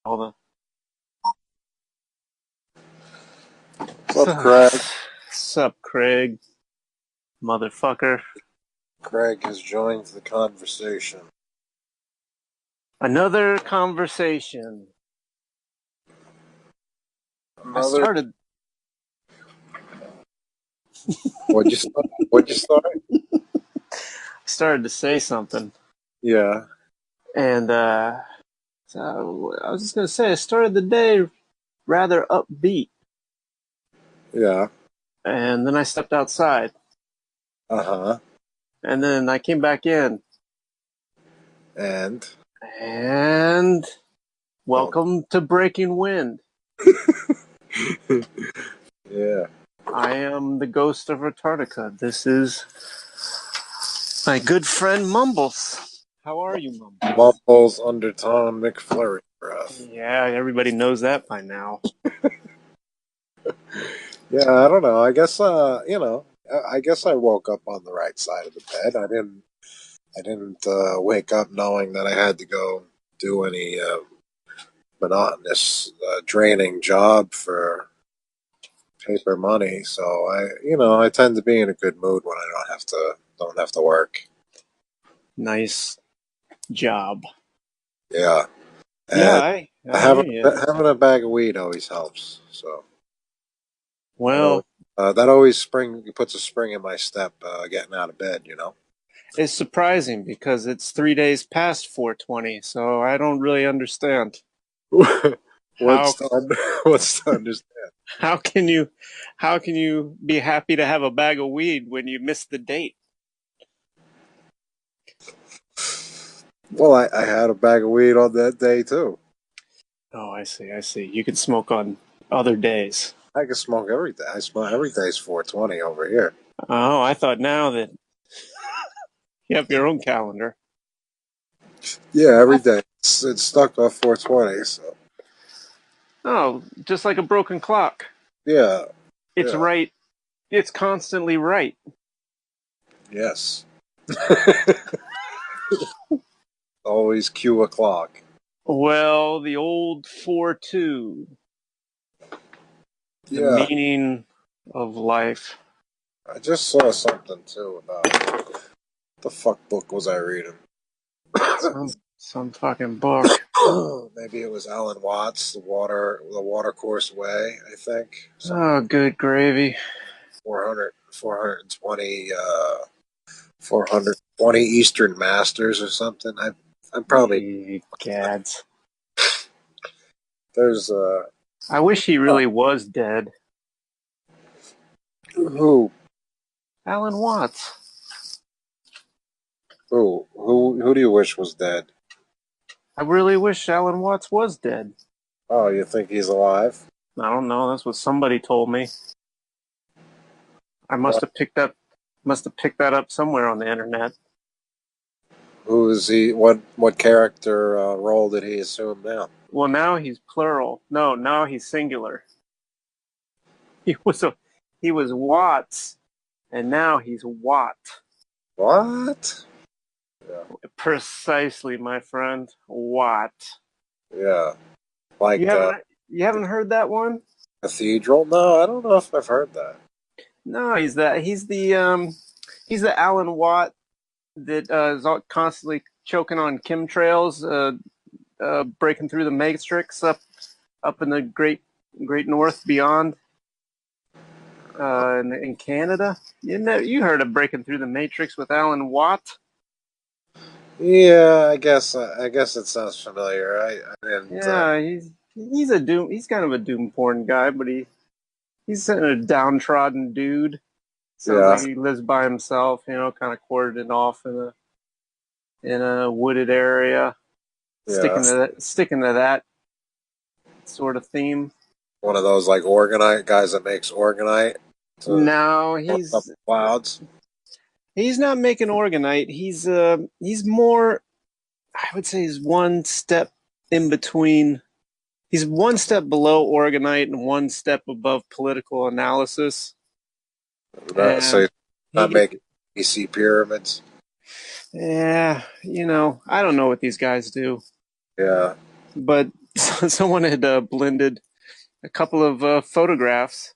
all the What's up, Craig? Sup, Craig, motherfucker. Craig has joined the conversation. Another conversation. I Another. started. What'd you start? What'd you start? started to say something, Yeah. and so I was just gonna say I started the day rather upbeat, Yeah. and then I stepped outside, Uh-huh. and then I came back in, And and oh. welcome to Breaking Wind. Yeah. I am the ghost of Retardica. This is my good friend Mumbles. How are you, Mumbles? Mumbles under Tom McFlurry breath. Yeah, everybody knows that by now. Yeah, I don't know. I guess I guess I woke up on the right side of the bed. I didn't wake up knowing that I had to go do any monotonous draining job for paper money. So I tend to be in a good mood when I don't have to work. Nice job. Yeah, Yeah, and I hear having you. having a bag of weed always helps. So that always, Well, that always puts a spring in my step, getting out of bed. it's surprising because it's 3 days past 420, so I don't really understand. what's How what's to understand? how can you how can you be happy to have a bag of weed when you missed the date? Well, I had a bag of weed on that day too. Oh, I see, I see. You can smoke on other days. I can smoke every day. I smoke every day's 420 over here. Oh, I thought now that you have your own calendar. Yeah, I every day. It's stuck off 420. So Oh, just like a broken clock. yeah, It's yeah, right. It's constantly right. yes. Always cue a clock. Well, the old 4-2, the Yeah, meaning of life. I just saw something too about the fuck book was I reading? Some fucking book. Maybe it was Alan Watts, the water course way. I think something Oh, good gravy. 400, 420 Eastern Masters or something. I'm probably Ye gads. there's I wish he really was dead. who Alan Watts. who do you wish was dead? I really wish Alan Watts was dead. Oh, you think he's alive? I don't know. That's what somebody told me. I must have picked that up somewhere on the internet. Who is he? What character role did he assume now? Well, now he's plural. No, now he's singular. He was Watts, and now he's Watt. What? Yeah, Precisely, my friend. Watt. yeah. You Like haven't heard that one? Cathedral? No, I don't know if I've heard that. No, he's the Alan Watt that is constantly choking on chemtrails, breaking through the matrix up in the great north beyond in Canada. You heard of breaking through the matrix with Alan Watt? Yeah, I guess it sounds familiar. I didn't. Yeah, he's kind of a doom porn guy, but he's a downtrodden dude. Sounds Yeah, like he lives by himself, kind of cordoned off in a wooded area, yeah. sticking to that sort of theme. One of those like organite guys that makes organite to No, up clouds. he's not making organite. He's more. I would say he's one step in between. He's one step below organite and one step above political analysis. So And not he, making EC pyramids. yeah, I don't know what these guys do, Yeah, but someone had blended a couple of photographs,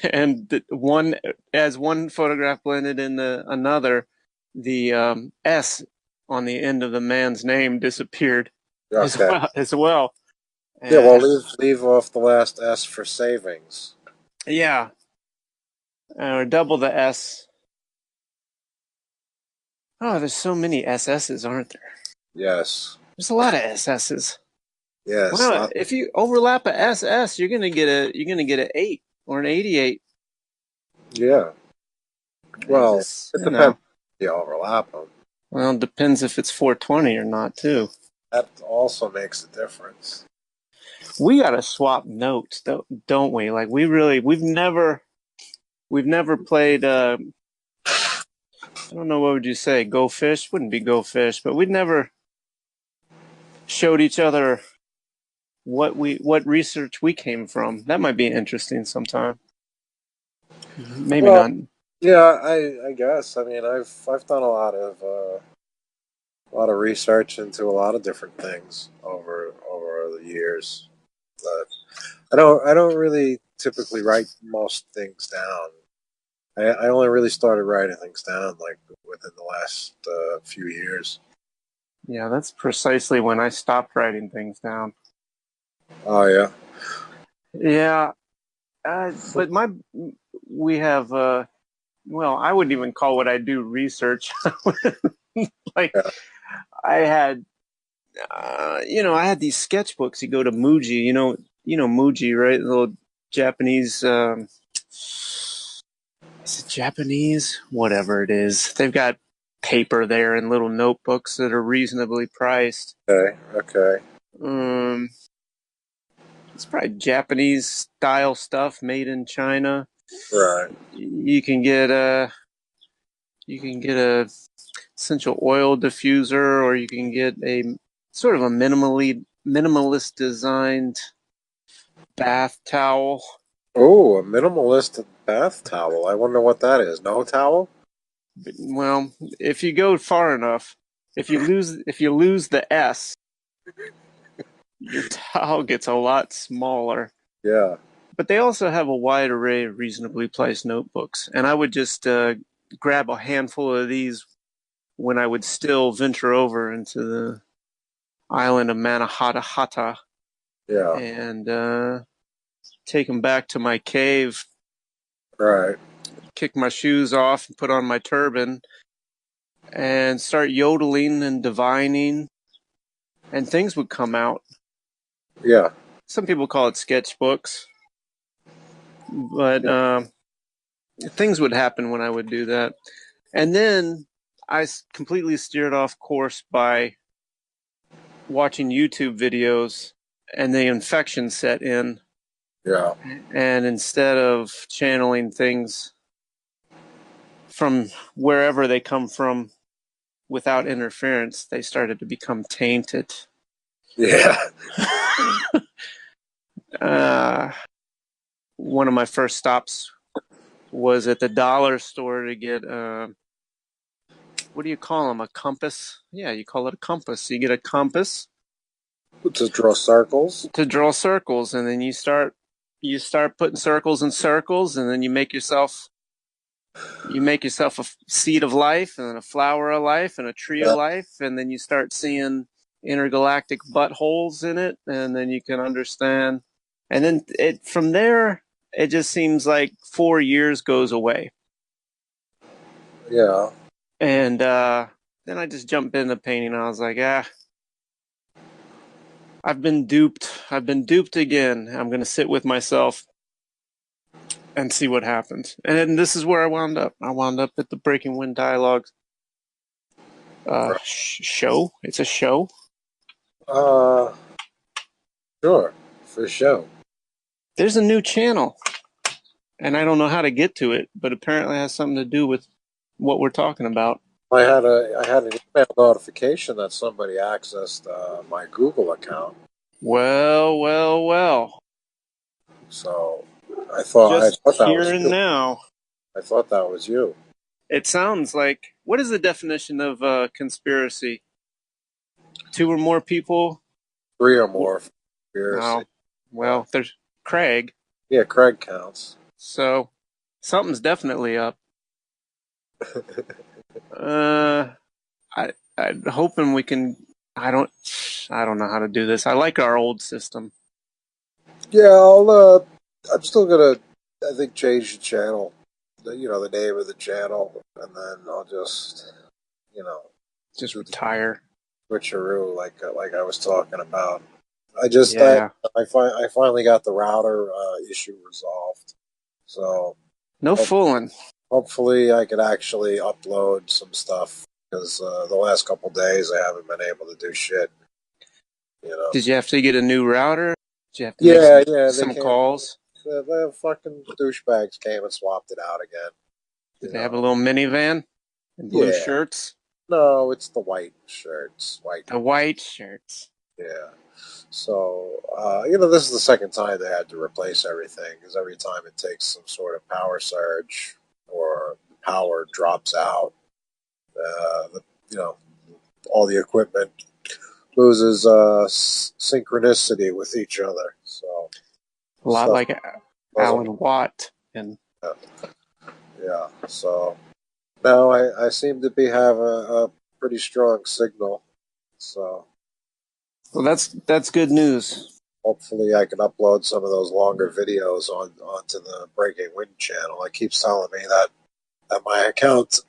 and one photograph blended in another, the S on the end of the man's name disappeared as Okay. well. As well, Yeah, well, and leave off the last S for savings. yeah, or double the S. Oh, there's so many SS's, aren't there? Yes. There's a lot of SS's. Yes. Well, if you overlap a SS, you're gonna get an 8 or an 88. Yeah. It Well, just, it depends if you overlap them. well, it depends if it's 420 or not, too. That also makes a difference. We gotta swap notes, don't we? Like we've never played. I don't know, what would you say? Go fish wouldn't be go fish, but we'd never showed each other what research we came from. That might be interesting sometime. Maybe Well, not. yeah, I guess. I mean, I've done a lot of research into a lot of different things over the years. But I don't really typically write most things down. I only really started writing things down like within the last few years. Yeah, that's precisely when I stopped writing things down. Oh yeah, Yeah, but we have well, I wouldn't even call what I do research. Like yeah. I had I had these sketchbooks. You go to Muji, Muji, right? The little Japanese. Is it Japanese? Whatever it is, they've got paper there and little notebooks that are reasonably priced. Okay, okay, Um, it's probably Japanese style stuff made in China. right. You can get a essential oil diffuser, or you can get a sort of a minimalist designed bath towel. Oh, a minimalist bath towel. I wonder what that is. No towel? Well, if you go far enough, if you lose the S, your towel gets a lot smaller. Yeah, But they also have a wide array of reasonably priced notebooks, and I would just grab a handful of these when I would still venture over into the island of Manhattan yeah, and take them back to my cave, right. kick my shoes off, and put on my turban, and start yodeling and divining, and things would come out. Yeah, Some people call it sketchbooks, but yeah, things would happen when I would do that. And then I completely steered off course by watching YouTube videos, and the infection set in. yeah, And instead of channeling things from wherever they come from without interference, they started to become tainted. yeah. uh, One of my first stops was at the dollar store to get what do you call them? A compass? Yeah, you call it a compass. You get a compass To draw circles. to draw circles, and then you start putting circles in circles, and then you make yourself a seed of life, and then a flower of life, and a tree of Yeah, life, and then you start seeing intergalactic buttholes in it, and then you can understand. And then from there, it just seems like 4 years goes away, yeah, and then I just jumped into painting. I was like, I've been duped. I've been duped again. I'm going to sit with myself and see what happens. And then this is where I wound up. I wound up at the Breaking Wind Dialogues right. show. It's a show. Uh, sure, for sure. There's a new channel, and I don't know how to get to it, but apparently it has something to do with what we're talking about. I had an email notification that somebody accessed my Google account, Well, well, well. so I Just thought that here was and you. now. I thought that was you. It sounds like, what is the definition of conspiracy? Two or more people 3 or more for conspiracy. Oh, well, there's Craig. Yeah, Craig counts. So something's definitely up. Uh, I'm hoping we can. I don't. I don't know how to do this. I like our old system. Yeah, I'm still gonna, I think, change the channel, the name of the channel, and then I'll just, you know, Just do the retire. switcheroo like I was talking about. I just, Yeah. I finally got the router issue resolved, so No hope, fooling. hopefully I could actually upload some stuff because the last couple days I haven't been able to do shit. You know. Did you have to get a new router? Did you have to make Yeah, yeah, they some came. calls? The fucking douchebags came and swapped it out again. Did You they have a know. little minivan and blue Yeah. shirts? No, it's the white shirts. White. The white shirts. Yeah. So, this is the second time they had to replace everything because every time it takes some sort of power surge or power drops out, the, you know, all the equipment loses synchronicity with each other. So A lot stuff like doesn't. Alan Watt. And Yeah. So now I seem to be having a pretty strong signal. So well, that's good news. hopefully I can upload some of those longer videos onto the Breaking Wind channel. It keeps telling me that my account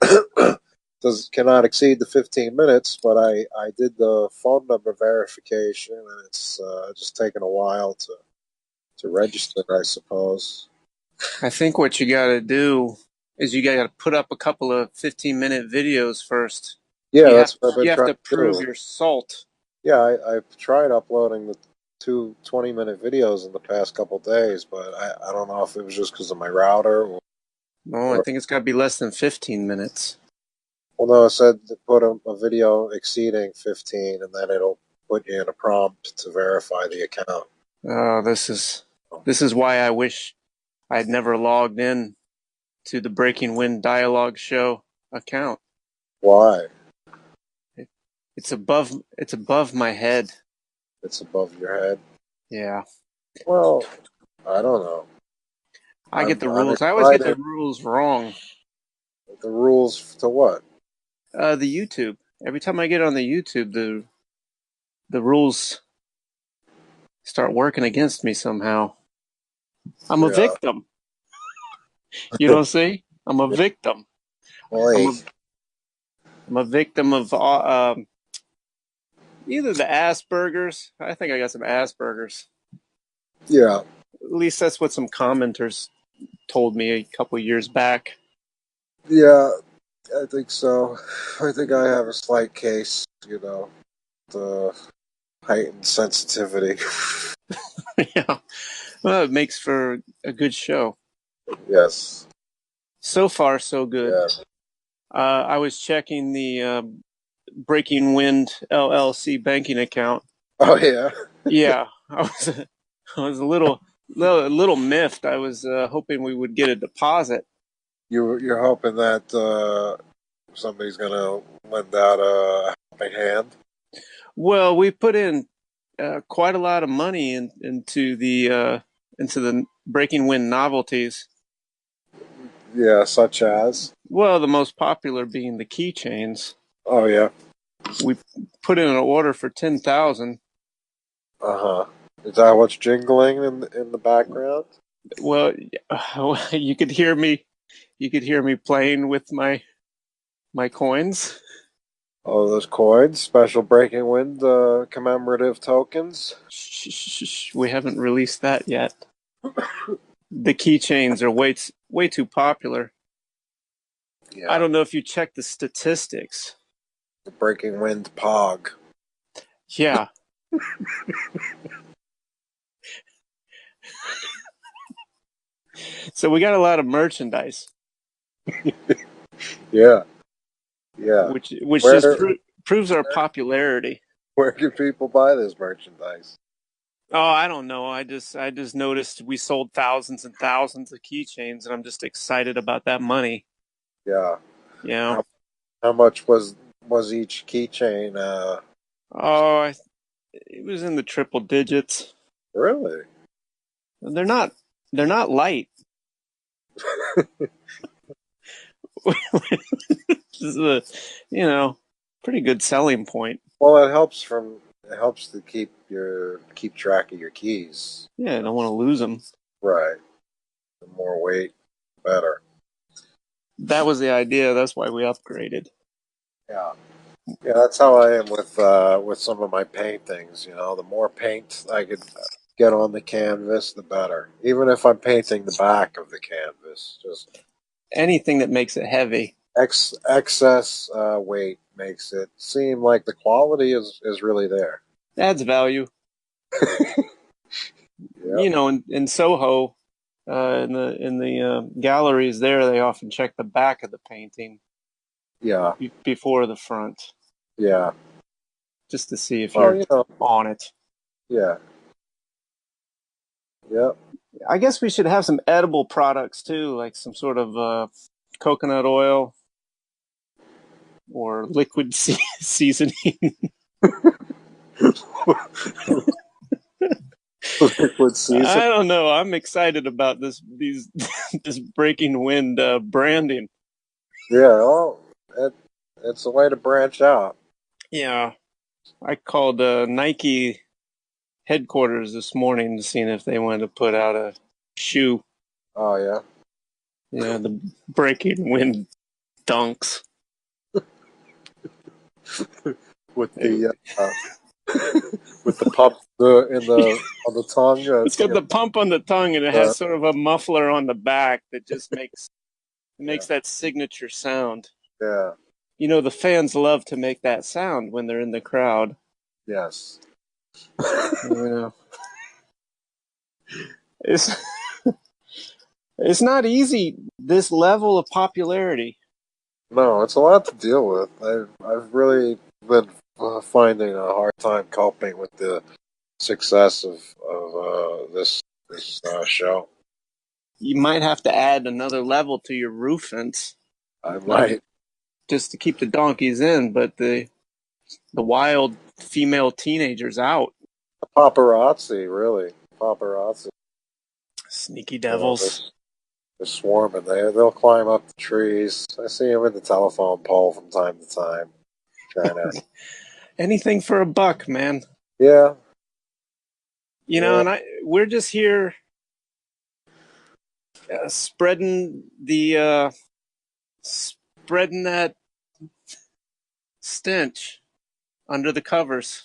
cannot exceed the 15 minutes, but I did the phone number verification and it's just taken a while to register, I suppose. I think what you got to do is you got to put up a couple of 15-minute videos first. Yeah, You have that's what I've been you have trying to to prove do. your salt. Yeah, I've tried uploading the two 20-minute videos in the past couple days, but I don't know if it was just because of my router No, I or think it's got to be less than 15 minutes. well, no, it said to put a video exceeding 15, and then it'll put you in a prompt to verify the account. Oh, this is why I wish I'd never logged in to the Breaking Wind Dialogue Show account. Why? It, it's above my head. It's above your head. Yeah. Well, I don't know. I get the I'm rules. I always get the excited. rules wrong. The rules to what? The YouTube. Every time I get on the YouTube, the rules start working against me somehow. I'm a Yeah. victim. You don't see? I'm a victim. I'm Boy. a I'm a victim of either the Asperger's. I think I got some Asperger's. Yeah. At least that's what some commenters told me a couple years back. Yeah. I think so. I think I have a slight case. The heightened sensitivity. Yeah. Well, it makes for a good show. Yes. So far, so good. Yeah. I was checking the Breaking Wind LLC banking account. Oh yeah. Yeah, I was a little miffed. I was hoping we would get a deposit. You're hoping that somebody's gonna lend out a helping hand. Well, we put in quite a lot of money into the Breaking Wind novelties. Yeah, such as. Well, the most popular being the keychains. Oh yeah. We put in an order for 10,000. Uh huh. Is that what's jingling in the background? Well, you could hear me. You could hear me playing with my coins. Oh, those coins, special breaking wind commemorative tokens. Shh, shh, shh, we haven't released that yet. The keychains are way too popular. I Yeah, don't know if you check the statistics. the breaking wind pog. Yeah. So we got a lot of merchandise, Yeah, yeah. which just Where proves our popularity. where can people buy this merchandise? Oh, I don't know. I just noticed we sold thousands and thousands of keychains, and I'm just excited about that money. Yeah. You know. How, how much was each keychain? Oh, It was in the triple digits. Really? They're not. They're not light. This is a, pretty good selling point. Well, it helps to keep track of your keys. Yeah, I don't want to lose them. Right. The more weight, better. That was the idea. That's why we upgraded. Yeah. Yeah, that's how I am with some of my paintings. You know, the more paint I could get on the canvas, the better. Even if I'm painting the back of the canvas, just Anything that makes it heavy excess weight makes it seem like the quality is really there. adds value. Yeah. In Soho, in the galleries there, they often check the back of the painting Yeah. before the front, Yeah. just to see if Well, you're on it. yeah. Yep. I guess we should have some edible products too, like some sort of coconut oil or liquid seasoning. Liquid season. I don't know. I'm excited about this breaking wind branding. Yeah. Well, it's a way to branch out. Yeah, I called Nike headquarters this morning to see if they wanted to put out a shoe. Oh yeah. Yeah, the breaking wind dunks. With the with the pump in the on the tongue. It's got the pump on the tongue, and it Uh, has sort of a muffler on the back that just yeah. makes that signature sound. Yeah. The fans love to make that sound when they're in the crowd. Yes. You know, it's it's not easy. This level of popularity. No, it's a lot to deal with. I've really been finding a hard time coping with the success of this show. You might have to add another level to your roof fence, I not might. just to keep the donkeys in, but the wild female teenagers out. Paparazzi, really. Paparazzi. Sneaky You know, devils. they're swarming. They'll climb up the trees. I see them in the telephone pole from time to time, trying to. Anything for a buck, man. Yeah. Yeah. And we're just here spreading that stench under the covers.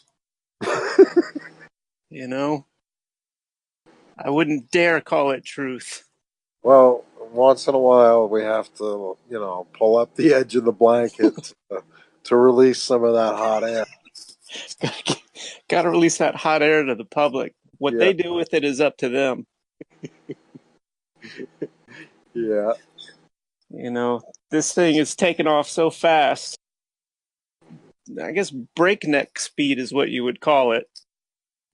You know, I wouldn't dare call it truth. Well, once in a while we have to, pull up the edge of the blanket to release some of that hot air. Got to release that hot air to the public. What Yeah. they do with it is up to them. Yeah. This thing is taking off so fast. I guess breakneck speed is what you would call it.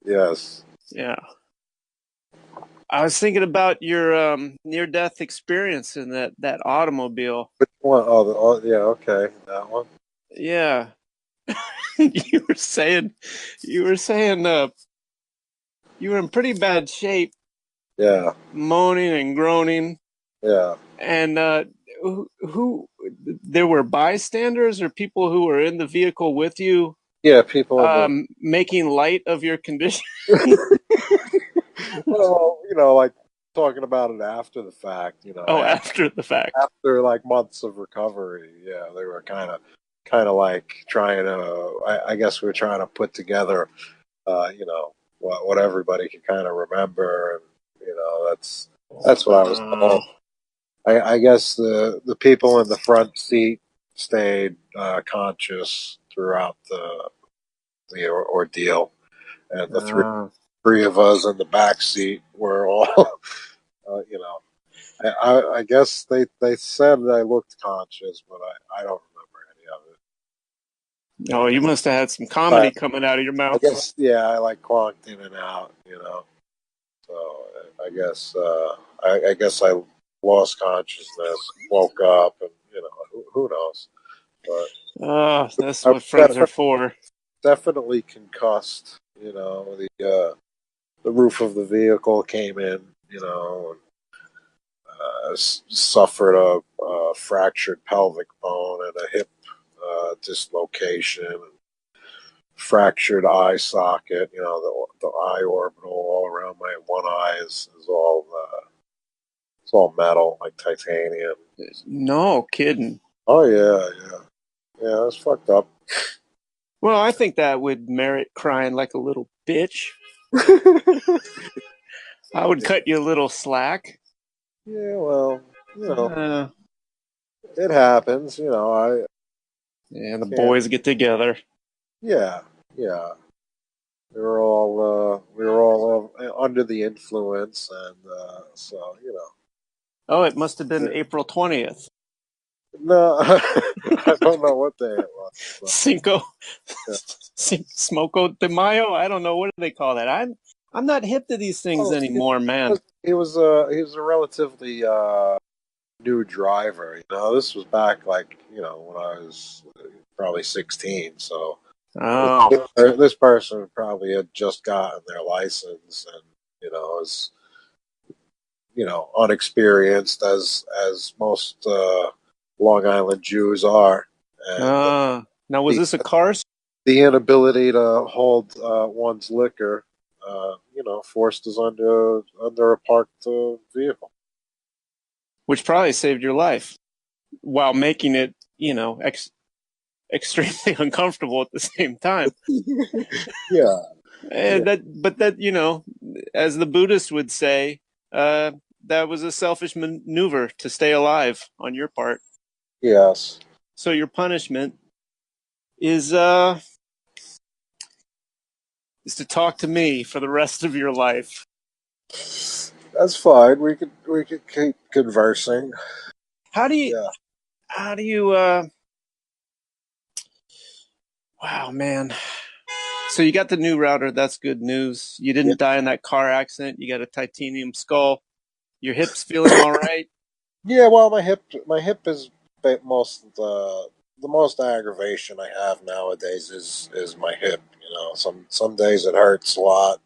Yes. Yeah. I was thinking about your near-death experience in that automobile. Which one? Yeah, okay. That one. Yeah. you were saying you were in pretty bad shape, Yeah. moaning and groaning. Yeah. And who there were bystanders or people who were in the vehicle with you Yeah, people in the making light of your condition. well, like talking about it after the fact, Oh, after the fact. after like months of recovery. Yeah, they were kind of like trying to. I guess we are trying to put together, what everybody can kind of remember, and that's what I was told. I guess the people in the front seat stayed conscious throughout the ordeal, and the three of us in the back seat were all, I guess they said I looked conscious, but I don't remember any of it. Oh, you must have had some comedy coming out of your mouth. I guess, yeah, I like conked in and out, So I guess I guess I lost consciousness, woke up, and who knows. But That's what friends are for. definitely concussed, You know, the roof of the vehicle came in. You know, and, suffered a fractured pelvic bone and a hip dislocation, fractured eye socket. You know, the eye orbital all around my one eye is all it's all metal, like titanium. No kidding. Oh yeah, yeah, yeah. It's fucked up. Well, I think that would merit crying like a little bitch. I would cut you a little slack. Yeah, well, you know, Uh, it happens. You know, I yeah, the can't. boys get together. Yeah, yeah. We were all under the influence, and so you know. Oh, it must have been April 20th. No, I don't know what day it was. But, Cinco, yeah. Smoco de Mayo. I don't know, what do they call that. I'm not hip to these things Oh, anymore, man. he was a relatively new driver. You know, this was back like when I was probably 16. So Oh, this person probably had just gotten their license and is unexperienced as most Long Island Jews are, and now was the this a car? the inability to hold one's liquor, forced us under a parked vehicle. Which probably saved your life while making it, extremely uncomfortable at the same time. Yeah, yeah, And but that, as the Buddhist would say, uh, that was a selfish maneuver to stay alive on your part. yes. So your punishment is is to talk to me for the rest of your life. That's fine. We could keep conversing. How do you Yeah. how do you wow, man. So you got the new router, that's good news. You Yeah. didn't die in that car accident. You got a titanium skull. Your hip's feeling all right. Yeah. Well, my hip is the most aggravation I have nowadays is my hip. Some days it hurts a lot.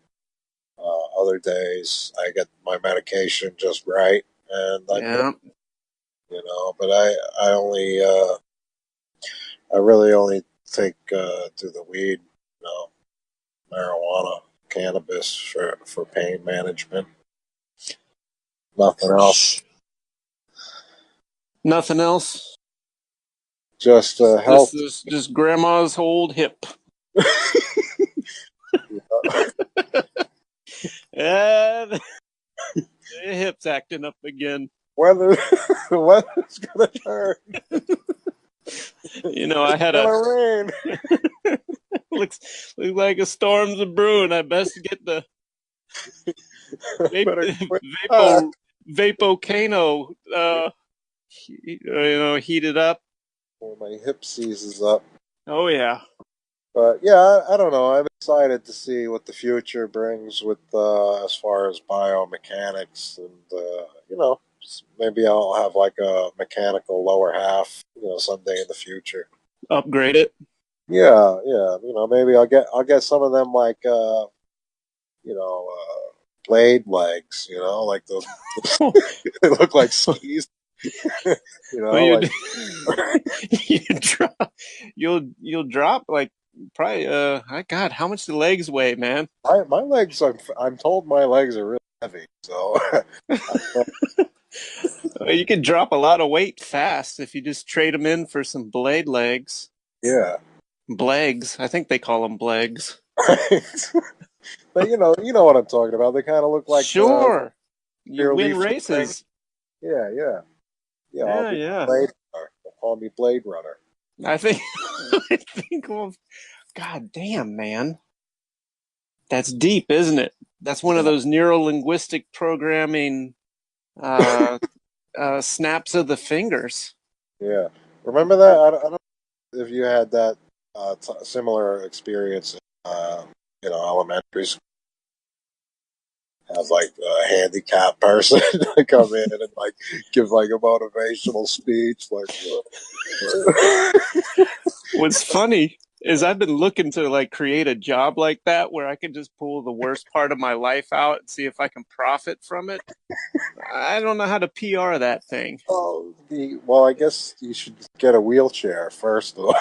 Other days I get my medication just right, and I'm good. Yeah. But I really only take do the weed, marijuana, cannabis for pain management. Nothing else. Nothing else. Just This health. is just grandma's old hip. And the hip's acting up again. Weather, the weather's gonna turn. I It's had a gonna rain. looks like a storm's a brewing. I best get the Better quit. vapocano heated up. When my hip seizes up. Oh yeah. But yeah, I don't know. I'm excited to see what the future brings with as far as biomechanics, and maybe I'll have like a mechanical lower half, someday in the future. Upgrade it. Yeah, yeah. Maybe I'll get some of them like blade legs. Like those. They look like skis. Well, Like you drop, you'll drop like probably God, how much do legs weigh, man? my legs. I'm told my legs are really heavy, so You could drop a lot of weight fast if you just trade them in for some blade legs. yeah. Blegs, I think they call them blegs. But you know what I'm talking about. They kind of look like Sure, you pure win leaf spring. races. Yeah, yeah, yeah. I'll Yeah, be yeah. Blade Runner. They'll call me Blade Runner. I think, I think. Well, God damn, man, that's deep, isn't it? That's one of Yeah, those neuro linguistic programming uh, snaps of the fingers. yeah. Remember that? I don't know if you had that similar experience in elementary school. Have like a handicapped person come in and like give like a motivational speech, like. What's funny is I've been looking to like create a job like that where I can just pull the worst part of my life out and see if I can profit from it. I don't know how to PR that thing. Oh, well, I guess you should get a wheelchair first of all.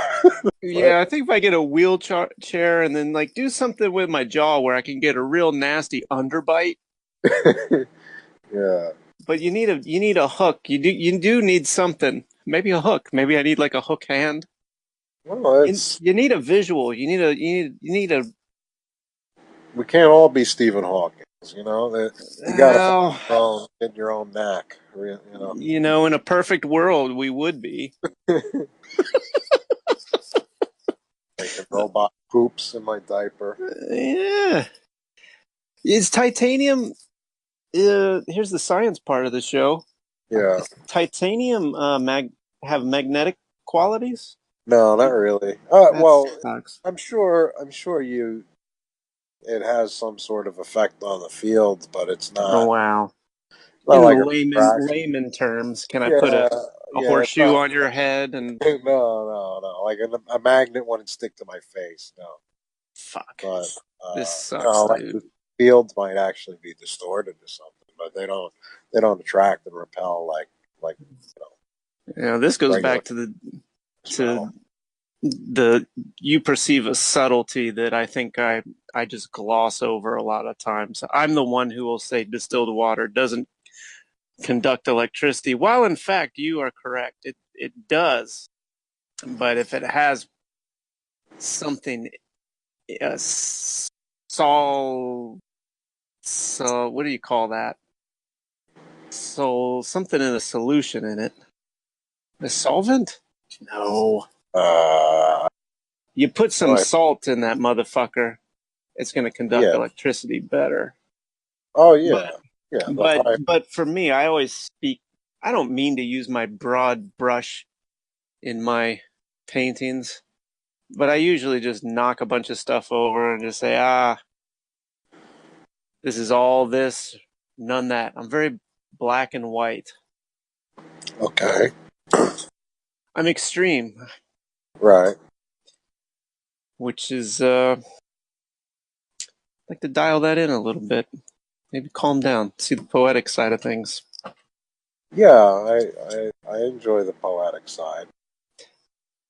But Yeah, I think if I get a wheelchair and then like do something with my jaw where I can get a real nasty underbite. yeah, But you need a hook. You do need something. Maybe a hook. Maybe I need like a hook hand. well, You, it's you need a visual. You need a we can't all be Stephen Hawking. You got to well, get your own knack. in a perfect world we would be. Making robot poops in my diaper. Yeah. Is titanium here's the science part of the show. Yeah, Does titanium have magnetic qualities? no, not really. That Well, sucks. I'm sure it has some sort of effect on the field, but it's Oh not wow. not In like a layman fraction. layman terms, can I put Yeah, a yeah, it's horseshoe not. on your head and No, no. Like a magnet wouldn't stick to my face. No, fuck. but This sucks, like dude. the fields might actually be distorted or something, but they don't attract and repel like you know This goes regular back to the to smell. the you perceive a subtlety that I think I just gloss over a lot of times. I'm the one who will say distilled water doesn't conduct electricity, while in fact you are correct. It does, but if it has something sol so what do you call that? So something in a solution in it. A solvent? No. Uh, You put some right. salt in that motherfucker, it's going to conduct Yeah. electricity better. Oh yeah. But Yeah. The but high. but for me, I always speak. I don't mean to use my broad brush in my paintings, but I usually just knock a bunch of stuff over and just say, this is all this, none that. I'm very black and white. Okay. I'm extreme, Right. which is like to dial that in a little bit. Maybe calm down, see the poetic side of things. Yeah. I enjoy the poetic side.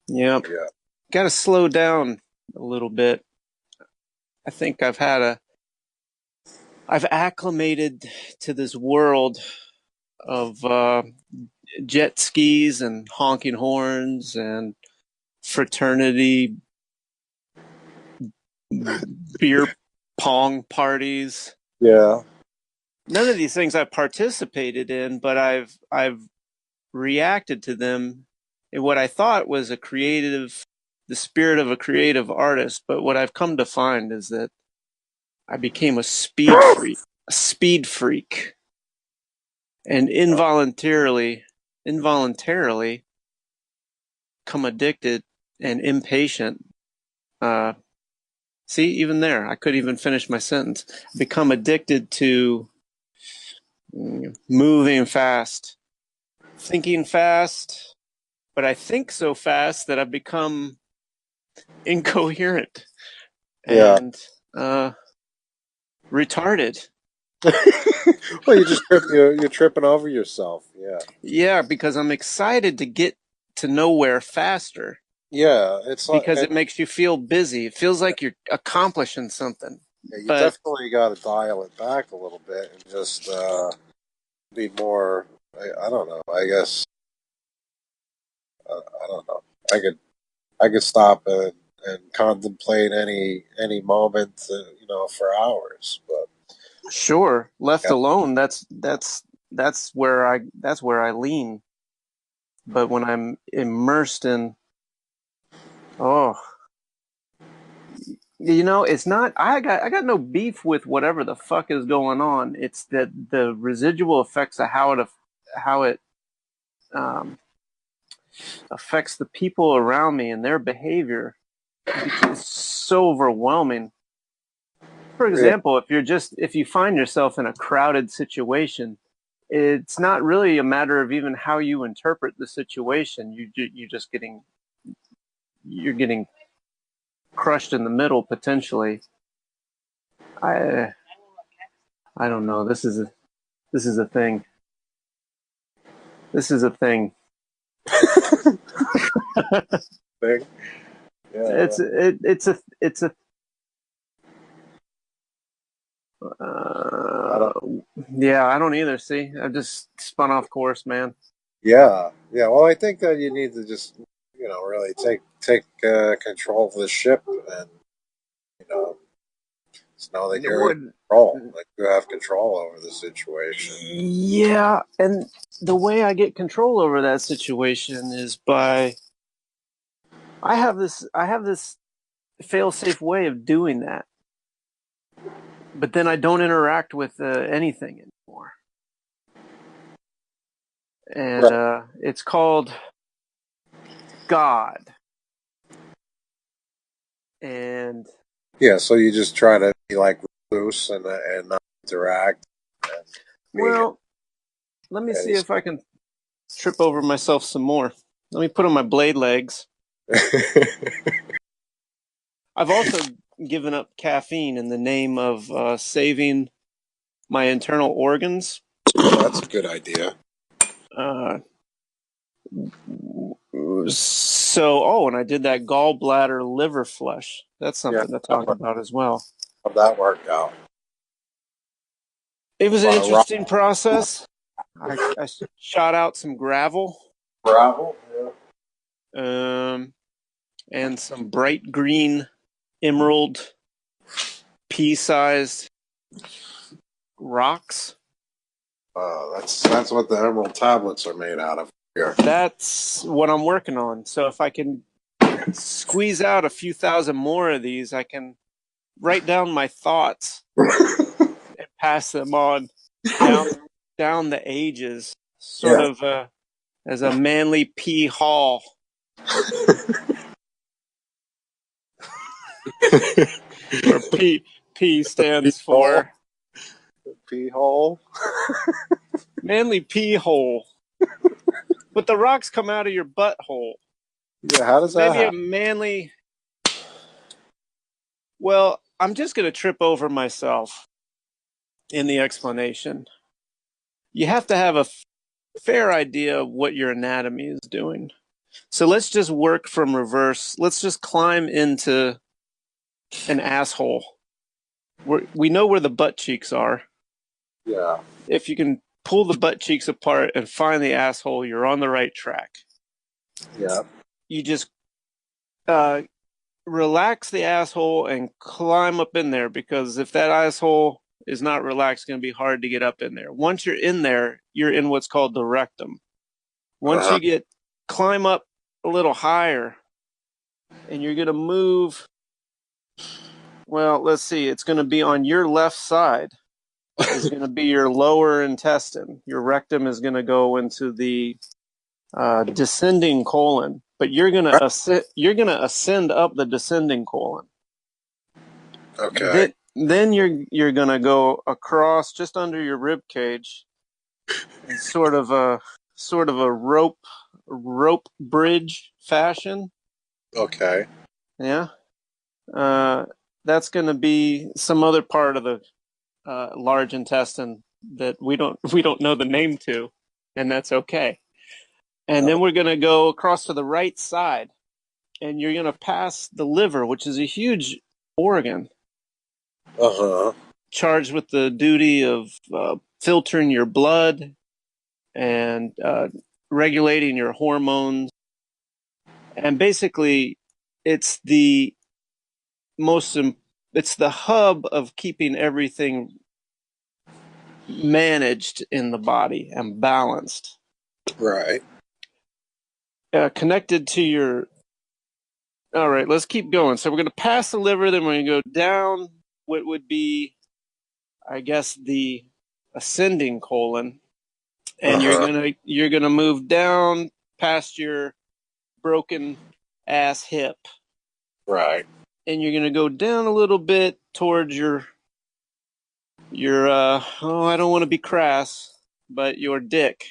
Yep. Yeah. Got to slow down a little bit. I think I've acclimated to this world of jet skis and honking horns and fraternity beer pong parties. Yeah. None of these things I've participated in, but I've reacted to them in what I thought was the spirit of a creative artist. But what I've come to find is that I became a speed freak, and involuntarily become addicted and impatient. Uh, See, even there, I couldn't even finish my sentence. Become addicted to moving fast, thinking fast, but I think so fast that I've become incoherent Yeah. and retarded. Well, you're tripping over yourself. Yeah. Yeah, because I'm excited to get to nowhere faster Yeah. It's like because it makes you feel busy. It feels like you're accomplishing something. yeah, you But definitely got to dial it back a little bit and just be more. I don't know. I guess I don't know. I could stop and contemplate any moment, for hours. But sure, left yeah, alone, that's where I lean. But when I'm immersed in, oh, it's not. I got no beef with whatever the fuck is going on. It's that the residual effects of how it um, affects the people around me and their behavior. It's so overwhelming. For yeah, example, if you find yourself in a crowded situation, it's not really a matter of even how you interpret the situation. You're getting crushed in the middle potentially. I don't know. This is a thing. This is a thing. Thing. Yeah. It's a I don't, yeah, I don't either. See, I just spun off course, man. yeah. Yeah. Well, I think that you need to just, really take control of the ship, and just know that you're in Would control. Like you have control over the situation. Yeah, and the way I get control over that situation is by I have this fail-safe way of doing that, but then I don't interact with anything anymore, and Right. it's called God. And Yeah. So you just try to be like loose and not interact and be well, let me see any. if I can trip over myself some more. Let me put on my blade legs. I've also given up caffeine in the name of saving my internal organs. That's a good idea. Uh, and I did that gallbladder liver flush. That's Yeah. something to talk about as well. How'd that work out? It was A an lot of rock interesting process. I shot out some gravel, gravel. and some bright green emerald pea-sized rocks. That's what the emerald tablets are made out of here. That's what I'm working on. So if I can squeeze out a few thousand more of these, I can write down my thoughts and pass them on down the ages, sort Yeah. of as a manly P Hall. Where P stands Hole. for Pee hole. manly P hole. But the rocks come out of your butthole. Yeah. How does that Maybe a happen? manly. Well, I'm just going to trip over myself in the explanation. You have to have a fair idea of what your anatomy is doing. So let's just work from reverse. Let's just climb into an asshole. We know where the butt cheeks are. Yeah. If you can pull the butt cheeks apart and find the asshole, you're on the right track. Yeah. You just relax the asshole and climb up in there, because if that asshole is not relaxed, it's going to be hard to get up in there. Once you're in there, you're in what's called the rectum. Once Uh-huh. you climb up a little higher, and you're going to move, well, let's see, it's going to be on your left side is going to be your lower intestine. Your rectum is going to go into the descending colon, but you're going to ascend up the descending colon. Okay. Then you're going to go across just under your rib cage in sort of a rope bridge fashion. Okay. Yeah. That's going to be some other part of the large intestine that we don't know the name to, and that's okay. And then we're going to go across to the right side, and you're going to pass the liver, which is a huge organ, Uh-huh. charged with the duty of filtering your blood and regulating your hormones. And basically, it's the most it's the hub of keeping everything managed in the body and balanced. Right. Connected to your. All right, let's keep going. So we're going to pass the liver, then we're going to go down what would be, I guess, the ascending colon, and Uh-huh. you're gonna move down past your broken ass hip, Right. and you're gonna go down a little bit towards your I don't want to be crass, but your dick.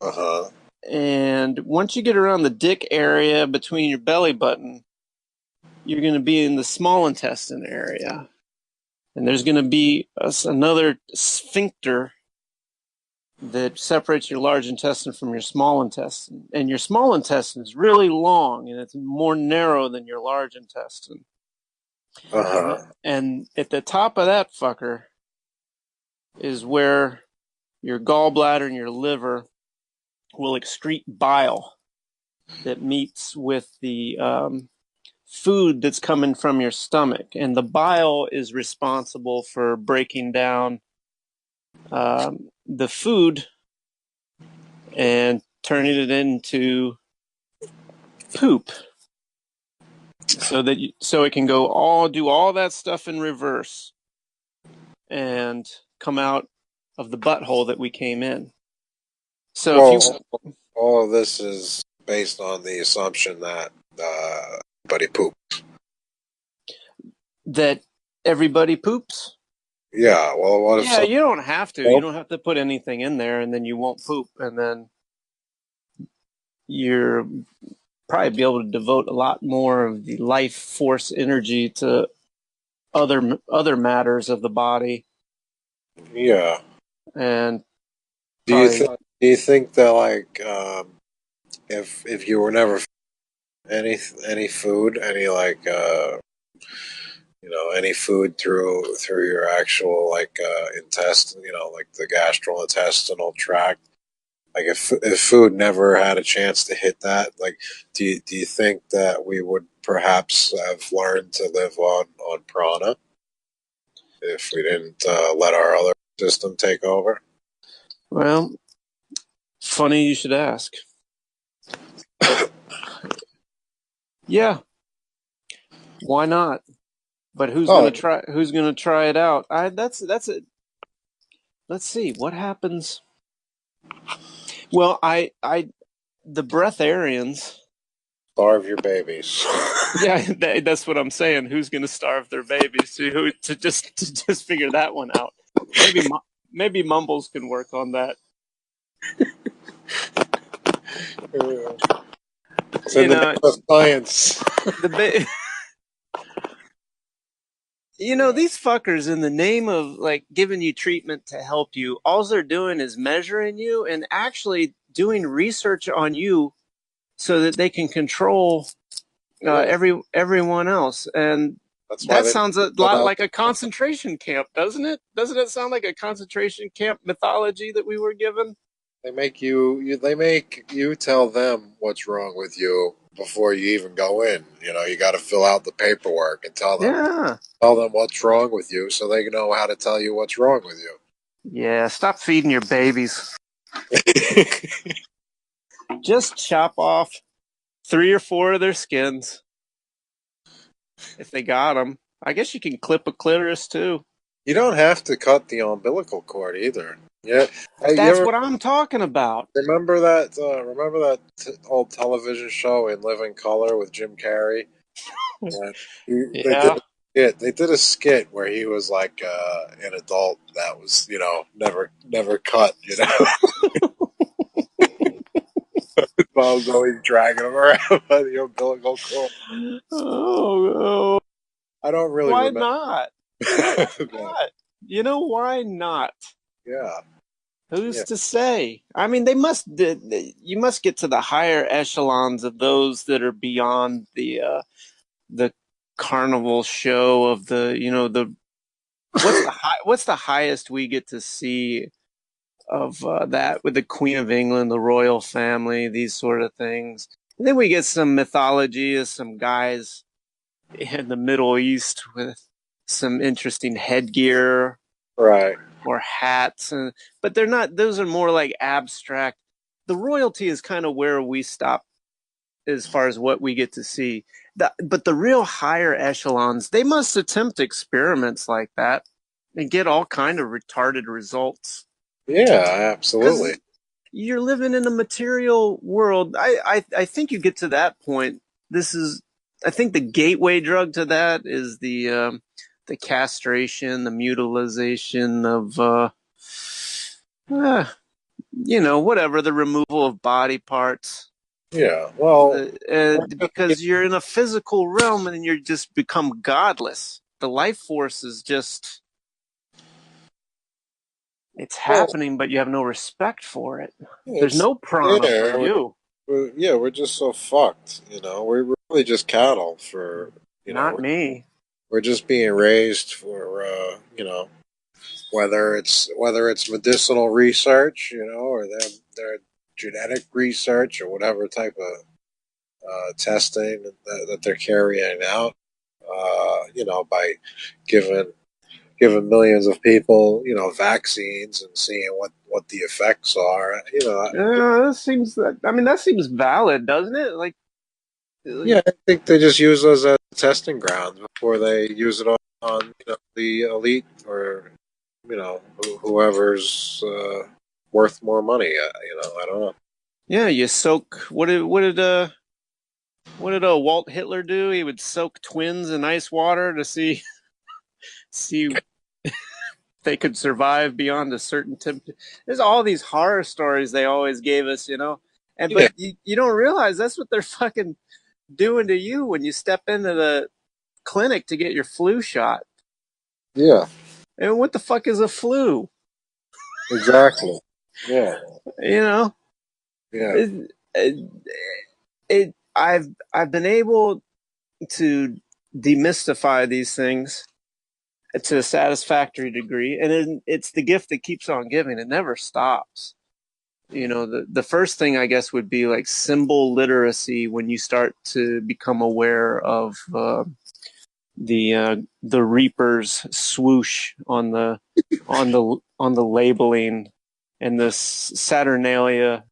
Uh-huh. And once you get around the dick area between your belly button, you're going to be in the small intestine area. And there's going to be another sphincter that separates your large intestine from your small intestine. And your small intestine is really long, and it's more narrow than your large intestine. Uh-huh. And at the top of that fucker is where your gallbladder and your liver will excrete bile that meets with the food that's coming from your stomach. And the bile is responsible for breaking down the food and turning it into poop, so it can do all that stuff in reverse and come out of the butthole that we came in. So all of this is based on the assumption that everybody poops. That everybody poops. Yeah. Well, what if? Yeah, you don't have to. You don't have to put anything in there, and then you won't poop, and then you're probably be able to devote a lot more of the life force energy to other matters of the body. Yeah. And Do you think that like if you were never any food, any like any food through your actual like intestine, like the gastrointestinal tract, like if food never had a chance to hit that, like do you think that we would perhaps have learned to live on prana if we didn't let our other system take over? well, funny you should ask. Yeah, why not? But who's gonna try? Who's gonna try it out? That's it. Let's see what happens. Well, the breatharians. Starve your babies. Yeah, that's what I'm saying. Who's gonna starve their babies? To just figure that one out. Maybe Mumbles can work on that. So in the name of science. These fuckers, in the name of like giving you treatment to help you, all they're doing is measuring you and actually doing research on you so that they can control everyone else. And that sounds a lot like a concentration camp, doesn't it? Doesn't it sound like a concentration camp mythology that we were given? They make you tell them what's wrong with you before you even go in. You got to fill out the paperwork and tell them what's wrong with you so they know how to tell you what's wrong with you. Yeah, stop feeding your babies. Just chop off 3 or 4 of their skins if they got them. I guess you can clip a clitoris too. You don't have to cut the umbilical cord either. Yeah, that's what I'm talking about. Remember that? Old television show In Living Color with Jim Carrey? They did a skit where he was like an adult that was never cut. I was always dragging him around by the umbilical cord. Oh, I don't really. Why remember. Not? Why not? Why not? Yeah. Who's to say? I mean, you must get to the higher echelons of those that are beyond the carnival show of what's the highest we get to see of that with the Queen of England, the royal family, these sort of things. And then we get some mythology of some guys in the Middle East with some interesting headgear. Right. Or hats, but they're not. Those are more like abstract. The royalty is kind of where we stop as far as what we get to see. But the real higher echelons, they must attempt experiments like that and get all kind of retarded results. Yeah, absolutely. You're living in a material world. I think you get to that point. I think the gateway drug to that is the castration, the mutilization of, whatever, the removal of body parts. Yeah. Well, Because you're in a physical realm and you're just become godless. The life force is just it's well, happening, but you have no respect for it. There's it's no prana for there. you. Yeah, we're just so fucked. You know, we're really just cattle for. You know, Not me. we're just being raised for. You know, whether it's medicinal research, you know, or their genetic research or whatever type of testing that they're carrying out. You know, by giving giving millions of people, you know, vaccines and seeing what the effects are. You know, That seems valid, doesn't it? Like yeah, I think they just use those as testing grounds before they use it on you know, the elite or you know whoever's worth more money. You know, I don't know. yeah, you soak. What did Walt Hitler do? He would soak twins in ice water to see if they could survive beyond a certain temperature. There's all these horror stories they always gave us, you know. And Yeah, but you don't realize that's what they're fucking doing to you when you step into the clinic to get your flu shot. yeah, And what the fuck is a flu? exactly. Yeah, You know, yeah, it, it, I've been able to demystify these things to a satisfactory degree, and it's the gift that keeps on giving. It never stops. You know, the first thing I guess would be like symbol literacy when you start to become aware of the Reaper's swoosh on the labeling and the Saturnalia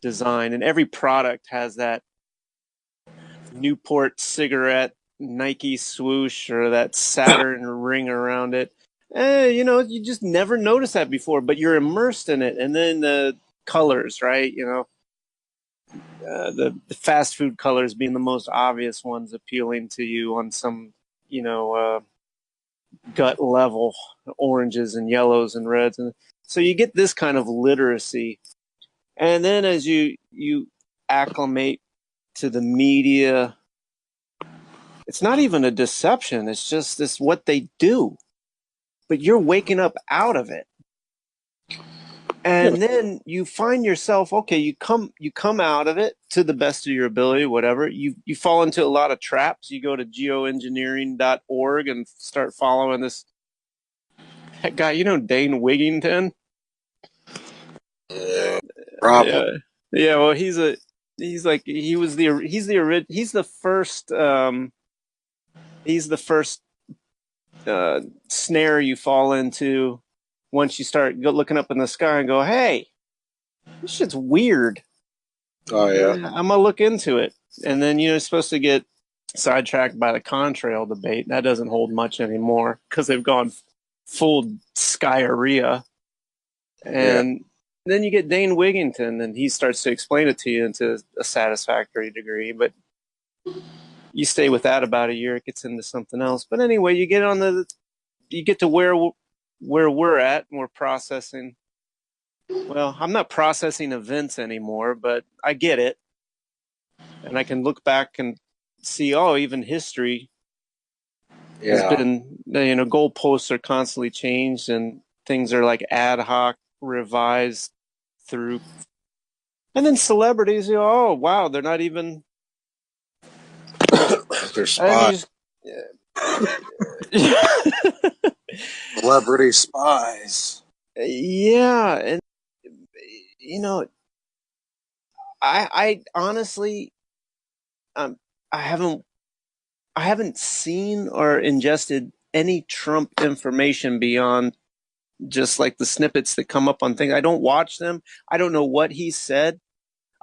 design, and every product has that Newport cigarette Nike swoosh or that Saturn ring around it. You know, you just never noticed that before, but you're immersed in it. And then the colors, right? You know, the fast food colors being the most obvious ones appealing to you on some, you know, gut level, oranges and yellows and reds. And so you get this kind of literacy. And then as you acclimate to the media, it's not even a deception. It's just this what they do. But you're waking up out of it. yeah. And then you find yourself, okay, you come out of it to the best of your ability, whatever. You fall into a lot of traps. You go to geoengineering.org and start following this that guy, you know, Dane Wigington? Yeah, problem. Yeah. Yeah, well he's like he's the first snare you fall into once you start looking up in the sky and go, hey, this shit's weird. Oh yeah, I'm gonna look into it. And then you're supposed to get sidetracked by the contrail debate. That doesn't hold much anymore because they've gone full skyeria. yeah. And then you get Dane Wigington, and he starts to explain it to you into a satisfactory degree. But you stay with that about a year, it gets into something else. But anyway, you get to where we're at, and we're processing. Well, I'm not processing events anymore, but I get it, and I can look back and see, oh, even history has Yeah. been, you know, goalposts are constantly changed, and things are like ad hoc revised through. And then celebrities, you know, oh wow, they're not even. They're And you spies. just. Celebrity spies. Yeah, and you know, I honestly, um, I haven't I haven't seen or ingested any Trump information beyond just like the snippets that come up on things. I don't watch them. I don't know what he said.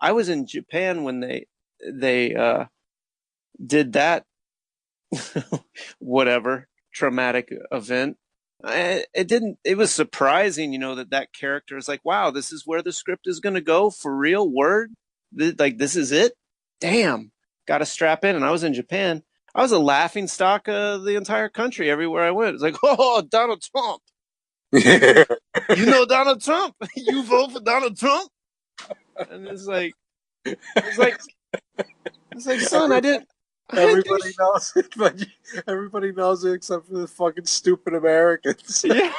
I was in Japan when they did that whatever traumatic event. It didn't. It was surprising, you know, that character is like, wow, this is where the script is going to go for real. Word, like this is it. Damn, got to strap in. And I was in Japan. I was a laughing stock of the entire country everywhere I went. It's like, oh, Donald Trump. You know Donald Trump. You vote for Donald Trump. And it's like, It's like, son, I didn't do Everybody knows it, but everybody knows it except for the fucking stupid Americans. yeah.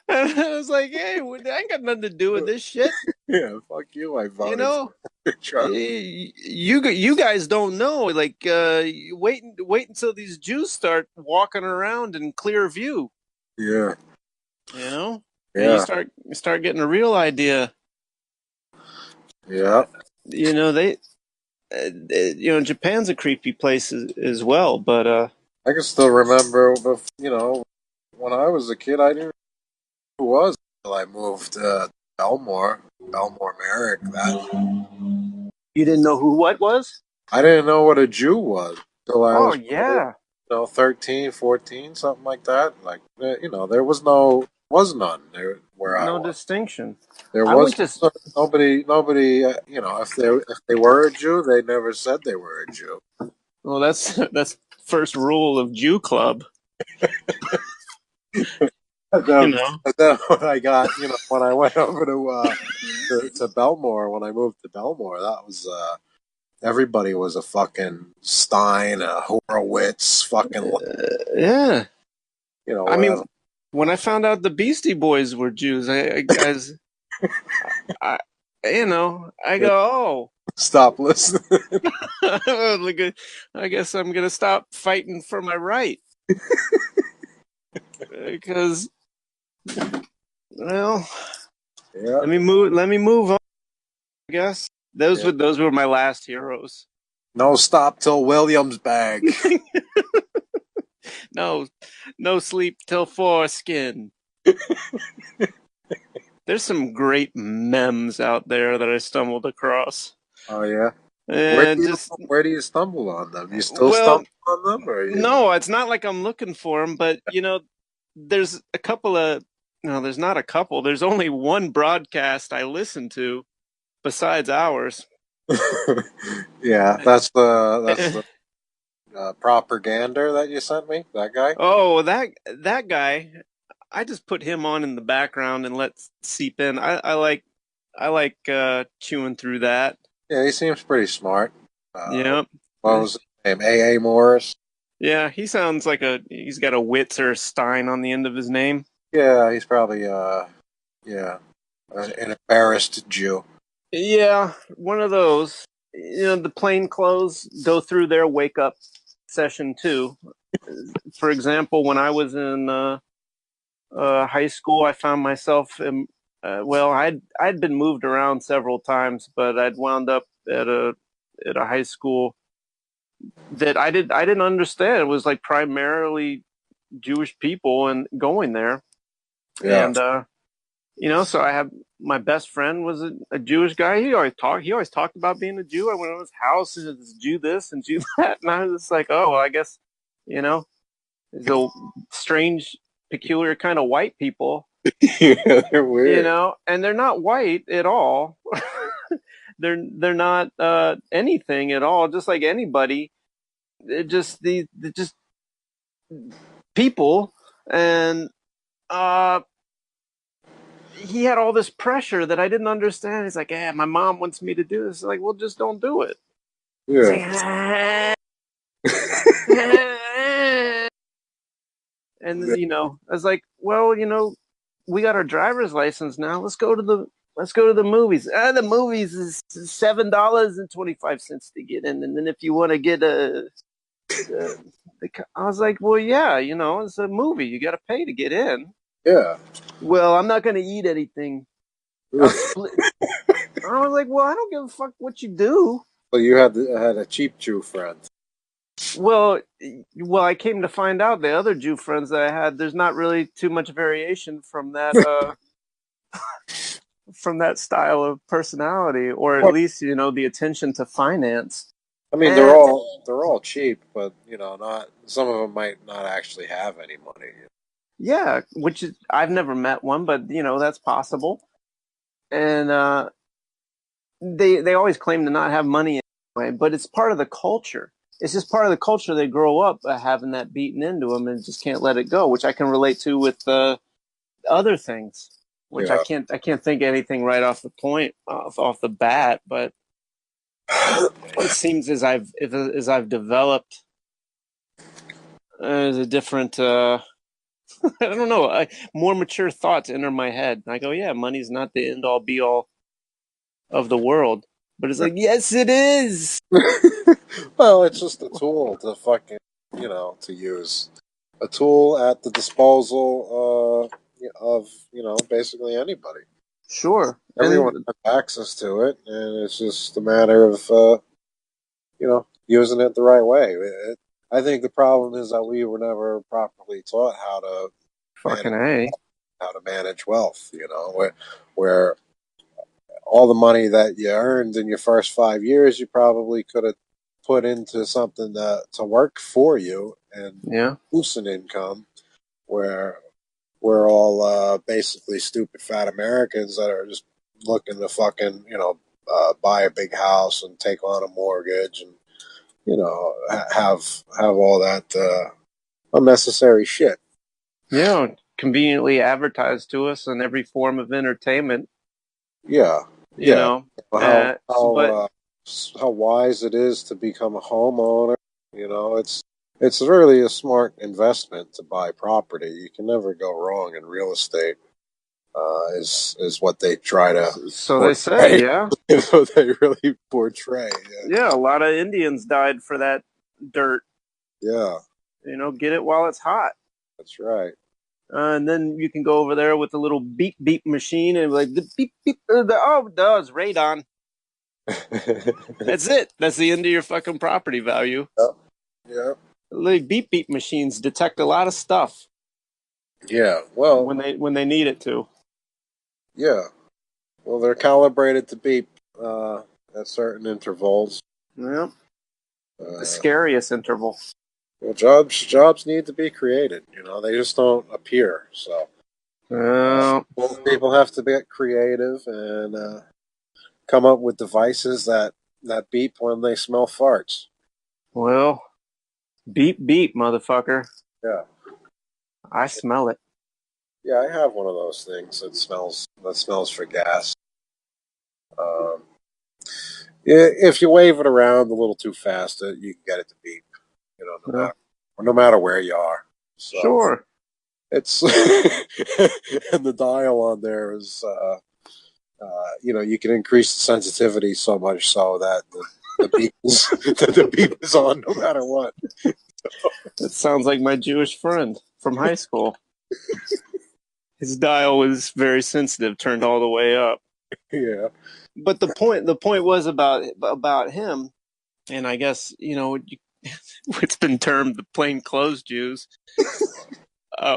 And I was like, hey, I ain't got nothing to do with this shit. Yeah, fuck you. I You voted know, for Trump. you guys don't know. Like, wait until these Jews start walking around in clear view. Yeah, You know, and yeah, you start getting a real idea. yeah. You know, Japan's a creepy place as well. But I can still remember, when I was a kid, I didn't know who it was until I moved to Belmore, Merrick. you didn't know who what was? I didn't know what a Jew was until I Oh was probably, yeah, 13, 14, something like that. Like, there was none there where I no was. distinction. There I was went to nobody. If they were a Jew, they never said they were a Jew. well, that's first rule of Jew Club. And You then, know. and then when I went over to Belmore, when I moved to Belmore, that was everybody was a fucking Stein, a Horowitz, fucking Yeah. I whatever. mean, when I found out the Beastie Boys were Jews, I I go, Stop listening. oh, I guess I'm gonna stop fighting for my right because, well, Yeah. let me move on. I guess Yeah. those were my last heroes. No stop till Williamsburg. No, no sleep till foreskin. There's some great memes out there that I stumbled across. Oh yeah. Where do And you just where do you stumble on them? You still well, stumble on them, or you? no, it's not like I'm looking for them, but there's a couple of no, there's not a couple. There's only one broadcast I listen to besides ours. Yeah, that's the propaganda that you sent me. That guy. Oh, that guy, I just put him on in the background and let seep in. I like chewing through that. Yeah, he seems pretty smart. Uh, Yep. what was his name? A. A. Morris. Yeah, he sounds like he's got a Witz or a Stein on the end of his name. Yeah, he's probably yeah, an embarrassed Jew. Yeah, one of those. The plain clothes go through their wake up session too. For example, when I was in high school, I found myself I'd been moved around several times, but I'd wound up at a high school that I didn't understand. It was like primarily Jewish people and going there, Yeah, and so I have my best friend was a Jewish guy. He always talked about being a Jew. I went to his house and it's Jew this and Jew that, and I was just like, oh, well, I guess you know, it's a strange, peculiar kind of white people, yeah, they're weird. and they're not white at all. They're not anything at all. Just like anybody, they're just people, and he had all this pressure that I didn't understand. He's like, "Yeah, my mom wants me to do this." Like, well, just don't do it. It's like, Yeah, and I was like, well, we got our driver's license now. Let's go to the movies. The movies is $7.25 to get in, and then if you want to get I was like, well, yeah, it's a movie. You got to pay to get in. yeah. Well, I'm not going to eat anything. I'll split. I was like, well, I don't give a fuck what you do. So you had a cheap Jew friend. Well, I came to find out the other Jew friends that I had, there's not really too much variation from that style of personality, or at What? least the attention to finance. I mean, they're And all cheap, but not some of them might not actually have any money. yeah, which is I've never met one, but that's possible. And they always claim to not have money anyway, but it's part of the culture. It's just part of the culture. They grow up having that beaten into them and just can't let it go, which I can relate to with other things. Which Yeah, I can't think of anything right off the bat, but it seems as I've developed as a different I don't know, more mature thoughts enter my head. I go, yeah, money's not the end all be all of the world, but it's like, yes, it is. Well, it's just a tool to fucking, to use. A tool at the disposal of, basically anybody. Sure, Everyone and has access to it, and it's just a matter of, using it the right way. I think the problem is that we were never properly taught manage fucking a. how to manage wealth. Where all the money that you earned in your first 5 years, you probably could have put into something to work for you and Yeah, boost an income. Where we're all basically stupid fat Americans that are just looking to fucking buy a big house and take on a mortgage and have all that unnecessary shit. yeah, conveniently advertised to us in every form of entertainment. Yeah, You yeah. know, How but how wise it is to become a homeowner. It's really a smart investment to buy property. You can never go wrong in real estate. Is what they try to so they say, portray. yeah, Is what they really portray. yeah, a lot of Indians died for that dirt. Yeah, Get it while it's hot. that's right. And then you can go over there with a little beep beep machine and like the beep beep. It's radon. That's it. That's the end of your fucking property value. Yep. Yeah. The beep beep machines detect a lot of stuff Yeah. Well, when they need it to. yeah. Well, they're calibrated to beep at certain intervals. Yeah, the Uh, scariest interval. well, jobs need to be created. They just don't appear. So Uh, people have to get creative and come up with devices that beep when they smell farts. well, beep beep, motherfucker. Yeah. I smell it. Yeah, I have one of those things that smells for gas. Um, yeah, if you wave it around a little too fast, you can get it to beep. No Yeah, matter where you are. So sure. it's and the dial on there is you can increase the sensitivity so much so that the beep is that the beep is on no matter what. That sounds like my Jewish friend from high school. His dial was very sensitive, turned all the way up. Yeah. But the point was about him, and I guess it's been termed the plain clothes Jews,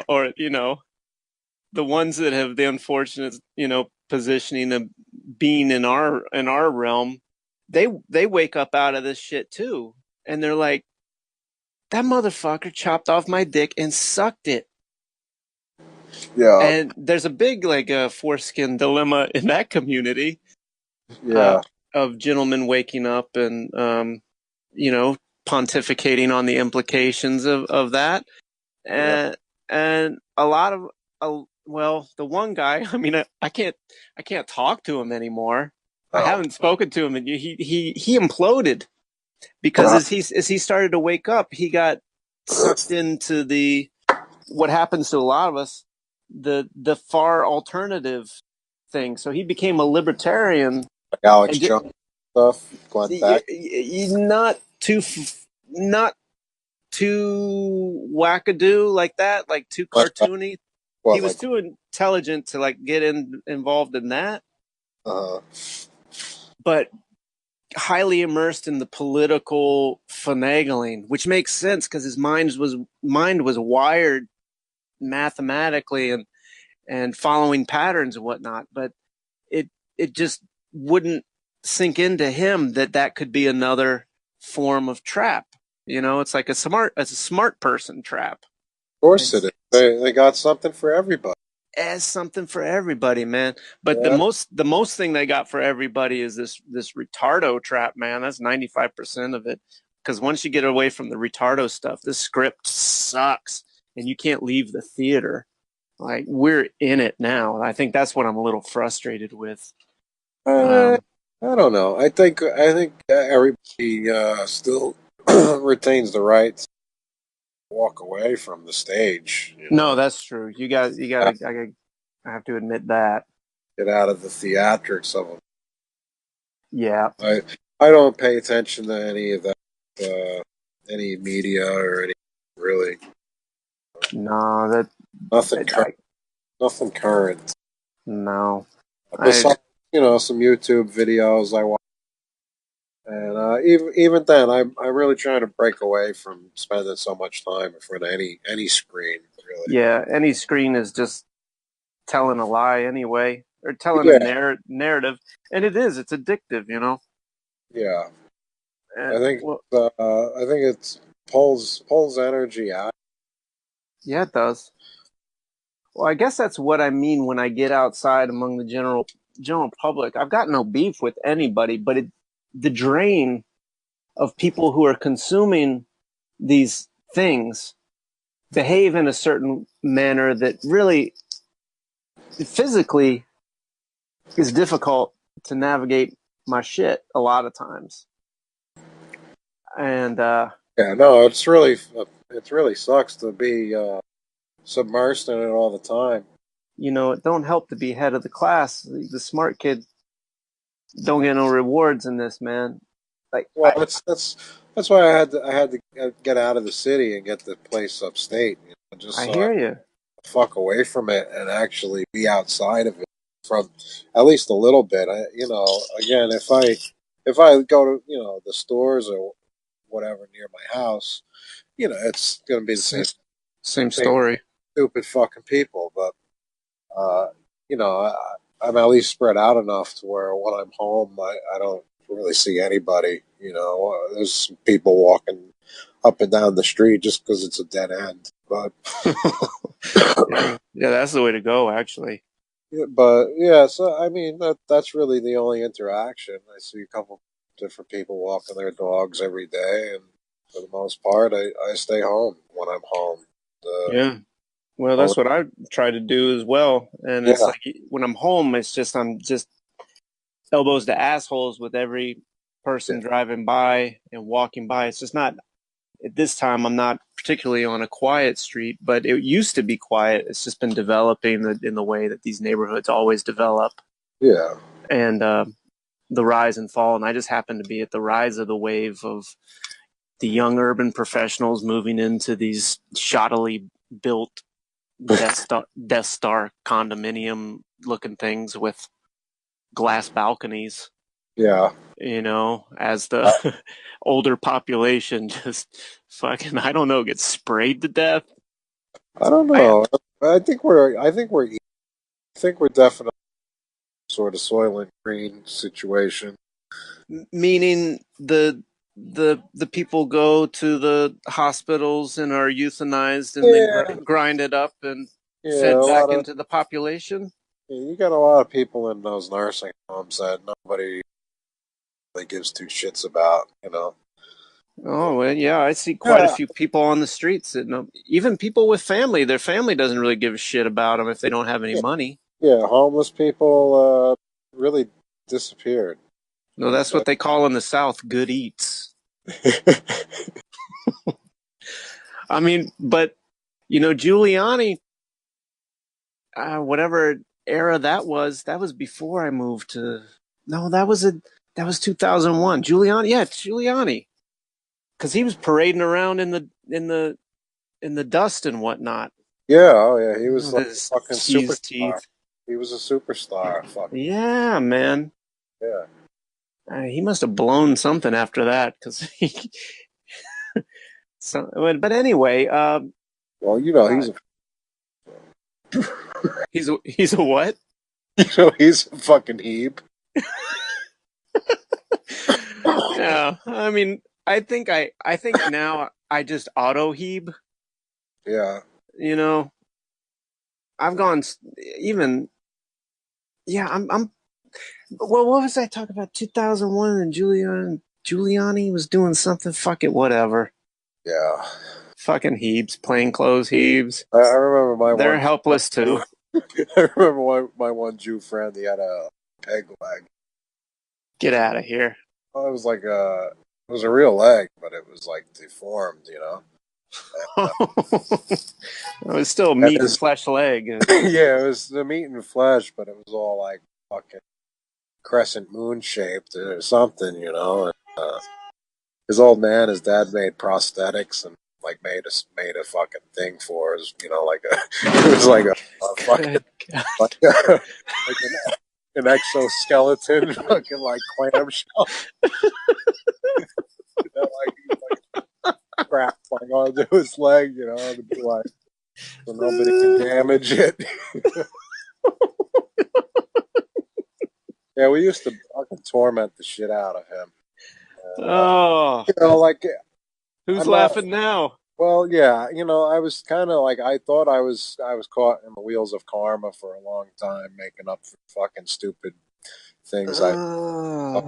or the ones that have the unfortunate positioning of being in our realm. They wake up out of this shit too, and they're like, that motherfucker chopped off my dick and sucked it. Yeah. And there's a big like foreskin dilemma in that community, uh, Yeah. of gentlemen waking up and you know pontificating on the implications of that, Yeah. and a lot of well, the one guy, I mean, I can't talk to him anymore. I Oh. haven't spoken to him, and he imploded because as he started to wake up, he got sucked into the what happens to a lot of us, the far alternative thing. So he became a libertarian Like Alex and just, Jones stuff, Glenn Beck. not too wackadoo like that, like too Glenn Beck, cartoony. He what was like too intelligent to like get involved in that, uh but highly immersed in the political finagling, which makes sense because his mind was wired mathematically and following patterns and whatnot. But it it just wouldn't sink into him that could be another form of trap. It's like a smart person trap. of course it It's is. They got something for everybody. as something for everybody, man. But the Yeah. most thing they got for everybody is this retardo trap, man. That's 95% of it. Because once you get away from the retardo stuff, this script sucks, and you can't leave the theater. Like, we're in it now. I think that's what I'm a little frustrated with. Uh, Um, I don't know. I think everybody still retains the right to walk away from the stage. You No, know, that's true. I have to admit that. get out of the theatrics of them. Yeah. I don't pay attention to any of that, any media or any really No, that nothing I, current. Nothing current. no. I Besides, some YouTube videos I watch, and even then, I'm really trying to break away from spending so much time in front of any screen. Really. Yeah, any screen is just telling a lie anyway, or telling a Yeah, narrative, and it's addictive, you know. yeah. And well, I think it's pulls energy out. yeah, it does. Well, I guess that's what I mean when I get outside among the general public. I've got no beef with anybody, but the drain of people who are consuming these things behave in a certain manner that really physically is difficult to navigate my shit a lot of times. And Yeah, no, it really sucks to be submersed in it all the time. it don't help to be head of the class. The smart kid don't get no rewards in this, man. Like Well, that's why I had to get out of the city and get the place upstate, just I so I hear you. fuck away from it and actually be outside of it from at least a little bit. Again, if I go to the stores or whatever near my house, it's going to be the Same, same same same story. stupid fucking people. But uh, I'm at least spread out enough to where when I'm home, I don't really see anybody. There's some people walking up and down the street just because it's a dead end, but. Yeah, yeah, that's the way to go, actually. Yeah, but yeah, so I mean that's really the only interaction. I see a couple different people walking their dogs every day, and for the most part, I stay home when I'm home. Uh, Yeah. Well, that's only- what I try to do as well. And it's yeah, like when I'm home, I'm just elbows to assholes with every yeah, person driving by and walking by. It's just not at this time. I'm not particularly on a quiet street, but it used to be quiet. It's just been developing in the way that these neighborhoods always develop, yeah, and the rise and fall. And I just happen to be at the rise of the wave of the young urban professionals moving into these shoddily built Death Star condominium looking things with glass balconies, yeah. as I, the older population just fucking, I don't know, gets sprayed to death. I don't I know. I think we're definitely sort of soil and green situation. Meaning the people go to the hospitals and are euthanized and then Yeah, grinded up and yeah. fed A back lot of into the population. You got a lot of people in those nursing homes that nobody really gives two shits about. Oh, well, yeah, I see quite a Yeah, few people on the streets that even people with family, their family doesn't really give a shit about them if they don't have any yeah. money. Yeah, homeless people really disappeared. No, And that's what they call in the South good eats. I mean, but, Giuliani, whatever era that was before I moved to. No, that was 2001. Giuliani, yeah, it's Giuliani. Because he was parading around in the dust and whatnot. yeah, oh yeah, he was With like his a fucking cheese superstar. teeth. He was a superstar. Fuck Yeah, man. yeah. He must have blown something after that because he. But anyway, Well, uh, he's a what? he's a fucking heap. Yeah, I mean, I think now I just auto heeb. Yeah, You know, I've gone even. Yeah, I'm. Well, what was I talking about? 2001 and Giuliani was doing something. Fuck it, whatever. yeah. Fucking Hebes, plainclothes Hebes. I remember my They're one. helpless too. I remember my one Jew friend. He had a peg leg. Get out of here. Well, it was a real leg, but it was like deformed, you know. It was still And meat and it's, flesh leg. yeah, it was the meat and flesh, but it was all like fucking crescent moon shaped or something, you know. And, his old man, his dad made prosthetics and like made a fucking thing for us, you know, like a it was like a fucking Good God. like, like an exoskeleton, fucking like clamshell, you know, like crap like onto his leg, you know, to be like so nobody can damage it. Yeah, we used to fucking torment the shit out of him. And, Oh, you know, like who's I'm not. laughing now? Well, yeah, you know, I was kind of like I thought I was caught in the wheels of karma for a long time, making up for fucking stupid things. Oh.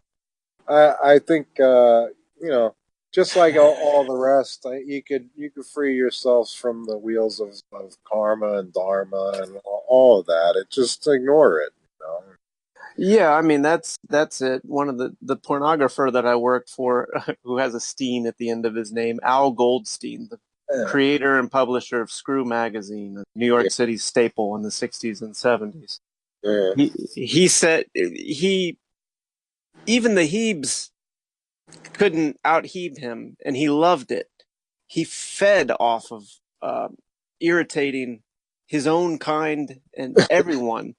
I think you know, just like all the rest, you could free yourselves from the wheels of karma and dharma and all of that. It just ignore it. You know? Yeah, I mean that's it. One of the pornographer that I worked for, who has a Steen at the end of his name, Al Goldstein, the Yeah, creator and publisher of Screw magazine, a New yeah, York City staple in the '60s and '70s. yeah, He said he even the Hebes couldn't out Hebe him, and he loved it. He fed off of irritating his own kind and everyone,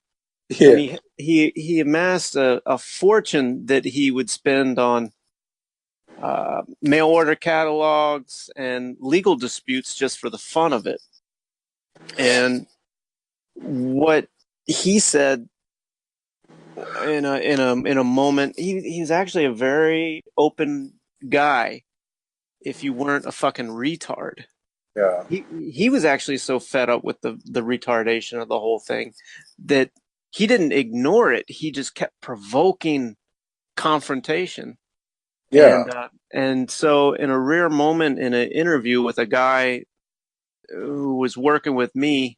and yeah, he amassed a fortune that he would spend on mail order catalogs and legal disputes just for the fun of it. And what he said in a moment, he's actually a very open guy. If you weren't a fucking retard, yeah, he was actually so fed up with the retardation of the whole thing that he didn't ignore it. He just kept provoking confrontation. yeah. And so in a rare moment in an interview with a guy who was working with me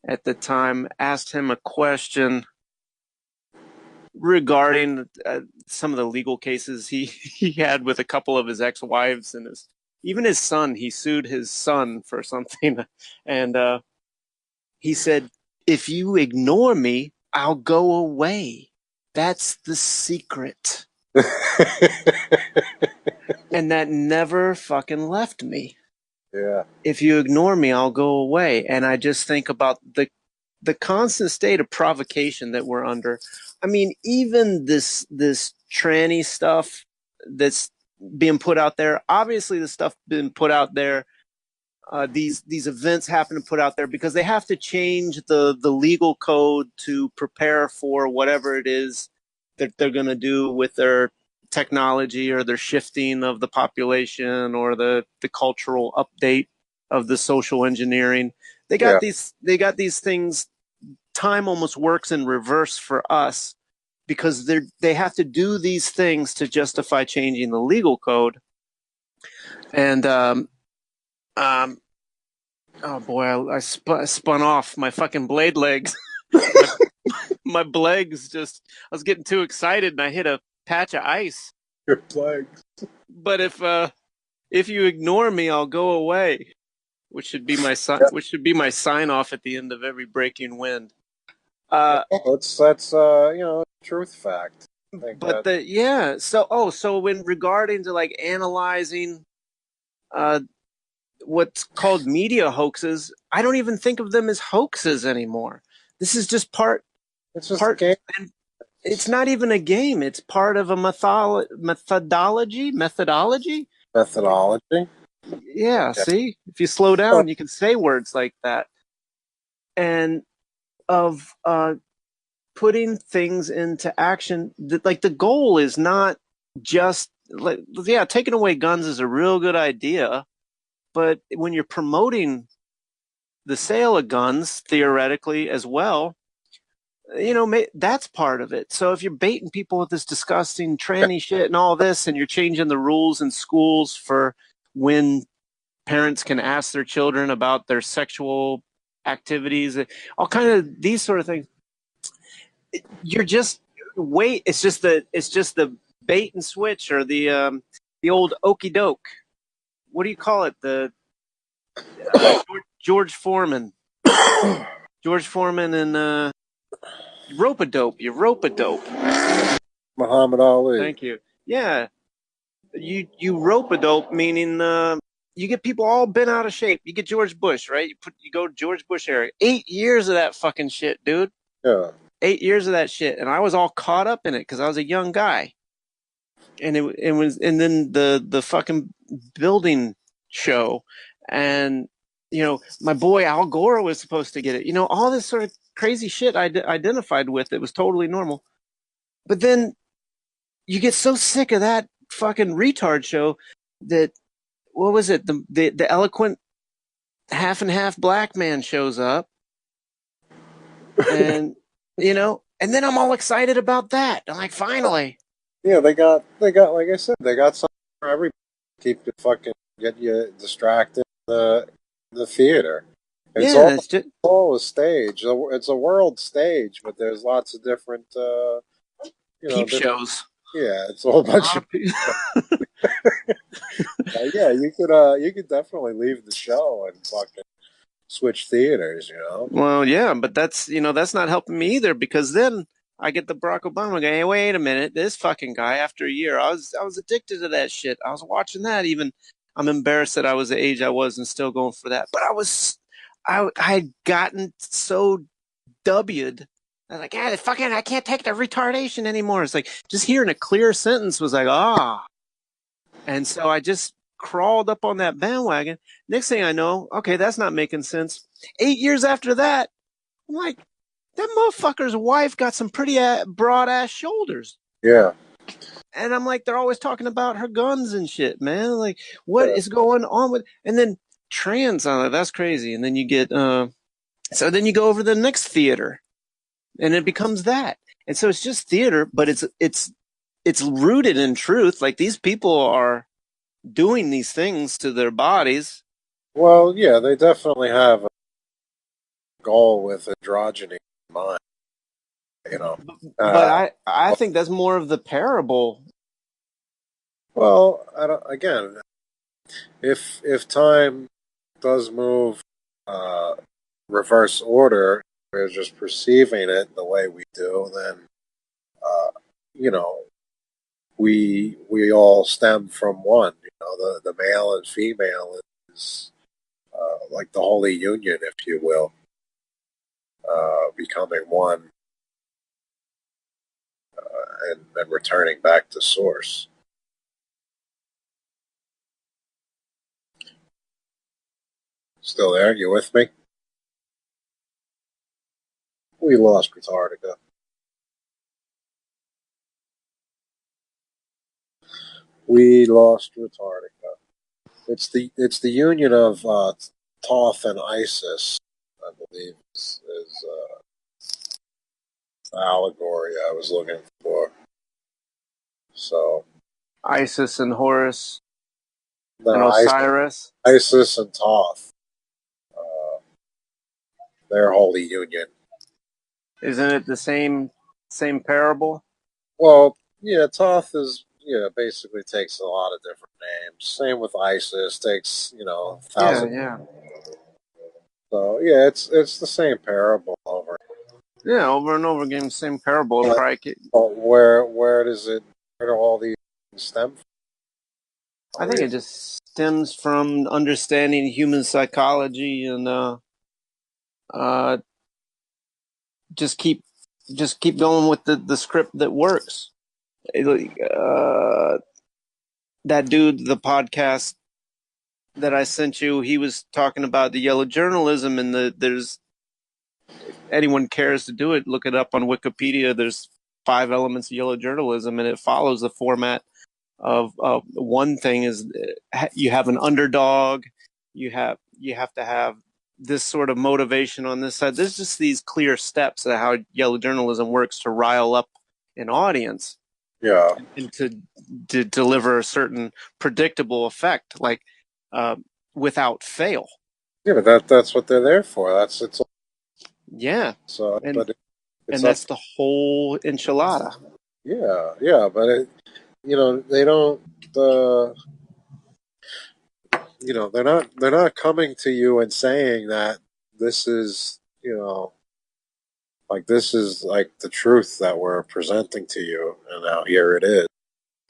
at the time, asked him a question regarding some of the legal cases he had with a couple of his ex-wives and even his son. He sued his son for something, and he said, "If you ignore me, I'll go away. That's the secret." And that never fucking left me. Yeah, If you ignore me, I'll go away. And I just think about the constant state of provocation that we're under. I mean, even this tranny stuff that's being put out there. Obviously, the stuff being put out there. These events happen to put out there because they have to change the legal code to prepare for whatever it is that they're going to do with their technology or their shifting of the population or the cultural update of the social engineering. yeah, They got these things. Time almost works in reverse for us because they have to do these things to justify changing the legal code. And um, oh boy, I spun off my fucking blade legs. my my legs just. I was getting too excited and I hit a patch of ice. your plague. But if you ignore me, I'll go away. Which should be my Yeah, which should be my sign off at the end of every breaking wind. Uh, that's you know, truth fact. I think but that the yeah. So when regarding to like analyzing uh what's called media hoaxes, I don't even think of them as hoaxes anymore. This is just it's just a part game. and it's not even a game. It's part of a methodology. Methodology. Yeah, Yeah. see? If you slow Well, down, you can say words like that. And of putting things into action, like the goal is not just like, yeah, taking away guns is a real good idea, but when you're promoting the sale of guns theoretically as well, that's part of it. So if you're baiting people with this disgusting tranny shit and all this, and you're changing the rules in schools for when parents can ask their children about their sexual activities, all kind of these sort of things, you're just wait. It's just the bait and switch or the old okey doke. What do you call it? The George Foreman. George Foreman and rope-a-dope. You rope-a-dope. Muhammad Ali. Thank you. Yeah, you rope-a-dope, meaning you get people all bent out of shape. You get George Bush, right? You go George Bush era. 8 years of that fucking shit, dude. Yeah. 8 years of that shit, and I was all caught up in it because I was a young guy. And it was, and then the fucking building show, and my boy Al Gore was supposed to get it. All this sort of crazy shit I identified with. It was totally normal, but then you get so sick of that fucking retard show that what was it? The eloquent half and half black man shows up, and and then I'm all excited about that. I'm like, finally. Yeah, they got like I said, they got something for everybody. Keep you fucking get you distracted in the theater. It's all a stage. It's a world stage, but there's lots of different peep shows. Yeah, it's a whole bunch of yeah, you could definitely leave the show and fucking switch theaters, Well, yeah, but that's not helping me either, because then I get the Barack Obama guy. Hey, wait a minute, this fucking guy. After a year, I was addicted to that shit. I was watching that. Even I'm embarrassed that I was the age I was and still going for that. But I had gotten so W'd. I was like, yeah, fucking, I can't take the retardation anymore. It's like just hearing a clear sentence was like, and so I just crawled up on that bandwagon. Next thing I know, okay, that's not making sense. 8 years after that, I'm like, that motherfucker's wife got some pretty broad ass shoulders. Yeah. And I'm like, they're always talking about her guns and shit, man. Like, what is going on with? And then trans, that's crazy. And then you get, so then you go over to the next theater, and it becomes that. And so it's just theater, but it's rooted in truth. Like, these people are doing these things to their bodies. Well, yeah, they definitely have a goal with androgyny in mind. But I think that's more of the parable. Well, again, if time does move reverse order, we're just perceiving it the way we do, then we all stem from one. The male and female is like the holy union, if you will, becoming one and returning back to source. Still there? You with me? We lost Retardica. We lost Retardica. It's the union of Thoth and Isis, I believe, is the allegory I was looking for. So Isis and Horus and Osiris. Isis and Thoth. Their holy union. Isn't it the same parable? Well, yeah, Thoth basically takes a lot of different names. Same with Isis, takes, 1,000. Yeah. So yeah, it's the same parable over. Yeah, over and over again, same parable. But where do all these stem from? I think it just stems from understanding human psychology and just keep going with the script that works. That dude, the podcast that I sent you, he was talking about the yellow journalism, and there's, if anyone cares to do it, look it up on Wikipedia. There's 5 elements of yellow journalism, and it follows the format of one thing is you have an underdog, you have to have this sort of motivation on this side. There's just these clear steps of how yellow journalism works to rile up an audience. Yeah. And to deliver a certain predictable effect, like without fail. Yeah, but that's what they're there for. Yeah. So, but It's And up. that's the whole enchilada. Yeah, yeah, but they don't. Uh, they're not coming to you and saying that this is, like this is like the truth that we're presenting to you, and now here it is.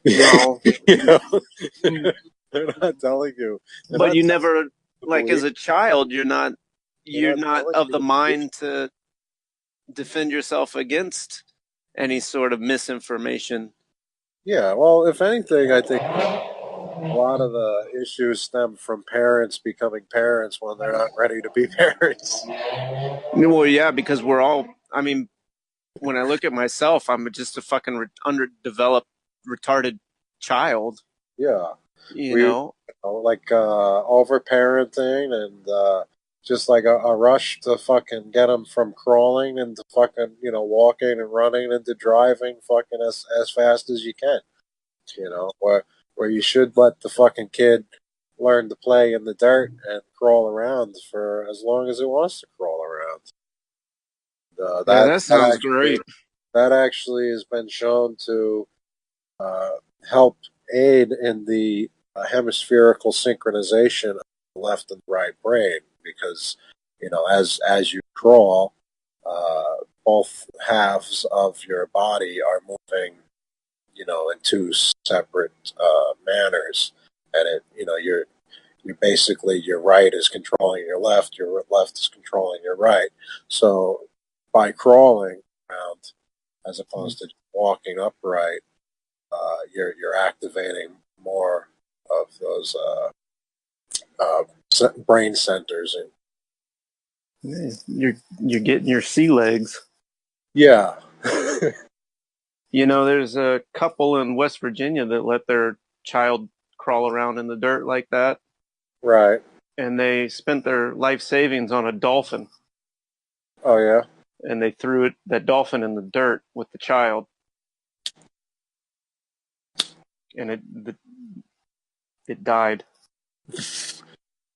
No. you know, they're not telling you. They're But not you telling never, you to like as believe. a child, They're you're not not telling of you the to believe. mind to defend yourself against any sort of misinformation. Yeah, well, if anything, I think a lot of the issues stem from parents becoming parents when they're not ready to be parents. Well, yeah, because we're all. I mean, when I look at myself, I'm just a fucking underdeveloped, retarded child. Yeah, You we know, like over parenting and just like a rush to fucking get them from crawling into fucking walking and running into driving fucking as fast as you can. Where you should let the fucking kid learn to play in the dirt and crawl around for as long as it wants to crawl around. yeah, That that that sounds actually great. that actually has been shown to uh, help aid in the hemispherical synchronization of the left and right brain because as you crawl, both halves of your body are moving in two separate manners, and you're basically your right is controlling your left is controlling your right. So by crawling around as opposed to just walking upright, you're activating more of those brain centers. And Yeah, you're getting your sea legs. yeah, You know, there's a couple in West Virginia that let their child crawl around in the dirt like that, right. and they spent their life savings on a dolphin, Oh yeah, and they threw that dolphin in the dirt with the child, and it died.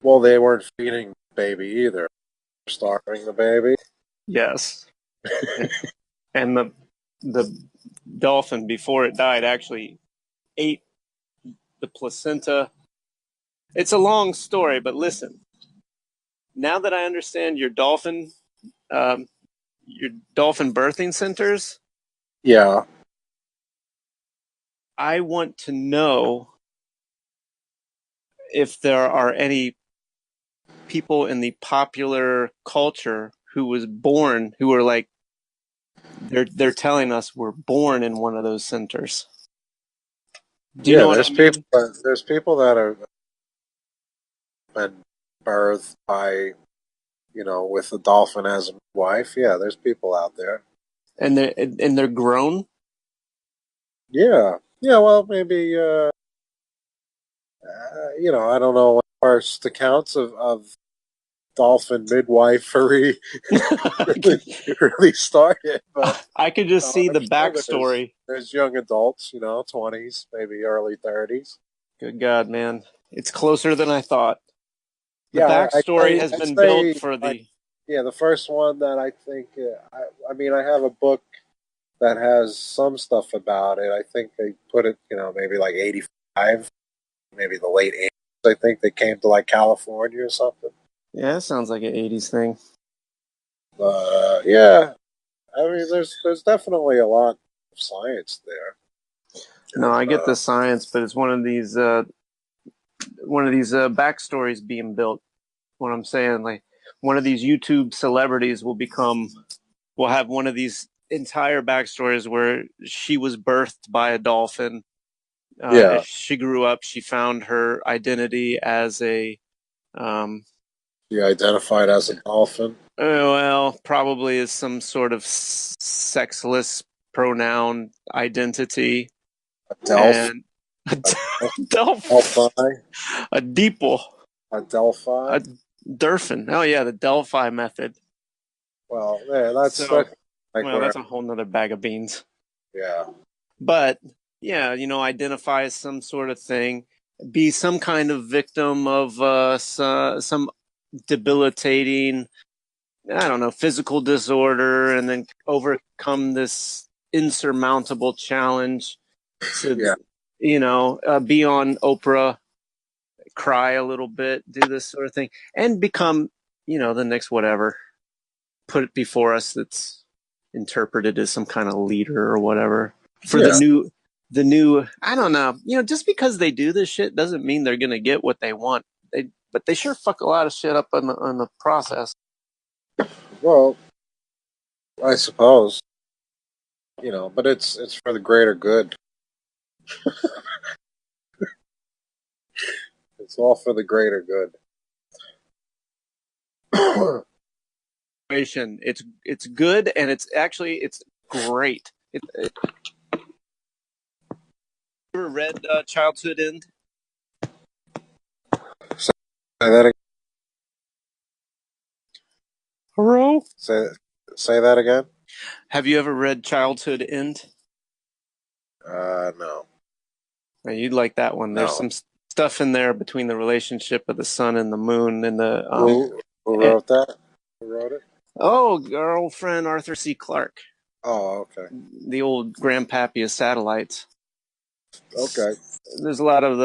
well, they weren't feeding the baby either, starving the baby. Yes, and the dolphin before it died actually ate the placenta. It's a long story, but listen. Now that I understand um, your dolphin birthing centers, Yeah, I want to know if there are any people in the popular culture who are like they're telling us we're born in one of those centers. Do you yeah. know what I mean? There's people that have been birthed by with a dolphin as a wife. Yeah, there's people out there. And they're grown. Yeah, yeah. Well, maybe I don't know what first accounts of dolphin midwifery really started, but I could just see I'm the sure backstory. there's young adults, 20s, maybe early 30s. Good God, man, it's closer than I thought. The Yeah, backstory has I'd been built say for like the. yeah, the first one that I think I mean I have a book that has some stuff about it. I think they put it, maybe like 85, maybe the late 80s. I think they came to like California or something. Yeah, that sounds like an '80s thing. Yeah, I mean, there's definitely a lot of science there, No, and I get the science, but it's one of these backstories being built. What I'm saying, like one of these YouTube celebrities will have one of these entire backstories where she was birthed by a dolphin. yeah, As she grew up, she found her identity as a he identified as a dolphin, well, probably as some sort of sexless pronoun identity, a delph, and a delph, delphi, a deeple, a delphi. a durfin. Oh yeah, the Delphi method. Well, yeah, So, that's like well, where, that's a whole nother bag of beans. yeah, But yeah, identify as some sort of thing, be some kind of victim of some debilitating I don't know, physical disorder and then overcome this insurmountable challenge to, Yeah, be on Oprah, cry a little bit, do this sort of thing, and become, the next whatever, put it before us that's interpreted as some kind of leader or whatever for yeah. the new, I don't know, just because they do this shit doesn't mean they're going to get what they want. But they sure fuck a lot of shit up on the process. Well, I suppose but it's for the greater good. It's all for the greater good. It's good, and it's great. Ever read Childhood End? Say that again. Hello? Say that again. Have you ever read Childhood End? No, You'd like that one. There's no. some stuff in there between the relationship of the sun and the moon and the Who eh, wrote that? Who wrote it? our old friend Arthur C. Clarke, Oh, okay, the old grandpappy of satellites. okay. There's a lot of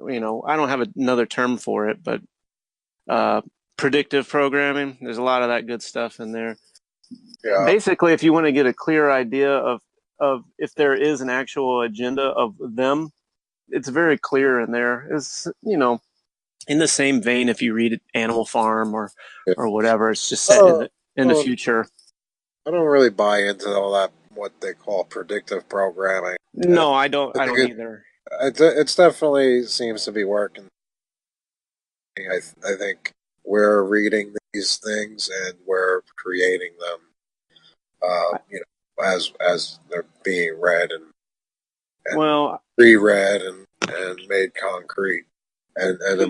I don't have another term for it, but uh, predictive programming. There's a lot of that good stuff in there. Yeah. Basically, if you want to get a clear idea of if there is an actual agenda of them, it's very clear in there. It's in the same vein if you read Animal Farm Yeah. or whatever. It's just set in Oh, the well, future. I don't really buy into all that what they call predictive programming. I, No, I don't. I I think don't either. it's definitely seems to be working. I think we're reading these things and we're creating them. As they're being read and Well, reread and made concrete. And the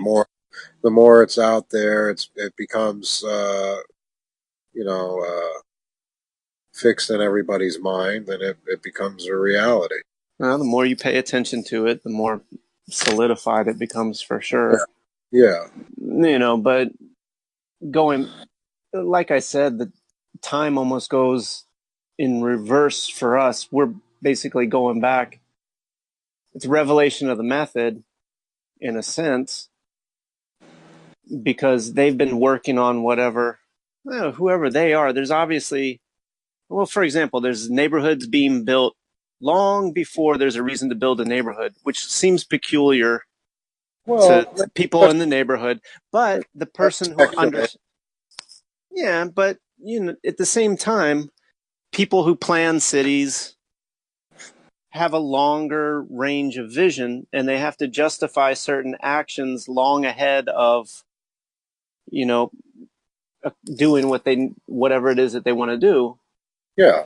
more it's out there, it becomes you know uh, fixed in everybody's mind, and it becomes a reality. the more you pay attention to it, the more solidified it becomes for sure. Yeah, yeah, But going, like I said, the time almost goes in reverse for us. We're basically going back. It's revelation of the method in a sense because they've been working on whoever they are. There's obviously, well, for example, there's neighborhoods being built long before there's a reason to build a neighborhood, which seems peculiar to well, people that's, in the neighborhood. But the that's person who under, speculation. yeah, but at the same time, people who plan cities have a longer range of vision, and they have to justify certain actions long ahead of you know doing whatever it is that they want to do. Yeah, yeah.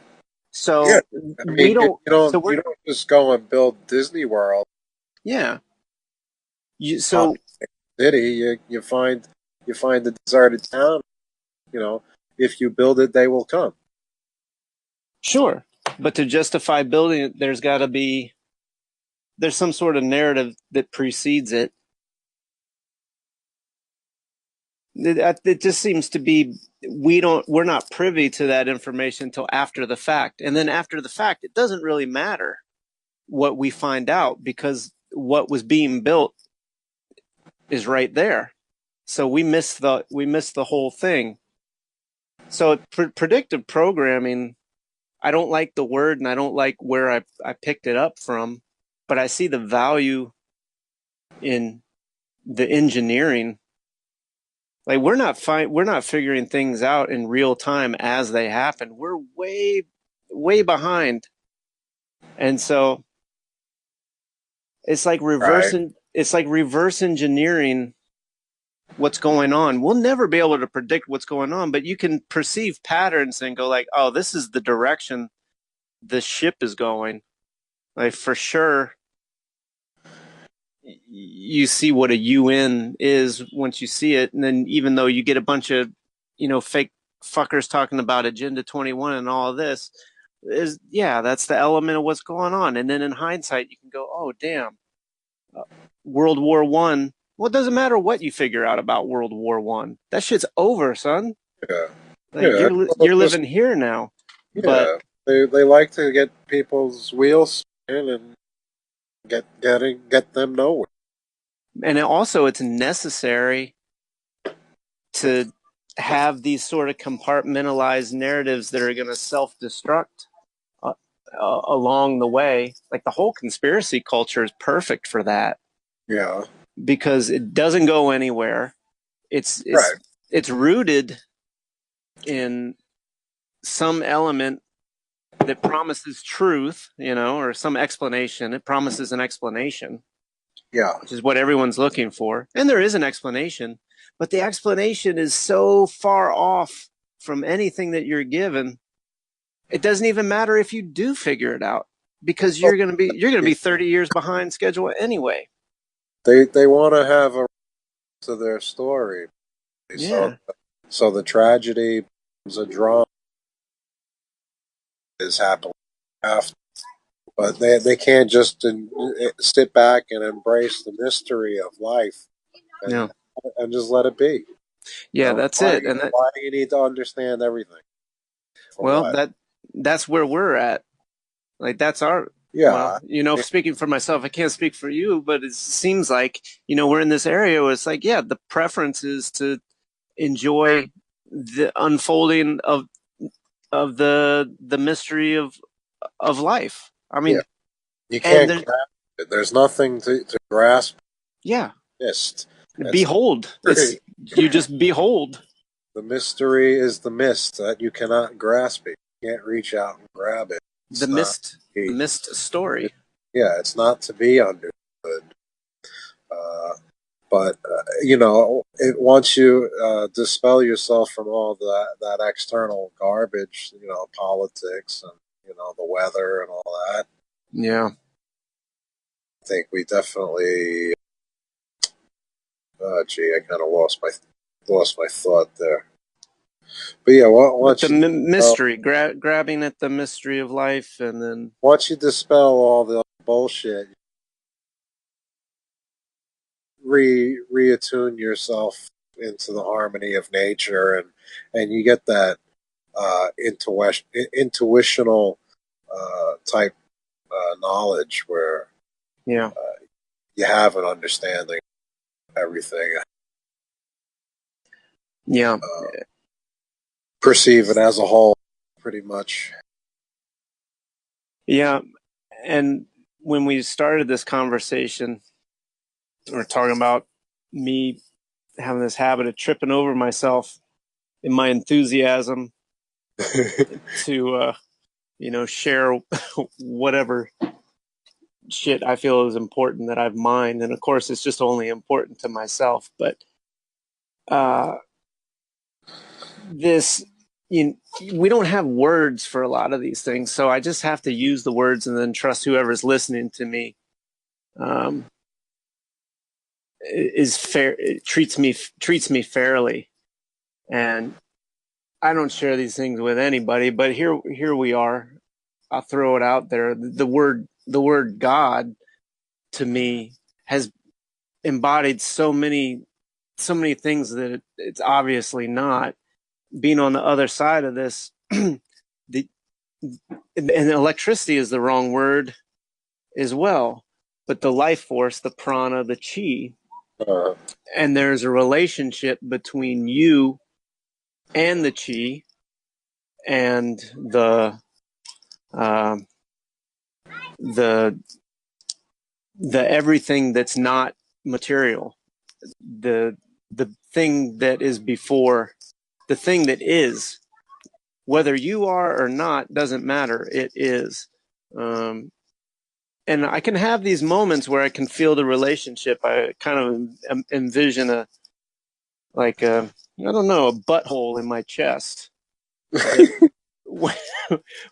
So I we mean, don't. So you we're don't just go and build Disney World yeah. on So the city. You find the deserted town. You know, if you build it, they will come. sure, but to justify building it, there's some sort of narrative that precedes it. It just seems to be we're not privy to that information until after the fact, and then after the fact, it doesn't really matter what we find out because what was being built is right there. So we miss the whole thing. So predictive programming, I don't like the word and I don't like where I picked it up from, but I see the value in the engineering. Like we're not figuring things out in real time as they happen. We're way behind. And so Right. it's like reverse engineering what's going on. We'll never be able to predict what's going on, but you can perceive patterns and go like, "Oh, this is the direction the ship is going." Like for sure you see what a UN is once you see it, and then even though you get a bunch of fake fuckers talking about Agenda 21 and all of this, is yeah, that's the element of what's going on. And then in hindsight, you can go, oh damn, World War I. Well, it doesn't matter what you figure out about World War I. That shit's over, son. Yeah. Like Yeah. Well, you're just living here now, but yeah. They like to get people's wheels spinning and get them nowhere. and also it's necessary to have these sort of compartmentalized narratives that are going to self-destruct uh, along the way. Like the whole conspiracy culture is perfect for that Yeah. because it doesn't go anywhere. It's it's Right. it's rooted in some element that promises truth, or some explanation. It promises an explanation, Yeah. which is what everyone's looking for. And there is an explanation, but the explanation is so far off from anything that you're given. It doesn't even matter if you do figure it out because Well, you're going to be 30 years behind schedule anyway. they want to have a to their story, so Yeah. so the tragedy becomes a drama is happening after. But they can't just sit back and embrace the mystery of life Yeah. and just let it be. You Yeah, know, that's it. And that, why do you need to understand everything? For well, what? that's where we're at. Like that's our, well, Yeah, speaking for myself, I can't speak for you, but it seems like, we're in this area where it's like, yeah, the preference is to enjoy the unfolding of the mystery of life. I yeah. mean, You and can't grasp it. There's nothing to grasp. yeah, Mist. That's the behold, mystery. you just behold The mystery is the mist that you cannot grasp it. You can't reach out and grab it. the It's not. mist, the mist story. Yeah, it's not to be understood. Uh, but you know, once you dispel yourself from all that external garbage, you know, politics and the weather and all that, Yeah. I think we definitely. Gee, I kind of lost my thought there. But yeah, But the once you mystery, grabbing at the mystery of life, and then once you dispel all the bullshit, reattune yourself into the harmony of nature, and you get that intuitional type knowledge where yeah, you have an understanding of everything, yeah, perceive it as a whole, pretty much. yeah. And when we started this conversation, we are talking about me having this habit of tripping over myself in my enthusiasm to, share whatever shit I feel is important that I've mined. And of course, it's just only important to myself. But uh, this, we don't have words for a lot of these things. So I just have to use the words and then trust whoever's listening to me um, is fair. It treats me fairly. And I don't share these things with anybody, but here we are. I'll throw it out there. The word God to me has embodied so many things that it's obviously not. Being on the other side of this, the and electricity is the wrong word as well, but the life force, the prana, the chi, uh, and there's a relationship between you and the chi and uh, the the everything that's not material, the the thing that is before, the thing that is, whether you are or not doesn't matter. It is. And I can have these moments where I can feel the relationship. I kind of envision I don't know, a butthole in my chest. That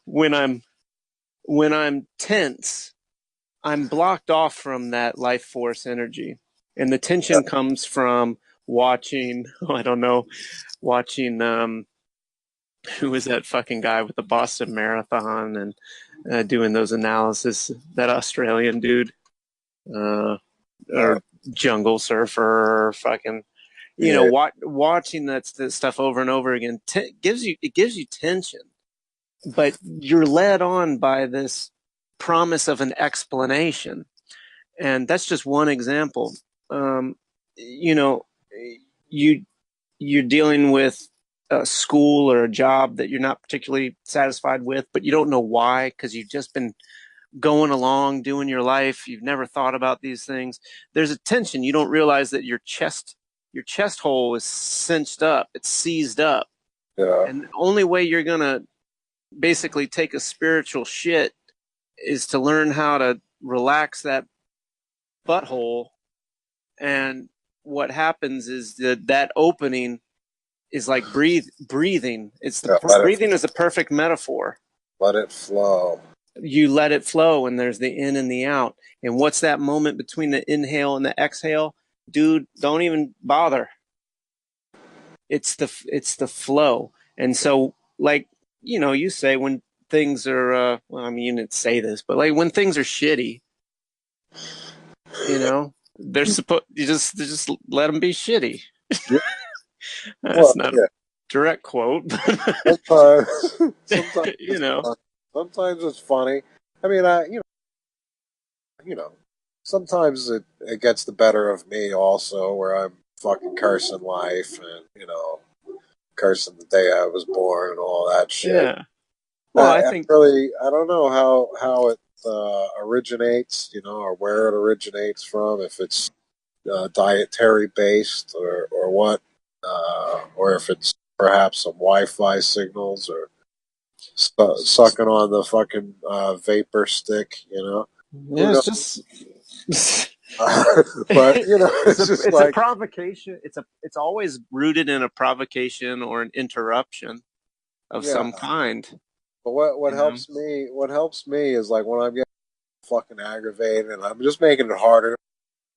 when I'm when I'm tense, I'm blocked off from that life force energy. And the tension comes from watching, I don't know, watching, who was that fucking guy with the Boston Marathon and doing those analysis, that Australian dude, uh, or jungle surfer, or fucking, You know, Yeah. watching that stuff over and over again gives you tension, but you're led on by this promise of an explanation, and that's just one example. You know, you you're dealing with a school or a job that you're not particularly satisfied with, but you don't know why because you've just been going along doing your life. You've never thought about these things. There's a tension. You don't realize that your chest hole is cinched up. It's seized up. Yeah. And the only way you're going to basically take a spiritual shit is to learn how to relax that butthole. And what happens is that opening is like breathing. Yeah. Breathing is a perfect metaphor. Let it flow. You let it flow, and there's the in and the out. And what's that moment between the inhale and the exhale? Dude, don't even bother. It's the flow. And so, like, you say when things are well, I mean, you didn't say this, but like when things are shitty, they're supposed you just let them be shitty. Yeah. That's Well, not a yeah. direct quote, Sometimes, sometimes you it's know. fun. Sometimes it's funny. I mean, you know, sometimes it gets the better of me also, where I'm fucking cursing life and cursing the day I was born and all that shit. Yeah. Well, I think I don't know how it originates, or where it originates from. If it's dietary based or what, or if it's perhaps some Wi-Fi signals or sucking on the fucking vapor stick. Who yeah, it's knows? just But it's it's a just it's a like, provocation. It's always rooted in a provocation or an interruption of yeah. some kind. But what You know. helps me is like when I'm getting fucking aggravated and I'm just making it harder,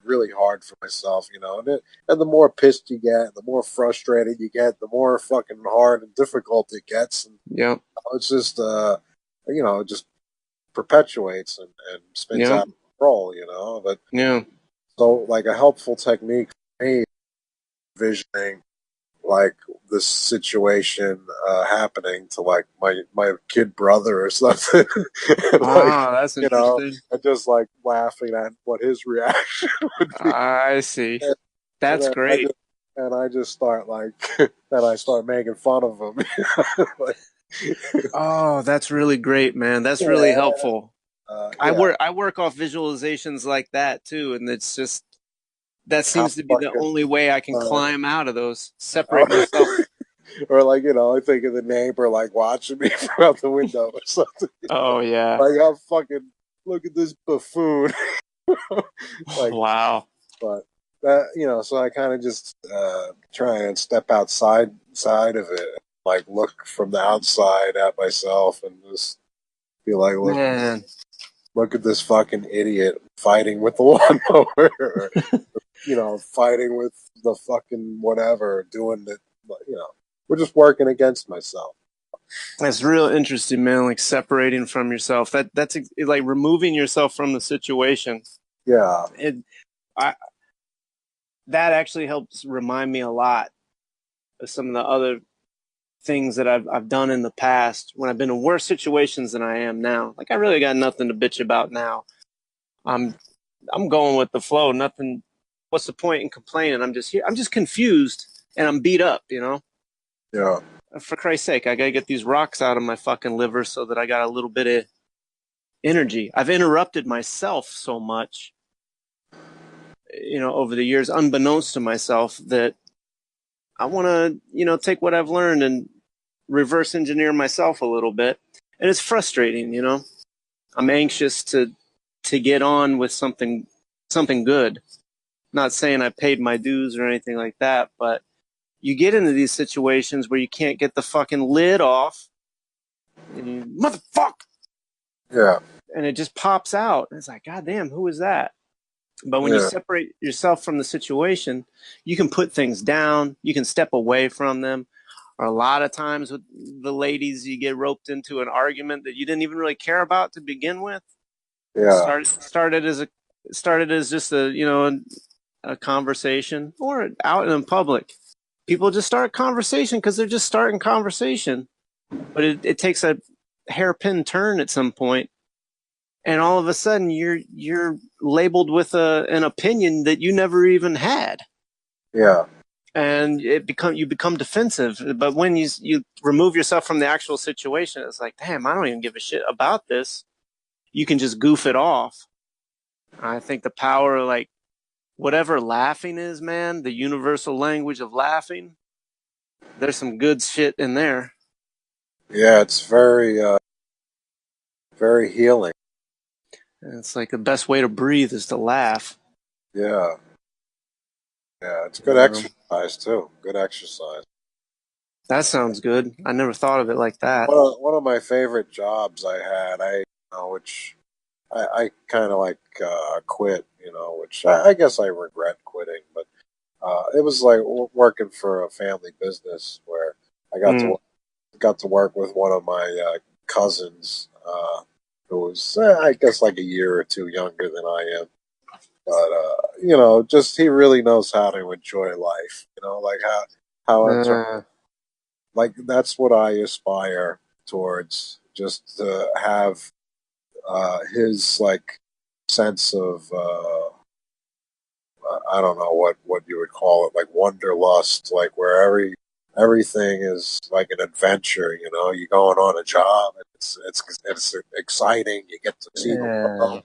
really hard for myself, and the more pissed you get, the more frustrated you get, the more fucking hard and difficult it gets, and Yep. it's just it just perpetuates and spins Yep. out of control, but Yeah. so like a helpful technique for me, visioning like this situation happening to like my kid brother or something, and like Ah, that's you know, interesting. and just like laughing at what his reaction would be, I see. and, and That's then great. I just start like, then I start making fun of him, like, Oh, that's really great, man. That's really yeah, helpful. I yeah, work off visualizations like that too, and it's just that how seems to be the fucking only way I can uh, climb out of those. Separate myself. or like I think of the neighbor like watching me from out the window or something. Oh yeah. Like I'm fucking look at this buffoon. Like, Wow. but that so I kind of just try and step outside of it, like look from the outside at myself and just be like, Man. look at this fucking idiot fighting with the lawnmower, or, fighting with the fucking whatever, doing it. We're just working against myself. That's real interesting, man. Like separating from yourself. That's like removing yourself from the situation. Yeah, It I that actually helps remind me a lot of some of the other things that I've done in the past when I've been in worse situations than I am now. Like I really got nothing to bitch about now. I'm I'm going with the flow. Nothing. What's the point in complaining? I'm just here. I'm just confused and I'm beat up. yeah, For Christ's sake, I gotta get these rocks out of my fucking liver so that I got a little bit of energy. I've interrupted myself so much, over the years, unbeknownst to myself, that I want to, take what I've learned and reverse engineer myself a little bit. And it's frustrating. I'm anxious to get on with something good. Not saying I paid my dues or anything like that, but you get into these situations where you can't get the fucking lid off, and you motherfucker, yeah, and it just pops out. And it's like, God damn, who is that? But when you yeah, separate yourself from the situation, you can put things down, you can step away from them. Or a lot of times with the ladies, you get roped into an argument that you didn't even really care about to begin with. yeah, Started as just a a conversation or out in public, people just start conversation because they're just starting conversation. But it takes a hairpin turn at some point, and all of a sudden you're labeled with an opinion that you never even had. Yeah. And you become defensive. But when you remove yourself from the actual situation, it's like, damn, I don't even give a shit about this. You can just goof it off. I think the power of, like, whatever laughing is, man, the universal language of laughing, there's some good shit in there. Yeah, it's very, very healing. And it's like the best way to breathe is to laugh. Yeah. Yeah, it's good exercise too. Good exercise. That sounds good. I never thought of it like that. One of my favorite jobs I had, which I kind of like quit, which I guess I regret quitting, but it was like working for a family business where I got to work with one of my cousins, who was I guess like a year or two younger than I am. But just he really knows how to enjoy life. Like like that's what I aspire towards. Just to have his like sense of I don't know what you would call it, like wanderlust, like where everything is like an adventure. You're going on a job, and it's exciting. You get to see the world,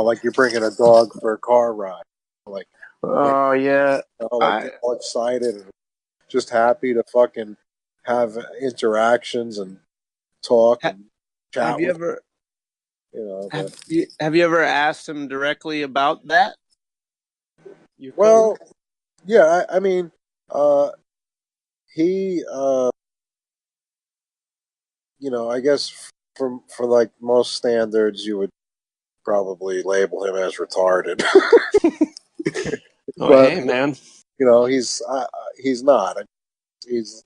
like you're bringing a dog for a car ride, like Oh yeah. like get all excited and just happy to fucking have interactions and talk and Have chat you with ever but have you ever asked him directly about that? well, yeah, I mean, he, I guess for like most standards, you would probably label him as retarded. Oh, But hey, man. he's not. He's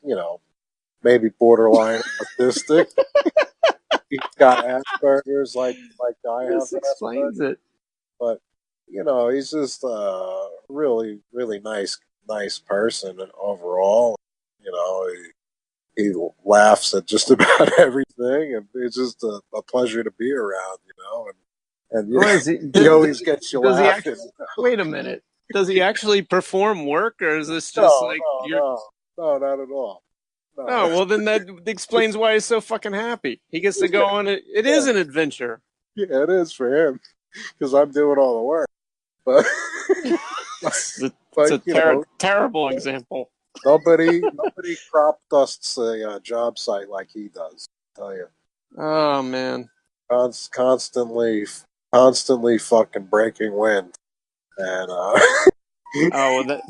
maybe borderline autistic. He's got Asperger's, like I have This explains Asperger's, it. but he's just a really really nice person overall. He laughs at just about everything, and it's just a pleasure to be around. And What is he? he always gets you Does he actually? laughing. Wait a minute. Does he actually perform work, or is this just No, like no, you're? no, no, not at all. Oh, No, well, then that explains why he's so fucking happy. He gets to go on it. It is yeah, an adventure. yeah, it is for him because I'm doing all the work. But It's but a terrible example. nobody crop dusts a job site like he does. I tell you, Oh man. constantly fucking breaking wind, and Oh, well, that.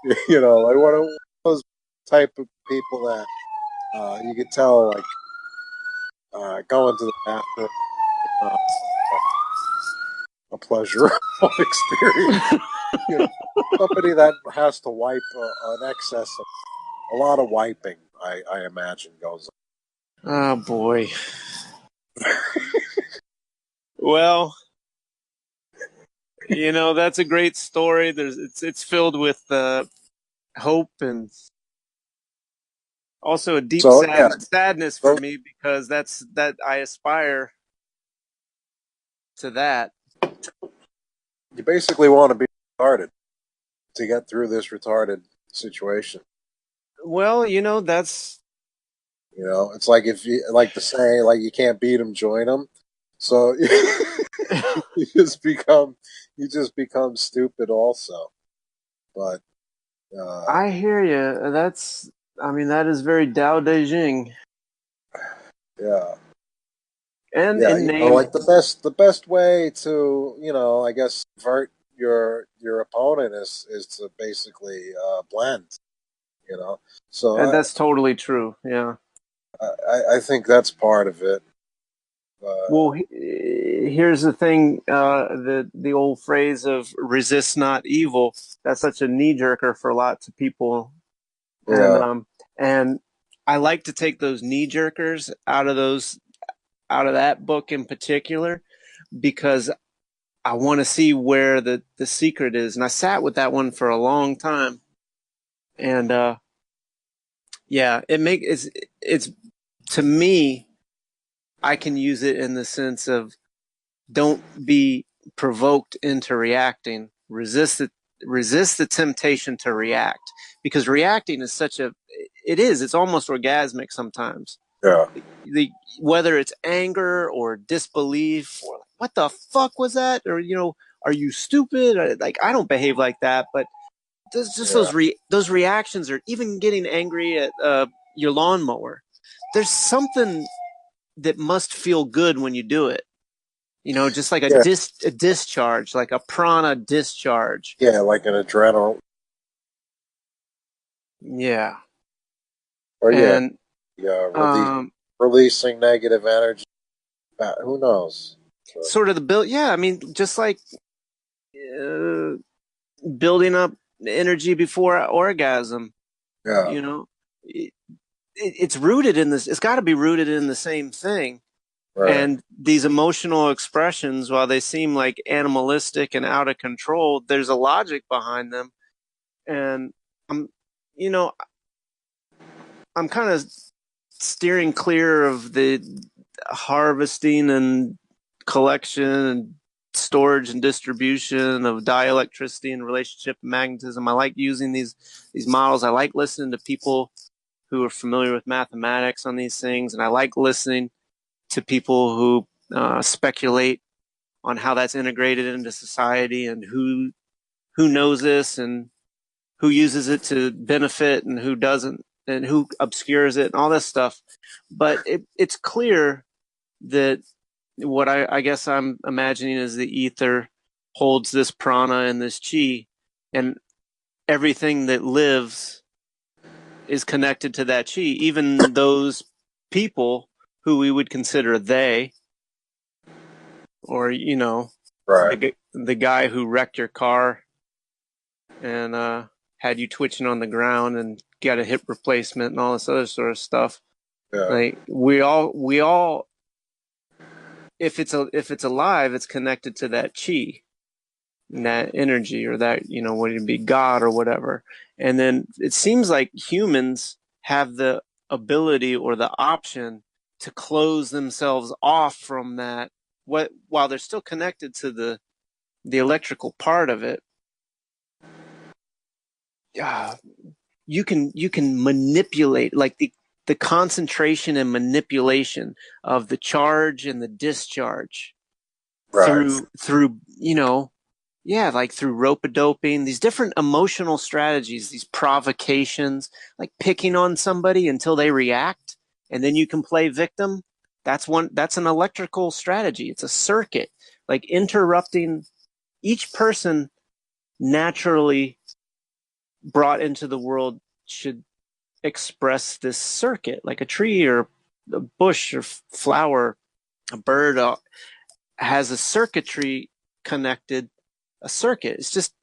like one of those type of people that you could tell like going to the bathroom not a pleasurable experience. Somebody that has to wipe an excess of a lot of wiping, I imagine goes Oh boy. Well, that's a great story. It's filled with hope and also a deep so yeah. sadness for So me because that I aspire to that. you basically want to be retarded to get through this retarded situation. Well, that's It's like if you like to say like you can't beat them, join them. So you you just become stupid also. But I hear you. I mean, that is very Tao Te Ching. yeah, And yeah, in name, like the best way to I guess convert your opponent is to basically blend. So that's totally true. Yeah. I think that's part of it. Well, here's the thing: the old phrase of "resist not evil." That's such a knee jerker for lots of people, and Yeah, and I like to take those knee jerkers out of that book in particular because I want to see where the secret is. And I sat with that one for a long time. And yeah, it's to me, I can use it in the sense of don't be provoked into reacting. Resist the temptation to react, because reacting is it's almost orgasmic sometimes. Yeah. Whether it's anger or disbelief or what the fuck was that, or are you stupid? Or, like, I don't behave like that, but there's just those reactions, or even getting angry at your lawnmower. There's something that must feel good when you do it. Just like a discharge, like a prana discharge. Yeah, like an adrenaline. Yeah. Or And releasing negative energy. Who knows? sort of the build. Yeah, I mean, just like building up energy before orgasm. Yeah. It's rooted in this. It's got to be rooted in the same thing. Right. And these emotional expressions, while they seem like animalistic and out of control, there's a logic behind them. And I'm, I'm kind of steering clear of the harvesting and collection and storage and distribution of dielectricity and relationship and magnetism. I like using these models. I like listening to people who are familiar with mathematics on these things, and I like listening to people who speculate on how that's integrated into society and who knows this and who uses it to benefit and who doesn't, and who obscures it and all this stuff. But it's clear that what I guess I'm imagining is the ether holds this prana and this chi, and everything that lives is connected to that chi, even those people who we would consider they, or right. the guy who wrecked your car and had you twitching on the ground and got a hip replacement and all this other sort of stuff. Yeah. Like we all, if it's alive, it's connected to that chi, and that energy, or that would it be God or whatever. And then it seems like humans have the ability or the option to close themselves off from that, while they're still connected to the electrical part of it. You can manipulate, like the concentration and manipulation of the charge and the discharge, right. through like through rope-a-doping, these different emotional strategies, these provocations, like picking on somebody until they react, and then you can play victim. That's an electrical strategy. It's a circuit, like interrupting. Each person naturally brought into the world should express this circuit, like a tree or a bush or flower. A bird has a circuitry connected, a circuit. It's just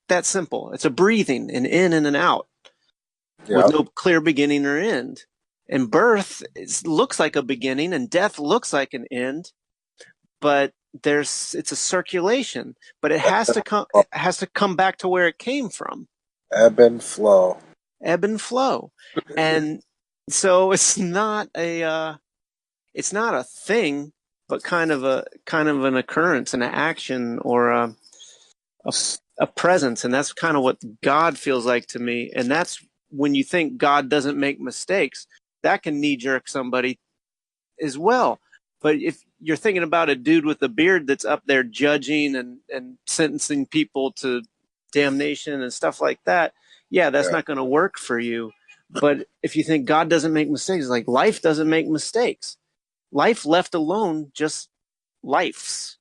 that simple. It's a breathing, an in and an out, with no clear beginning or end. And birth looks like a beginning, and death looks like an end, but it's a circulation. But it has to come back to where it came from. Ebb and flow. Ebb and flow. And so it's not a thing, but kind of an occurrence, an action, or a presence. And that's kind of what God feels like to me. And that's when you think God doesn't make mistakes, that can knee jerk somebody as well. But if you're thinking about a dude with a beard that's up there judging and sentencing people to damnation and stuff like that, that's not going to work for you. But if you think God doesn't make mistakes, like life doesn't make mistakes. Life left alone, just lifes.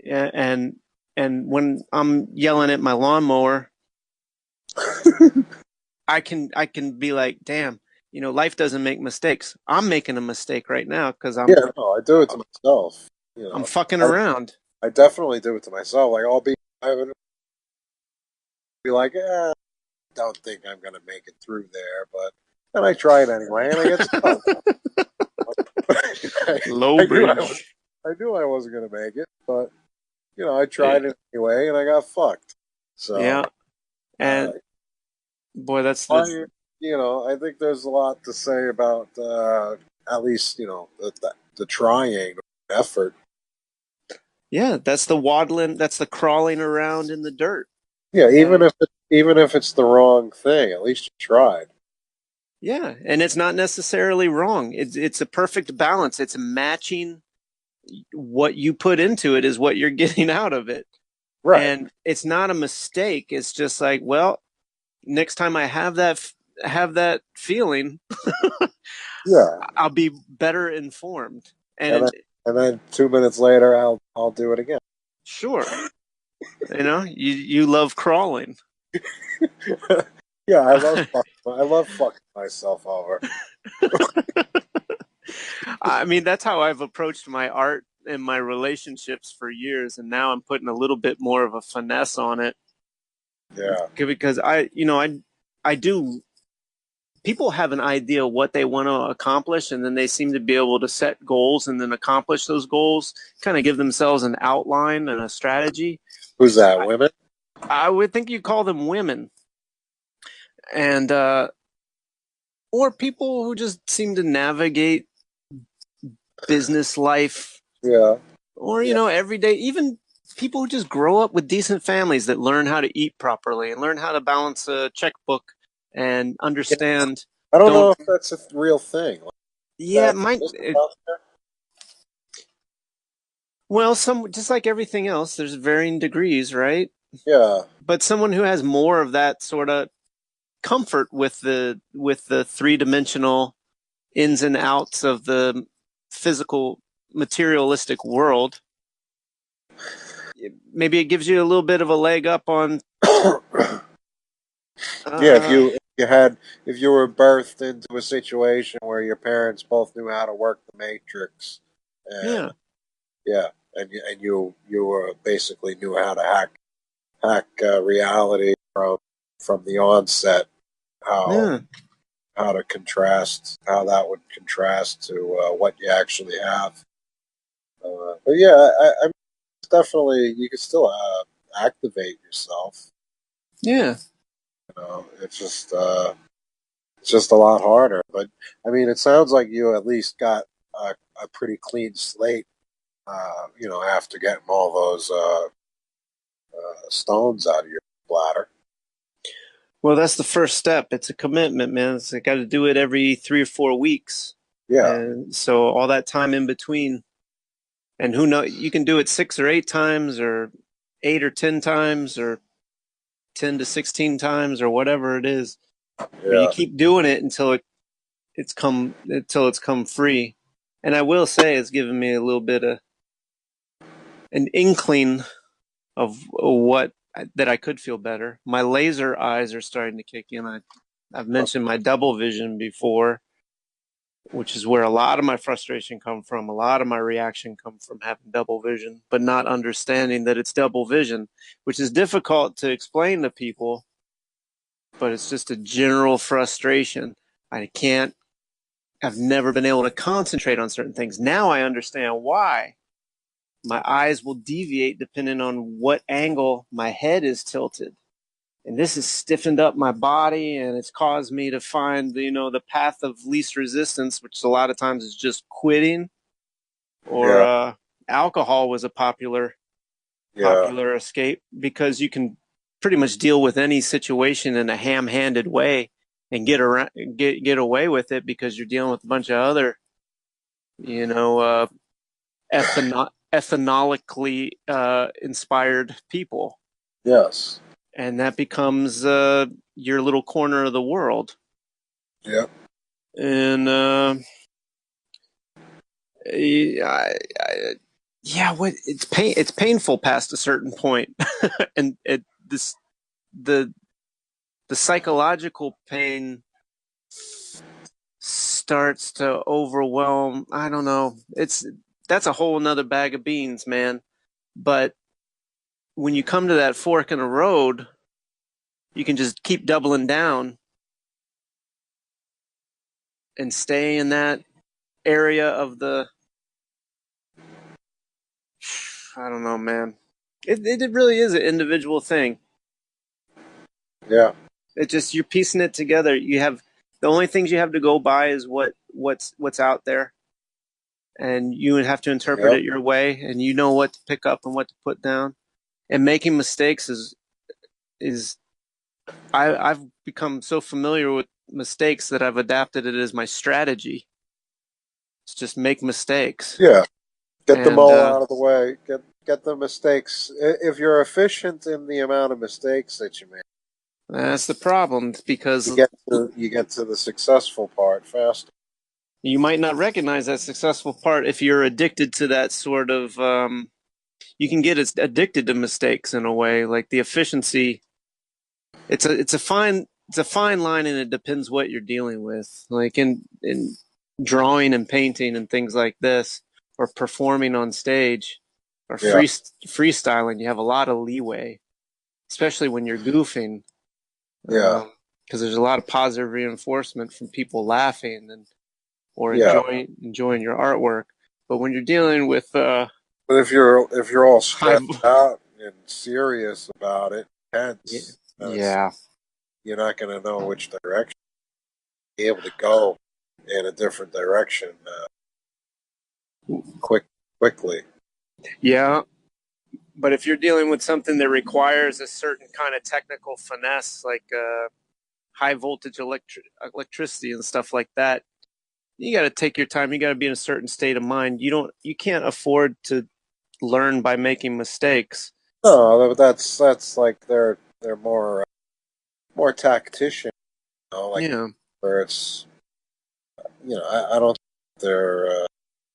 And when I'm yelling at my lawnmower, I can be like, damn, life doesn't make mistakes. I'm making a mistake right now because I do it to myself. I'm fucking around. I definitely do it to myself. Like I would be like, don't think I'm gonna make it through there, but then I try it anyway, and I get stuck. Low bridge. I knew I wasn't gonna make it, but I Yeah. tried it anyway, and I got fucked. So, Yeah. uh, And boy, that's I, the I think there's a lot to say about at least the trying effort. yeah, that's the waddling, that's the crawling around in the dirt. Yeah, That even if it's the wrong thing, at least you tried. yeah, and it's not necessarily wrong. It's a perfect balance. It's matching what you put into it is what you're getting out of it. Right. And it's not a mistake. It's just like, well, next time I have that feeling, Yeah, I'll be better informed. and then And and then 2 minutes later, I'll do it again. sure, you love crawling. Yeah, I love fucking myself over. I mean, that's how I've approached my art and my relationships for years, and now I'm putting a little bit more of a finesse on it Yeah, because I do. People have an idea what they want to accomplish, and then they seem to be able to set goals and then accomplish those goals. Kind of give themselves an outline and a strategy. who's that? I, Women? I would think you call them women, and or people who just seem to navigate business life, Yeah, or yeah. every day, even people who just grow up with decent families that learn how to eat properly and learn how to balance a checkbook and Yeah. understand. I don't know Don't if that's a real thing. Like, yeah, that mine. exists out there? Well, some just like everything else, there's varying degrees, right? Yeah, But someone who has more of that sort of comfort with the three-dimensional ins and outs of the physical materialistic world, maybe it gives you a little bit of a leg up on yeah. uh If you were birthed into a situation where your parents both knew how to work the matrix, and yeah. yeah, and you were basically knew how to hack reality from the onset, how Yeah. how that would contrast to what you actually have. But yeah, I mean, it's definitely you can still activate yourself. Yeah. It's just a lot harder. But I mean, it sounds like you at least got a pretty clean slate. After getting all those stones out of your bladder. Well, that's the first step. It's a commitment, man. It's I got to do it every 3 or 4 weeks, Yeah. and so all that time in between. And who knows? You can do it 6 or 8 times, or 8 or 10 times, or 10 to 16 times, or whatever it is. But you Yeah. keep doing it until it's come free. And I will say, it's given me a little bit of an inkling of what that I could feel better. My laser eyes are starting to kick in. I've mentioned my double vision before, which is where a lot of my frustration come from. A lot of my reaction come from having double vision, but not understanding that it's double vision, which is difficult to explain to people. But it's just a general frustration. I can't. I've never been able to concentrate on certain things. Now I understand why. My eyes will deviate depending on what angle my head is tilted. And this has stiffened up my body, and it's caused me to find the path of least resistance, which a lot of times is just quitting, or Yeah. alcohol was a Yeah. popular escape because you can pretty much deal with any situation in a ham-handed way and get away with it because you're dealing with a bunch of other you know ethanolically inspired people, Yes. and that becomes your little corner of the world. Yeah. And yeah, what it's painful past a certain point, and the the psychological pain starts to overwhelm. I don't know. That's a whole another bag of beans, man. But when you come to that fork in the road, you can just keep doubling down and stay in that area of the. I don't know, man. It really is an individual thing. Yeah. It just you're piecing it together. You have the only things you have to go by is what's out there, and you would have to interpret Yep. it your way, and you know what to pick up and what to put down. And making mistakes is I've become so familiar with mistakes that I've adapted it as my strategy. It's just make mistakes, Yeah. Get them and all out of the way. Get the mistakes. If you're efficient in the amount of mistakes that you make, that's the problem because you get to the successful part faster. you might not recognize that successful part if you're addicted to that sort of. You can get addicted to mistakes in a way, like the efficiency. It's a fine line, and it depends what you're dealing with. Like in drawing and painting and things like this, or performing on stage, or Yeah. freestyling, you have a lot of leeway, especially when you're goofing, Yeah. because there's a lot of positive reinforcement from people laughing and or Yeah. enjoying your artwork. But when you're dealing with But if you're all high, stressed out and serious about it, tense, yeah, you're not going to know which direction. Be able to go in a different direction quickly. yeah. But if you're dealing with something that requires a certain kind of technical finesse, like high voltage electricity and stuff like that, you got to take your time. You got to be in a certain state of mind. You can't afford to learn by making mistakes. No, that's like they're more tactician, like Yeah, where it's I don't think they're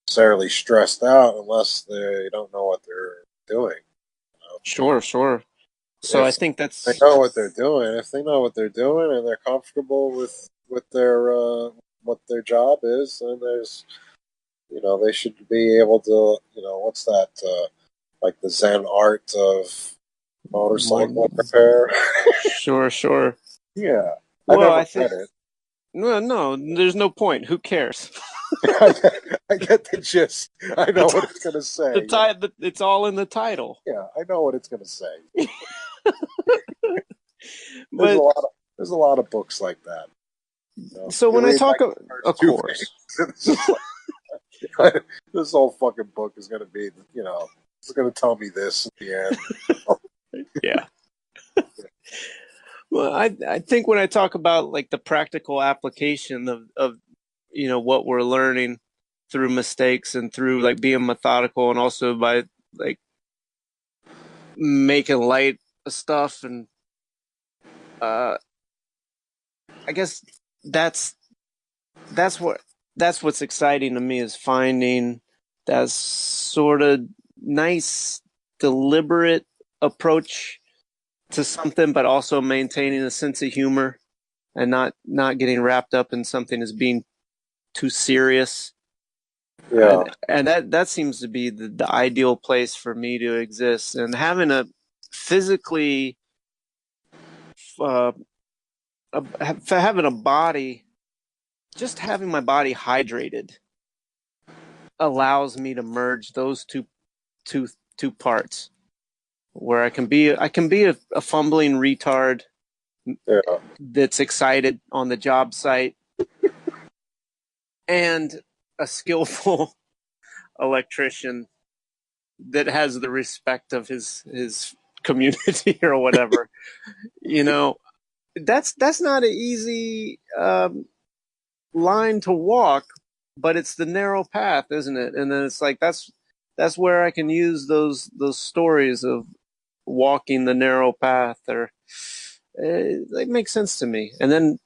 necessarily stressed out unless they don't know what they're doing. sure, sure. So I If think they that's know what they're doing, if they know what they're doing and they're comfortable with their what their job is, then there's they should be able to what's that like the Zen art of motorcycle one. repair. Sure, sure. Yeah, I Well, I never think read it. no, there's no point. Who cares? I get the gist. I the know t- what it's going to say. it's all in the title. Yeah, I know what it's going to say. There's a But lot of there's a lot of books like that. so You when I read talk, like the of first two course, pages, and it's just like this whole fucking book is going to be, it's going to tell me this at the end. yeah. Well, I think when I talk about like the practical application of what we're learning through mistakes and through like being methodical and also by like making light of stuff and uh I guess that's that's what that's what's exciting to me is finding that sort of nice deliberate approach to something but also maintaining a sense of humor and not getting wrapped up in something as being too serious. Yeah, And that seems to be the ideal place for me to exist. And having a physically, uh, having a body, just having my body hydrated allows me to merge those two two parts. Where I can be a fumbling retard yeah, that's excited on the job site and a skillful electrician that has the respect of his community or whatever. You know, that's not an easy line to walk, but it's the narrow path, isn't it? And then it's like that's where I can use those stories of walking the narrow path, or it makes sense to me. And then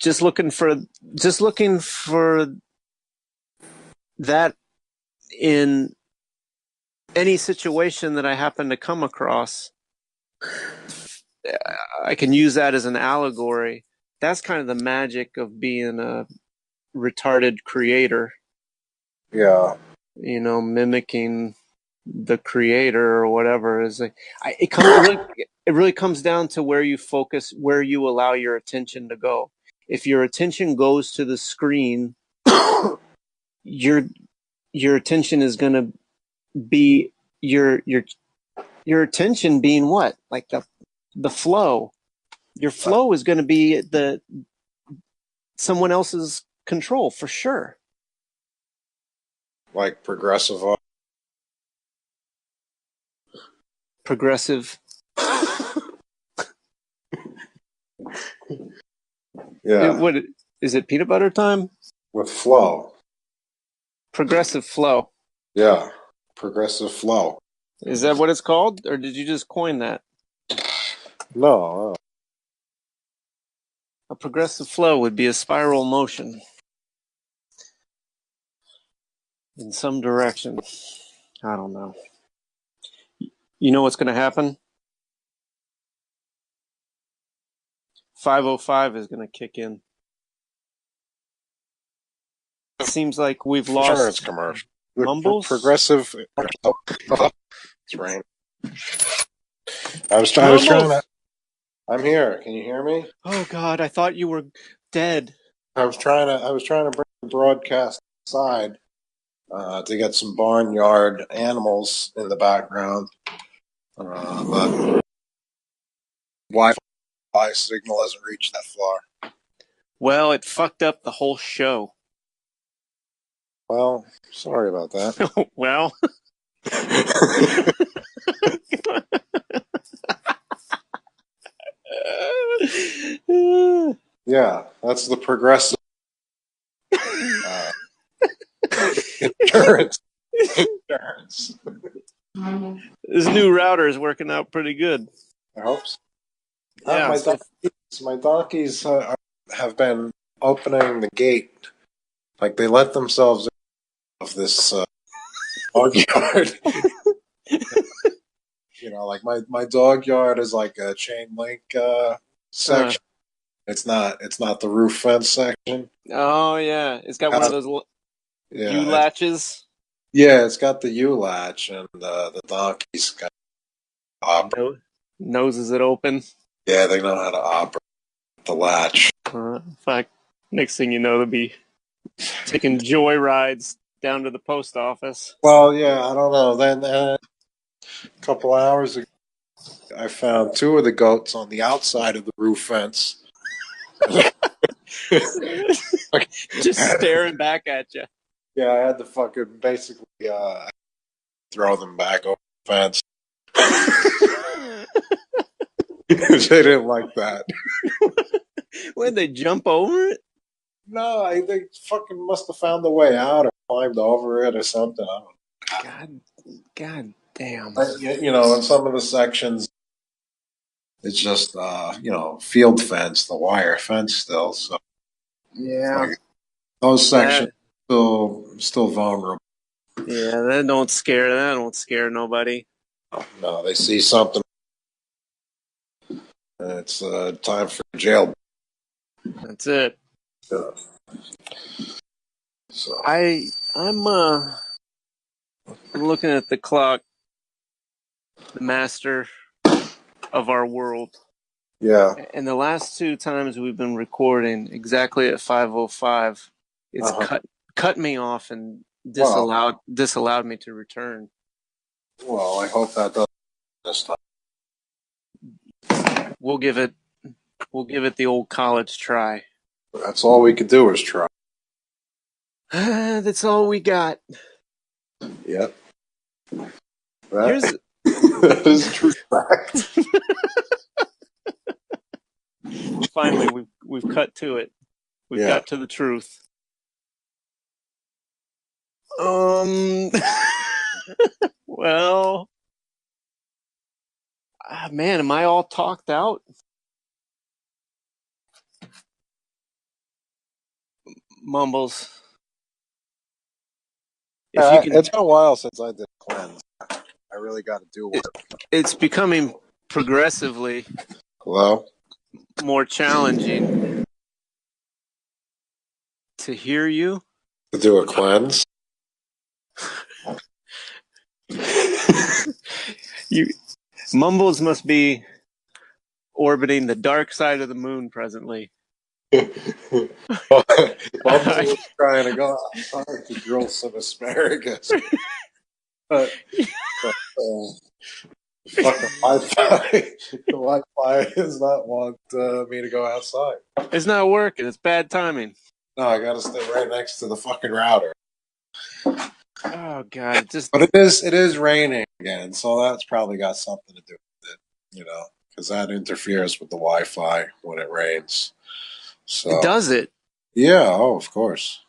just looking for just looking for that in any situation that I happen to come across, I can use that as an allegory. That's kind of the magic of being a retarded creator, yeah, mimicking the creator or whatever. Is like, it really comes down to where you focus, where you allow your attention to go. If your attention goes to the screen, your your attention is going to be your attention being what? Like the flow. Your flow is going to be the someone else's control for sure. Like progressive. Progressive. Yeah. What is it? Peanut butter time? With flow. Progressive flow. Yeah. Progressive flow. Is that what it's called, or did you just coin that? No. A progressive flow would be a spiral motion in some direction. I don't know. You know what's going to happen? 505 is going to kick in. It seems like we've lost Insurance commercial. Mumbles. Progressive. It's rain. I was trying to. I'm here. Can you hear me? Oh God, I thought you were dead. I was trying to bring the broadcast inside to get some barnyard animals in the background, but Wi-Fi signal hasn't reached that far. Well, it fucked up the whole show. Well, sorry about that. Well. Yeah, that's the progressive insurance. This new router is working out pretty good. I hope so. Yeah, My donkeys have been opening the gate. Like they let themselves of this dog yard. You know, like my dog yard is like a chain link section. It's not the roof fence section. Oh yeah, it's got one of those U latches. Yeah, it's got the U latch, and the donkey's got noses it open. Yeah, they know how to operate the latch. In fact, next thing you know, they'll be taking joy rides down to the post office. Well, yeah, I don't know. Then a couple hours ago, I found two of the goats on the outside of the roof fence. Just staring back at you. Yeah, I had to fucking basically throw them back over the fence. They didn't like that. When they jump over it? No, they fucking must have found the way out or climbed over it or something. I don't know. God damn. You know, in some of the sections, it's just field fence, the wire fence still. So yeah, those sections still vulnerable. Yeah, that don't scare nobody. No, they see something. And it's time for jail. That's it. So I'm looking at the clock, the master of our world. Yeah. And the last two times we've been recording exactly at 5:05, it's cut me off and disallowed me to return. Well, I hope that doesn't this time. We'll give it the old college try. That's all we could do is try. That's all we got. Yep. That is true fact. Finally, we've cut to it. We've got to the truth. Well, man, am I all talked out? Mumbles. It's been a while since I did cleanse. I really got to do one. It's becoming progressively more challenging to hear you. To do a cleanse? Mumbles must be orbiting the dark side of the moon presently. Mumbles was trying to go outside to grill some asparagus. But, fucking Wi-Fi. The Wi-Fi does not want me to go outside. It's not working. It's bad timing. No, I got to stay right next to the fucking router. Oh God, it just But it is raining again, so that's probably got something to do with it, because that interferes with the Wi-Fi when it rains. it So does it. yeah, oh, of course.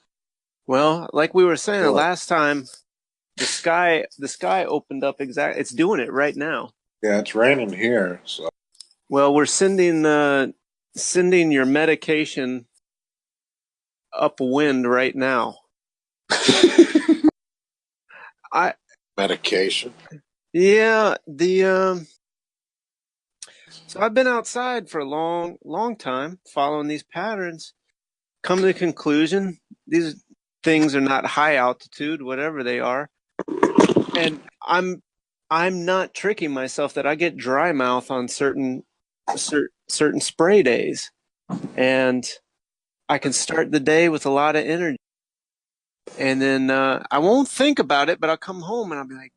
Well, like we were saying the Feel it. last time, the sky opened up exactly. It's doing it right now. Yeah, it's raining here. So Well, we're sending your medication upwind right now. I medication. Yeah, the so I've been outside for a long, long time following these patterns. Come to the conclusion these things are not high altitude, whatever they are, and I'm not tricking myself that I get dry mouth on certain spray days, and I can start the day with a lot of energy, and then I won't think about it, but I'll come home and I'll be like,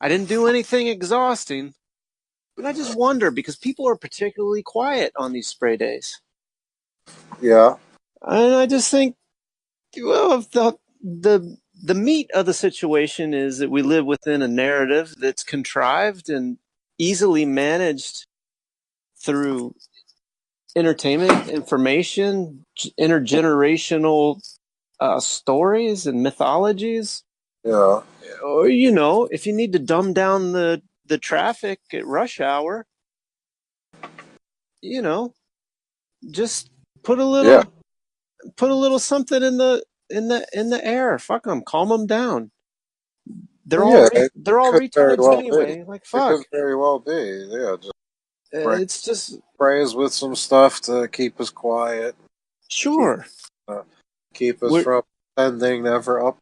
I didn't do anything exhausting. And I just wonder because people are particularly quiet on these spray days. Yeah, And I just think, well, if the meat of the situation is that we live within a narrative that's contrived and easily managed through entertainment, information, intergenerational stories and mythologies. yeah, Or, if you need to dumb down the traffic at rush hour, you know, just put a yeah. little something in the air. Fuck them, calm them down. They're Well, all yeah, it they're all could very retards well be. anyway. Like It could fuck. very well be. Yeah, just It's just spray us with some stuff to keep us quiet, keep sure. uh, keep us We're from spending never up.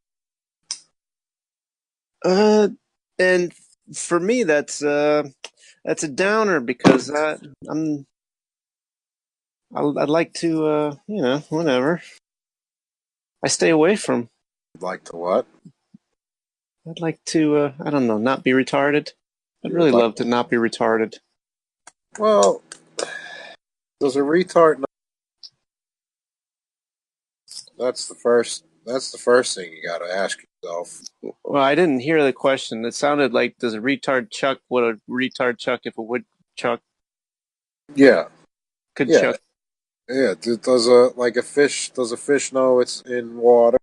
uh, and for me that's a downer because I'd like to whatever. I stay away from. Like to what? I'd like to I don't know, not be retarded. I'd You would really like? love to not be retarded. Well, does a retard? That's the first. That's the first thing you got to ask yourself. Well, I didn't hear the question. It sounded like, does a retard chuck what a retard chuck if a woodchuck Yeah, could yeah, chuck? yeah. Does a fish? Does a fish know it's in water?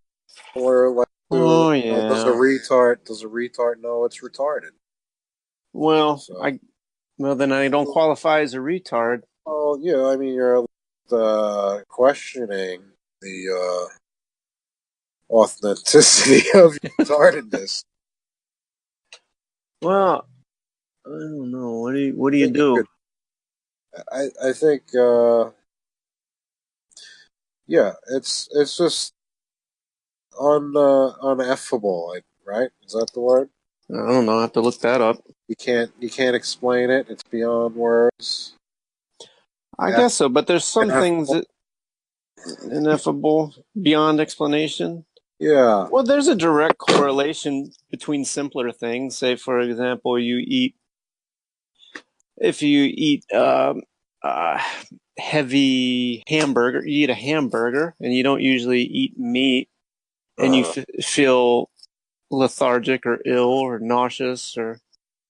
Or like, Oh does a yeah. retard? Does a retard know it's retarded? Well, So, then I don't qualify as a retard. well, yeah. I mean, you're questioning the authenticity of your retardedness. Well, I don't know. What do I you think you do? could. I think. Yeah, it's just uneffable, right? Is that the word? I don't know. I have to look that up. You can't explain it. It's beyond words. I Yeah, guess so, but there's some things ineffable. that ineffable beyond explanation. Yeah. Well, there's a direct correlation between simpler things. Say, for example, if you eat uh, heavy hamburger, you eat a hamburger, and you don't usually eat meat, and you Uh, feel lethargic or ill or nauseous, or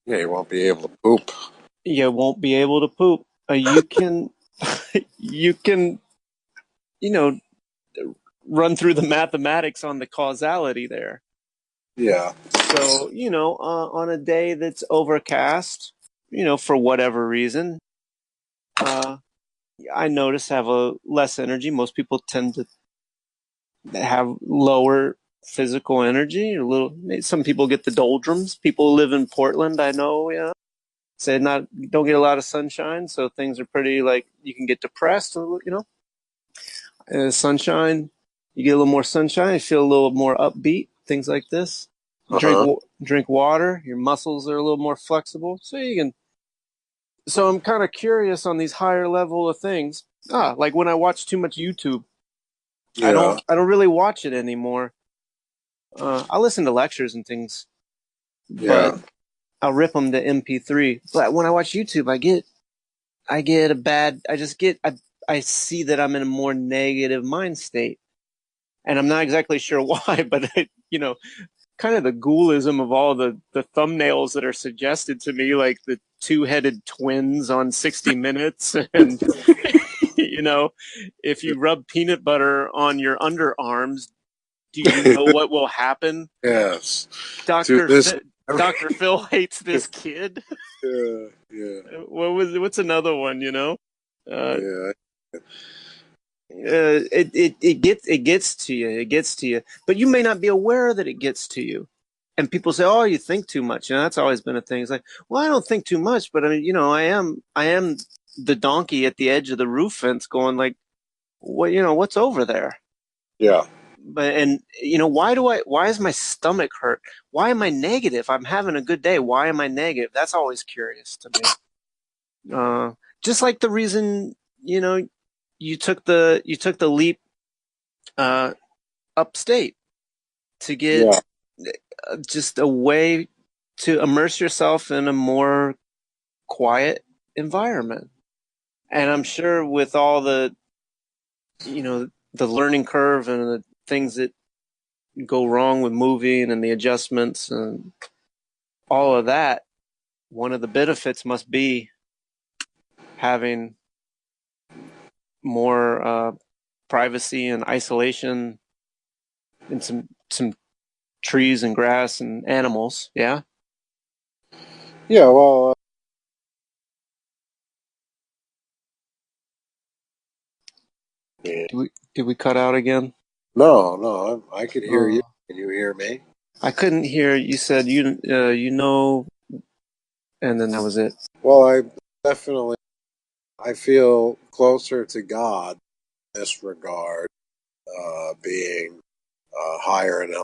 yeah, you won't be able to poop. you won't be able to poop. You can, you can, you know, run through the mathematics on the causality there. Yeah. So, on a day that's overcast, for whatever reason, uh, I notice have a less energy. Most people tend to have lower physical energy. Some people get the doldrums. People who live in Portland, I know, yeah, say not don't get a lot of sunshine, so things are pretty like you can get depressed. Sunshine, you get a little more sunshine, you feel a little more upbeat. Things like this. Uh huh. Drink water. Your muscles are a little more flexible, so you can. So I'm kind of curious on these higher level of things. Like when I watch too much YouTube, Yeah. I don't really watch it anymore. I listen to lectures and things. but Yeah. I'll rip them to MP3. But when I watch YouTube, I get a bad. I see that I'm in a more negative mind state, and I'm not exactly sure why. But kind of the ghoulism of all the thumbnails that are suggested to me, like the two-headed twins on 60 Minutes, and if you rub peanut butter on your underarms, do you know what will happen? Yes. To Doctor this. Doctor Phil hates this kid. Yeah. Yeah. What's another one? Uh, Yeah. it gets to you. It gets to you, but you may not be aware that it gets to you. And people say, "Oh, you think too much." That's always been a thing. It's like, well, I don't think too much, but I mean, I am the donkey at the edge of the roof fence, going like, what's over there? Yeah. But why is my stomach hurt? Why am I negative? I'm having a good day. Why am I negative? That's always curious to me. Just like the reason, you took the leap uh, upstate to get Yeah. just a way to immerse yourself in a more quiet environment. And I'm sure with all the learning curve and the things that go wrong with moving and the adjustments and all of that, one of the benefits must be having more privacy and isolation and some trees and grass and animals. Yeah. Yeah. Well. Did we cut out again? No. No. I could hear you. Uh, Can you hear me? I couldn't hear. You said and then that was it. Well, I definitely. I feel closer to God in this regard, being higher in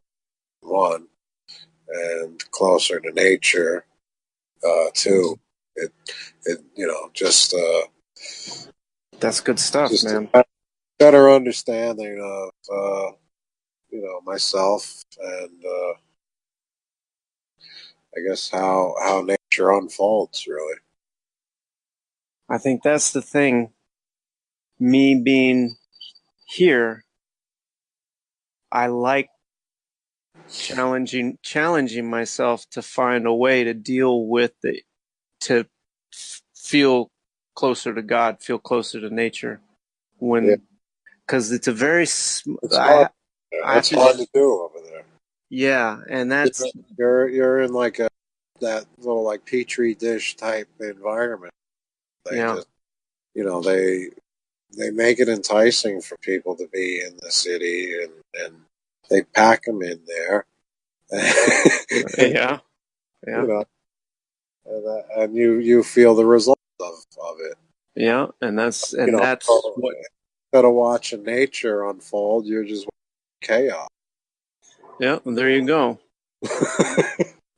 one and closer to nature too. It just That's good stuff, just man. a better understanding of myself and I guess how nature unfolds really. I think that's the thing. Me being here, I like challenging myself to find a way to deal with it, to feel closer to God, feel closer to nature. Yeah, Because it's a very, it's hard. Yeah, I have it's to, hard to do over there. yeah, and that's, You're in like that little like petri dish type environment. They yeah, just they make it enticing for people to be in the city and they pack them in there. yeah, you yeah, know, and you feel the result of it. yeah, and that's So what, instead of watching nature unfold, you're just watching chaos. yeah, there you go.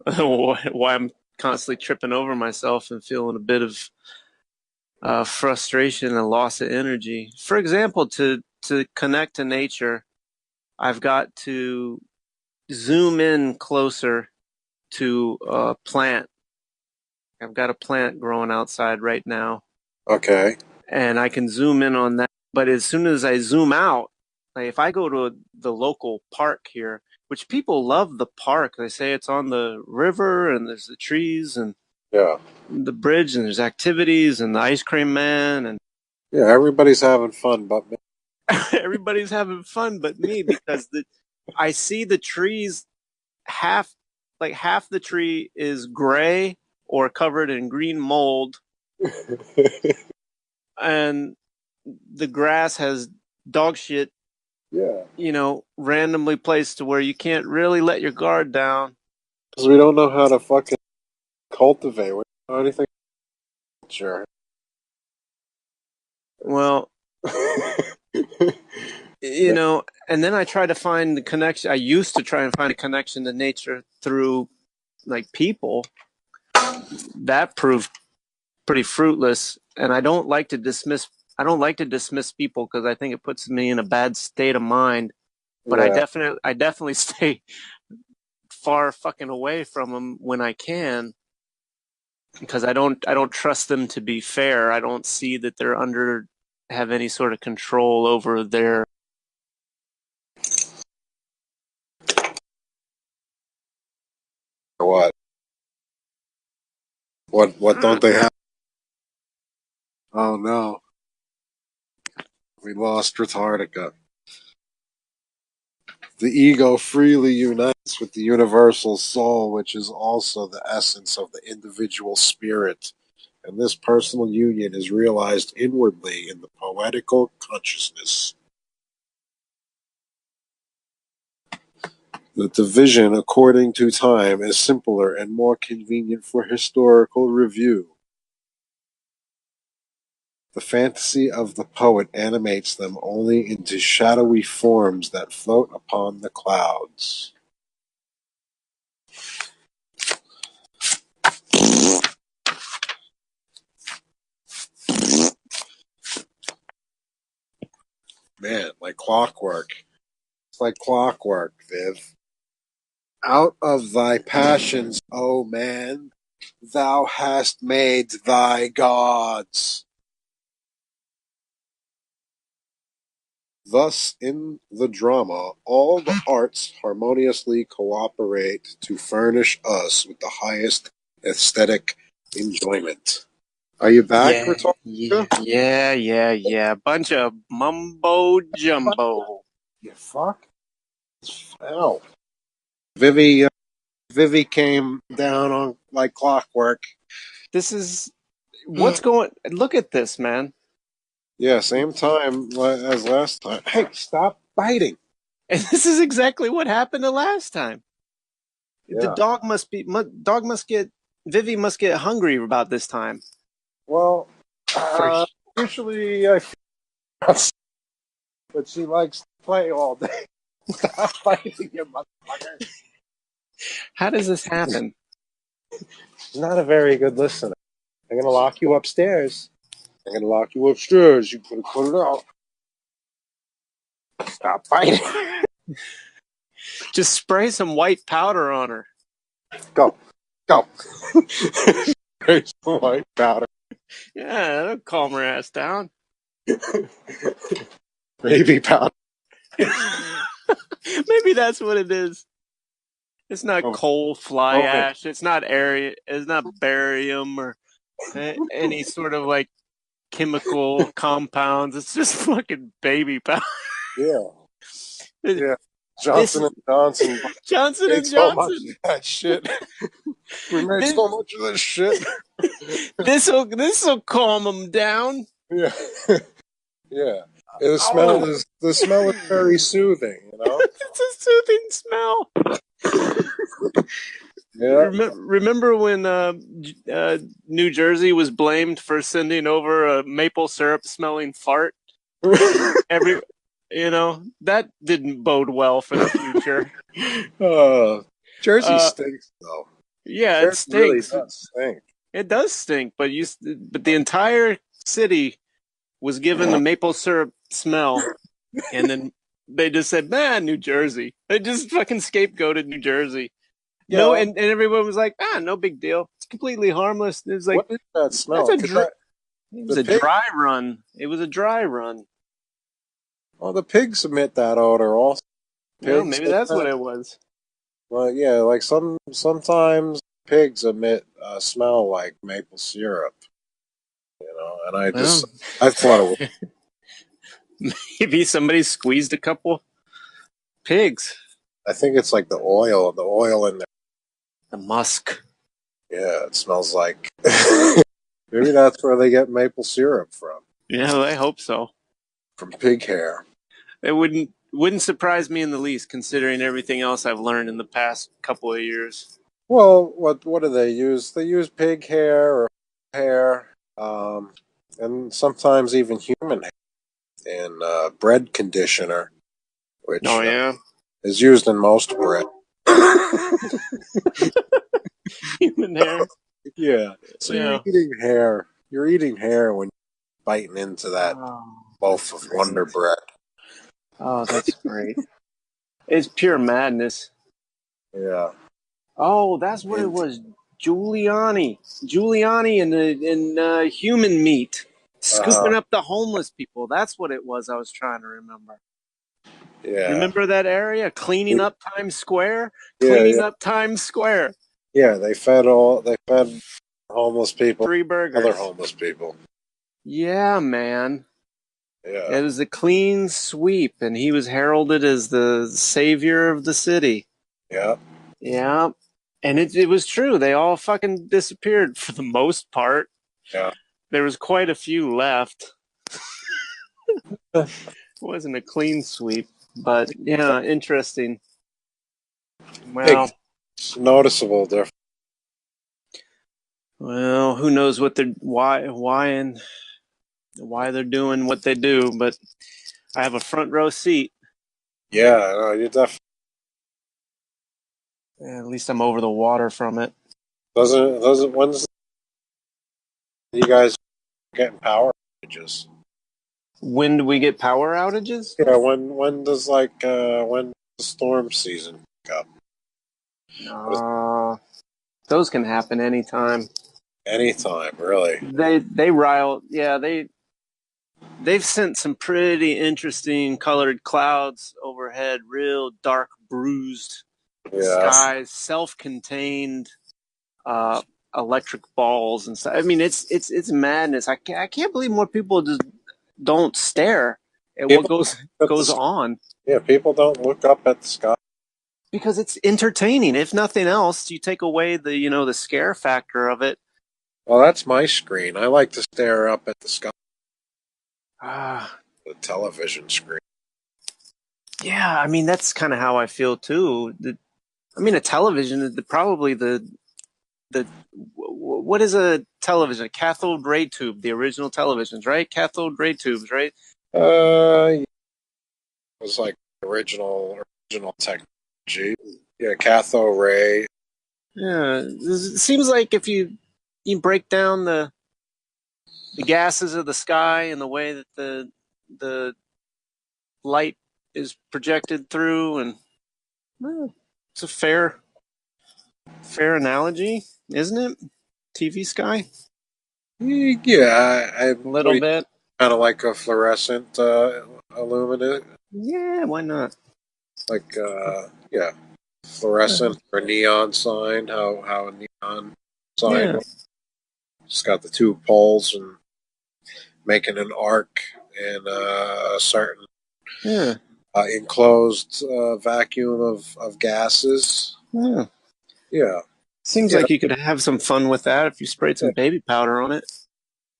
Why I'm constantly tripping over myself and feeling a bit of frustration and loss of energy. For example, to connect to nature, I've got to zoom in closer to a plant. I've got a plant growing outside right now, Okay. and I can zoom in on that. But as soon as I zoom out, like if I go to the local park here, which people love the park, they say it's on the river and there's the trees and Yeah. the bridge and there's activities and the ice cream man and Yeah. Everybody's having fun, but me. everybody's having fun but me because I see the trees half half the tree is gray or covered in green mold and the grass has dog shit, Yeah. randomly placed to where you can't really let your guard down. Because we don't know how to fucking cultivate. We don't know anything. Sure. Well, and then I try to find the connection. I used to try and find a connection to nature through like people. That proved pretty fruitless, and I don't like to dismiss people because I think it puts me in a bad state of mind. But I Yeah. definitely stay far fucking away from them when I can, because I don't trust them to be fair. I don't see that they're have any sort of control over their. What? What don't they have? Oh no, we lost Retardica. The ego freely unites with the universal soul, which is also the essence of the individual spirit, and this personal union is realized inwardly in the poetical consciousness. The division according to time is simpler and more convenient for historical review. The fantasy of the poet animates them only into shadowy forms that float upon the clouds. Man, like clockwork. It's like clockwork, Viv. Out of thy passions, O man, thou hast made thy gods. Thus, in the drama, all the arts harmoniously cooperate to furnish us with the highest aesthetic enjoyment. Are you back, Yeah, Retardica? yeah. Bunch of mumbo jumbo. You fuck. Ow. Vivi came down on like clockwork. This is what's going. Look at this, man. Yeah, same time as last time. Hey, stop biting. And this is exactly what happened the last time. The Yeah. dog must be. Dog must get. Vivi must get hungry about this time. Well, For usually I feel but she likes to play all day. Stop biting, you motherfucker. how does this happen? She's not a very good listener. I'm gonna lock you upstairs. I'm gonna lock you upstairs. You put it out. Stop biting. Just spray some white powder on her. Go. Go. There's some white powder. Yeah, that'll calm her ass down. Baby powder. Maybe that's what it is. It's not Oh, coal fly oh, ash. It's not It's not barium or any sort of like chemical compounds. It's just fucking baby powder. yeah. Yeah. This Johnson and Johnson Johnson made and so much of Johnson. that shit. We made This so much of this shit. this'll calm them down. Yeah. Yeah. The smell is very soothing, you know? It's a soothing smell. Yeah. Remember when New Jersey was blamed for sending over a maple syrup smelling fart? Every, that didn't bode well for the future. Jersey Uh, stinks though. yeah, it Jersey really stinks. does stink. It does stink, but the entire city was given the maple syrup smell, and then they just said, "Man, New Jersey." They just fucking scapegoated New Jersey. No, Yeah. and everyone was like, no big deal. It's completely harmless. It was like, What is that that's smell? it was The a pig. dry run. It was a dry run. Well, the pigs emit that odor also. Well, Pigs. maybe that's what it was. Well, yeah, like sometimes pigs emit a smell like maple syrup. And Well, I thought it was. maybe somebody squeezed a couple pigs. I think it's like the oil in there. The musk. Yeah, it smells like. Maybe that's where they get maple syrup from. Yeah, I hope so. From pig hair. It wouldn't surprise me in the least, considering everything else I've learned in the past couple of years. Well, what do they use? They use pig hair or hair, and sometimes even human hair in bread conditioner, which Oh yeah, is used in most bread. human hair. Yeah. So you're Yeah. eating hair. You're eating hair when you're biting into that Oh, loaf of Wonder Bread. oh, that's great. It's pure madness. Yeah. Oh, that's what it And was. Giuliani in Human Meat, uh, scooping up the homeless people. That's what it was. I was trying to remember. yeah, Remember that area? Cleaning up Times Square? yeah, Cleaning yeah, up Times Square. yeah. They fed homeless people, Free other burgers. homeless people. Yeah, man. Yeah, It was a clean sweep, and he was heralded as the savior of the city. yeah, Yeah. And it was true. They all fucking disappeared for the most part. yeah. There was quite a few left. Big It wasn't a clean sweep, but yeah, interesting. Well, noticeable difference. well, who knows what they're why they're doing what they do, but I have a front row seat. Yeah, no, you definitely At least I'm over the water from it. doesn't. When's you guys getting power outages? When do we get power outages? Yeah, when does when the storm season pick up? Uh, those can happen anytime. Anytime, really. They rile. Yeah, they've sent some pretty interesting colored clouds overhead. Real dark, bruised Yeah. skies, self-contained uh, electric balls and stuff. I mean, it's madness. I can't believe more people just don't stare at what People at goes the on yeah, people don't look up at the sky. because it's entertaining. If nothing else, you take away the scare factor of it. Well, that's my screen. I like to stare up at the sky, Ah, the television screen. yeah. I mean, that's kind of how I feel too. I mean, a television is probably the what is a television? A cathode ray tube, the original televisions, right? Cathode ray tubes, right? It was like original technology. Yeah, cathode ray. Yeah, it seems like if you break down the gases of the sky and the way that the light is projected through, and well, it's a fair analogy, isn't it? TV sky, Yeah, a little bit. kind of like a fluorescent illuminant, Yeah, why not? like yeah, fluorescent or neon sign. How a neon sign Yeah, works. It's got the two poles and making an arc in a certain yeah, enclosed vacuum of gases. yeah. Yeah, Seems yeah, like you could have some fun with that if you sprayed yeah, some baby powder on it.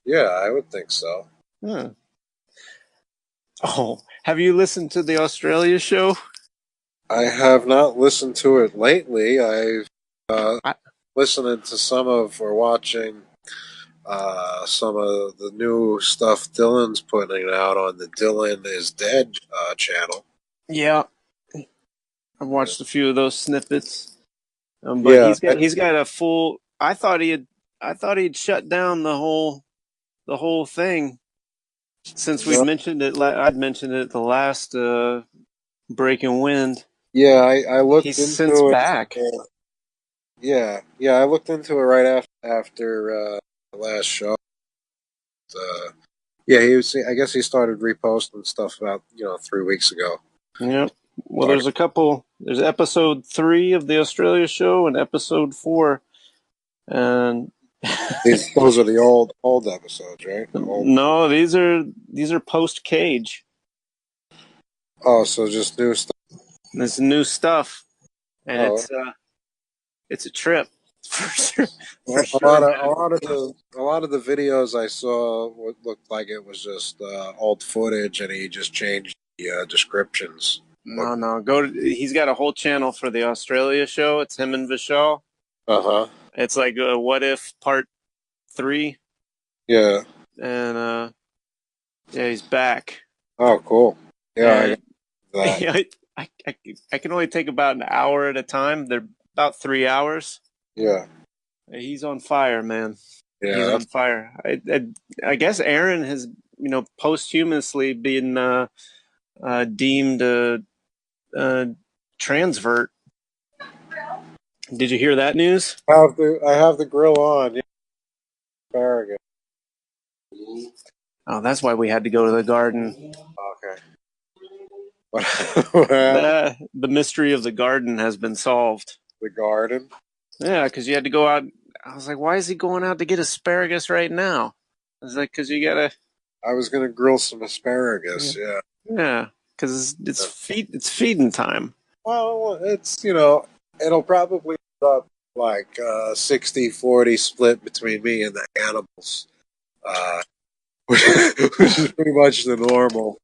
yeah. I would think so. Yeah. Oh, have you listened to the Australia show? I have not listened to it lately. I've I, listening to some of or watching some of the new stuff Dylan's putting out on the Dylan is Dead channel. yeah, I've watched a few of those snippets. But Yeah, he's got a full. I thought he'd shut down the whole thing since we'd no, mentioned it. I'd mentioned it the last Breaking Wind. yeah. I He's looked since into it. back. Yeah, yeah. I looked into it right after the last show. Yeah, he was. I guess he started reposting stuff about 3 weeks ago. Yep. Well, Talking there's a couple. There's episode 3 of the Australia show and episode 4, and those are the old episodes, right? The old. no, these are post Cage. Oh, so just new stuff. This new stuff, and Oh, it's a trip for sure. For a sure, man. lot of the videos I saw looked like it was just old footage, and he just changed the descriptions. No, no. He's got a whole channel for the Australia show. It's him and Vishal. Uh huh. It's like a What If Part 3, Yeah. and yeah, he's back. Oh, cool. Yeah, I And got that. I can only take about an hour at a time. They're about 3 hours. Yeah. He's on fire, man. Yeah. He's on fire. I guess Aaron has posthumously been deemed a transvert. Did you hear that news? I have the grill on. Yeah, asparagus. Oh, that's why we had to go to the garden. Okay. What, what happened? The mystery of the garden has been solved. The garden. Yeah, because you had to go out. I was like, why is he going out to get asparagus right now? I was like, because you gotta, I was gonna grill some asparagus. Yeah. yeah, because it's feeding time. Well, it's it'll probably end up like 60-40 split between me and the animals, uh, which is pretty much the normal.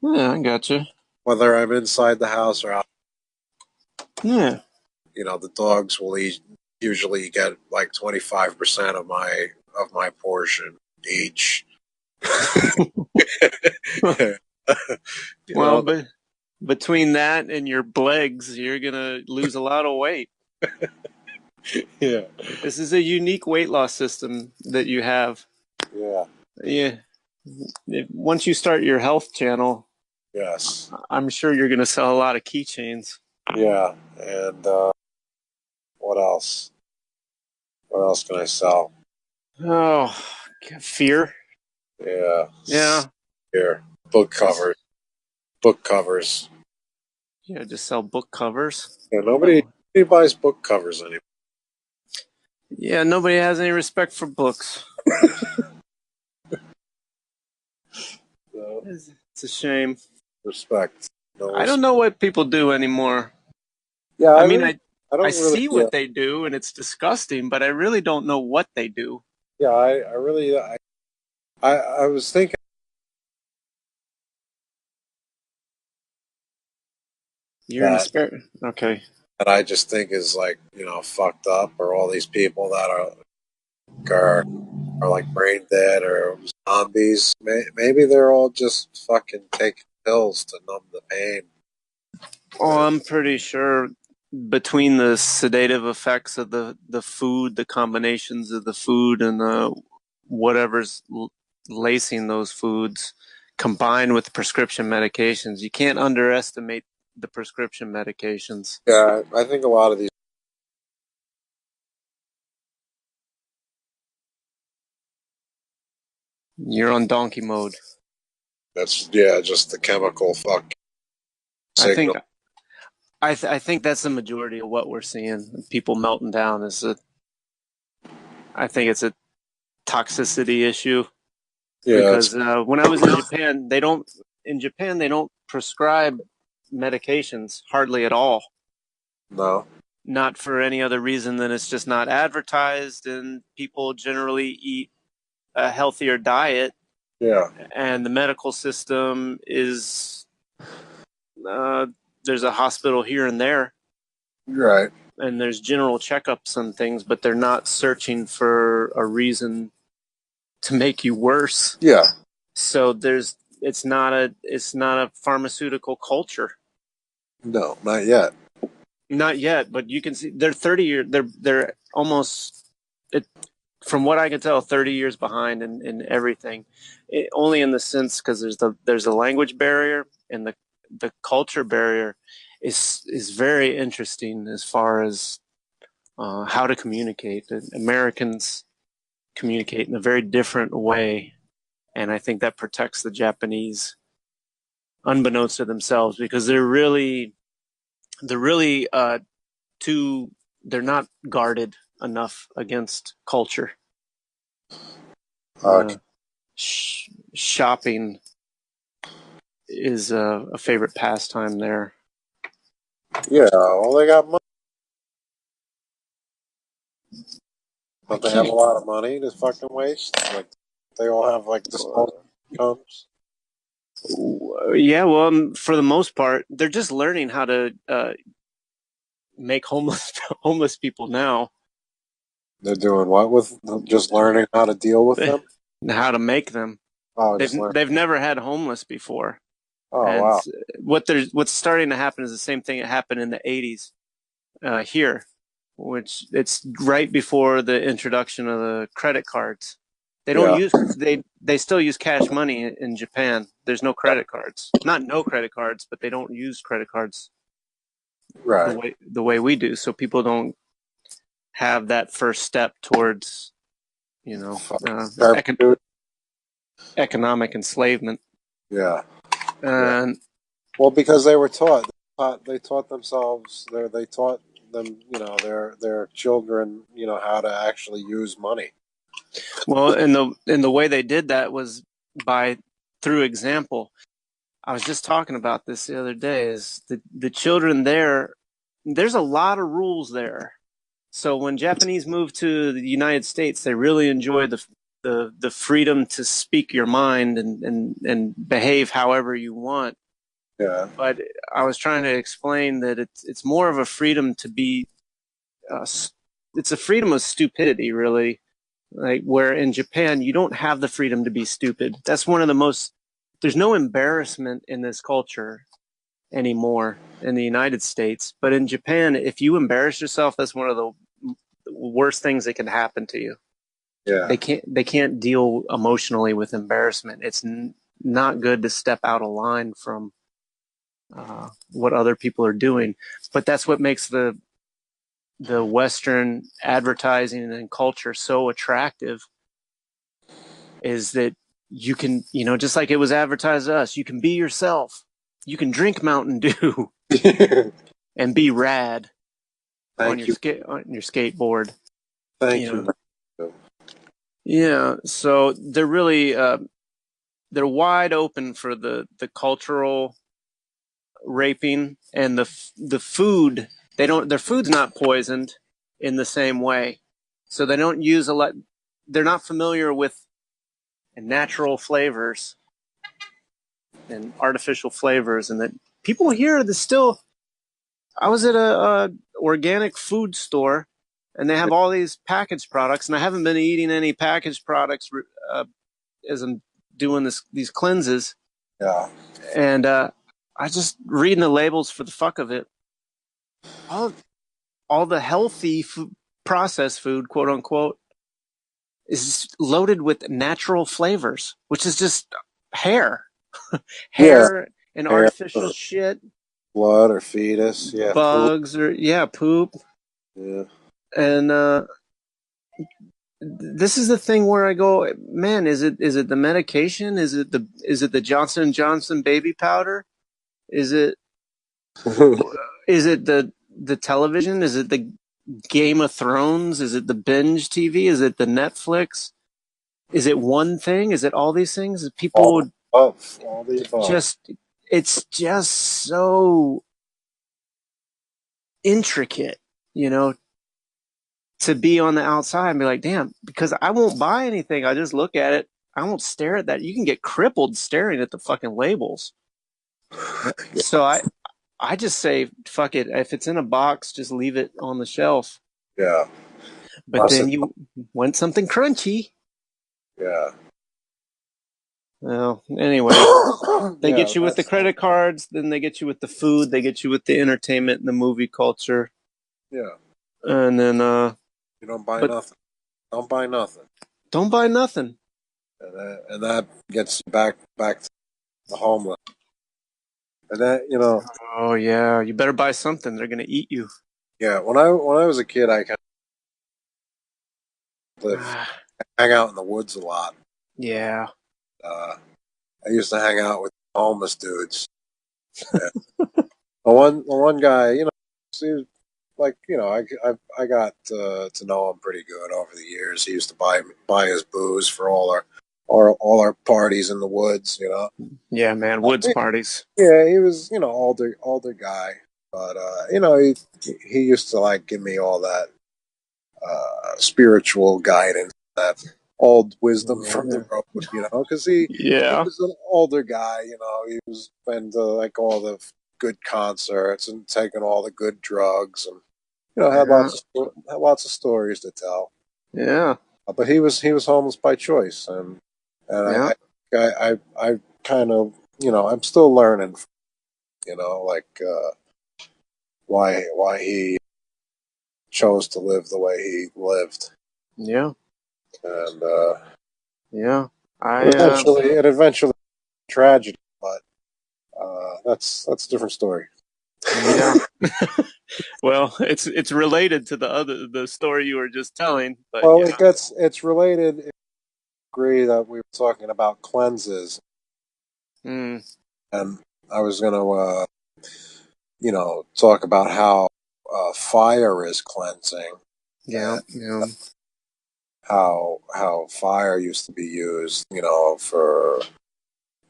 Yeah, I gotcha. Whether I'm inside the house or out, Yeah. the dogs will usually get like 25% of my portion each. you Well, know, but between that and your legs, you're gonna lose a lot of weight. yeah, This is a unique weight loss system that you have. yeah, Yeah. Once you start your health channel, yes, I'm sure you're gonna sell a lot of keychains. yeah, and what else? What else can I sell? Oh, fear. Yeah, Yeah. here, book covers, book covers. Yeah, just sell book covers. Yeah, Oh. nobody buys book covers anymore. Yeah, nobody has any respect for books. So, It's a shame. respect, no I don't respect. know what people do anymore. Yeah, I mean, I I don't really. see Yeah, what they do and it's disgusting, but I really don't know what they do. yeah, I really, I was thinking You're in a that spare. Okay. that I just think is like fucked up, or all these people that are are like brain dead or zombies. Maybe they're all just fucking taking pills to numb the pain. Oh, I'm pretty sure between the sedative effects of the food, the combinations of the food, and the whatever's lacing those foods, combined with prescription medications, you can't underestimate the prescription medications. Yeah, I think a lot of these. You're on donkey mode. That's yeah, just the chemical fuck I think signal. I think that's the majority of what we're seeing. People melting down is a. I think it's a toxicity issue Yeah, it's because when I was in Japan, they don't. In Japan, they don't prescribe medications hardly at all. no. Not for any other reason than it's just not advertised, and people generally eat a healthier diet, Yeah, and the medical system is. Uh, there's a hospital here and there, you're right. and there's general checkups and things, but they're not searching for a reason to make you worse. Yeah, So it's not a pharmaceutical culture. no, not yet. Not yet, but you can see they're 30 years they're almost it, from what I can tell 30 years behind in everything. Only in the sense because there's a language barrier and the culture barrier is very interesting as far as how to communicate. Americans communicate in a very different way, and I think that protects the Japanese, unbeknownst to themselves, because they're really too they're not guarded enough against culture. Uh, Uh, Shopping is a favorite pastime there. yeah, well, they got money. I Don't they have a can't. lot of money to fucking waste? Like, they all have like disposable incomes. Yeah, well, for the most part, they're just learning how to make homeless homeless people now. They're doing what with just learning how to deal with them? How to make them. Oh, They've just learn. they've never had homeless before, Oh, and wow. what's starting to happen is the same thing that happened in the '80s here, which it's right before the introduction of the credit cards. They don't Yeah. use they still use cash money in Japan. There's no credit cards. Not no credit cards, but they don't use credit cards. Right. the way we do, so people don't have that first step towards, you know, Servitude. economic enslavement. Yeah. Yeah. And Well, because they were taught. They taught themselves. They taught them. Their children. How to actually use money. well, and the way they did that was by through example. I was just talking about this the other day. Is the children there? There's a lot of rules there. So when Japanese moved to the United States, they really enjoyed the freedom to speak your mind and behave however you want. Yeah. But I was trying to explain that it's more of a freedom to be, it's a freedom of stupidity, really. Like where in Japan you don't have the freedom to be stupid. That's one of the most. There's no embarrassment in this culture anymore in the United States, but in Japan, if you embarrass yourself, that's one of the worst things that can happen to you. Yeah. They can't deal emotionally with embarrassment. It's not good to step out of line from what other people are doing. But that's what makes the Western advertising and culture so attractive, is that you can, just like it was advertised to us, you can be yourself. You can drink Mountain Dew and be rad on Thank you. on your skateboard. Thank You you. know, yeah. So they're really they're wide open for the cultural raping, and the food. They don't. Their food's not poisoned in the same way, so they don't use a lot. They're not familiar with natural flavors and artificial flavors, and that people here that still. I was at a organic food store, and they have all these packaged products, and I haven't been eating any packaged products as I'm doing these cleanses, Yeah. and I just reading the labels for the fuck of it. All all the healthy processed food, quote unquote, is loaded with natural flavors, which is just hair, Yeah. hair and Hair artificial or shit, blood or fetus. Yeah. Poop. bugs or poop, Yeah. and this is the thing where I go, man, is it the medication? Is it the Johnson and Johnson baby powder? Is it the television? Is it the Game of Thrones? Is it the binge TV? Is it the Netflix? Is it one thing? Is it all these things? all People above. All the above. just, it's just so intricate, you know, to be on the outside and be like, damn, because I won't buy anything. I just look at it. I won't stare at that. You can get crippled staring at the fucking labels. So I just say, fuck it. If it's in a box, just leave it on the shelf. Yeah. But Plus then it. you want something crunchy. Yeah. Well, anyway, they Yeah. get you with the credit cards, then they get you with the food, they get you with the entertainment and the movie culture. Yeah. And then You don't buy but nothing. Don't buy nothing. don't buy nothing. And that gets you back to the homeless. And that. Oh yeah, you better buy something. They're gonna eat you. Yeah. When I was a kid, I kind of hang out in the woods a lot. Yeah. Uh, I used to hang out with homeless dudes. And the one guy, he was like, I got to know him pretty good over the years. He used to buy his booze for all our parties in the woods. Yeah, man, woods parties. Yeah, he was, older guy, but he used to like give me all that spiritual guidance, that old wisdom from the road, because he Yeah. was an older guy. He was been to like all the good concerts and taken all the good drugs, and had Yeah. lots of stories to tell. Yeah. But he was homeless by choice, and Yeah. I kind of, I'm still learning, like why he chose to live the way he lived, Yeah. and Yeah. it eventually tragedy, but that's a different story. Yeah. Well, it's related to the story you were just telling, but Well, yeah. it's related. I agree that we were talking about cleanses, Mm, and I was going to, talk about how fire is cleansing, yeah, and yeah, how fire used to be used, for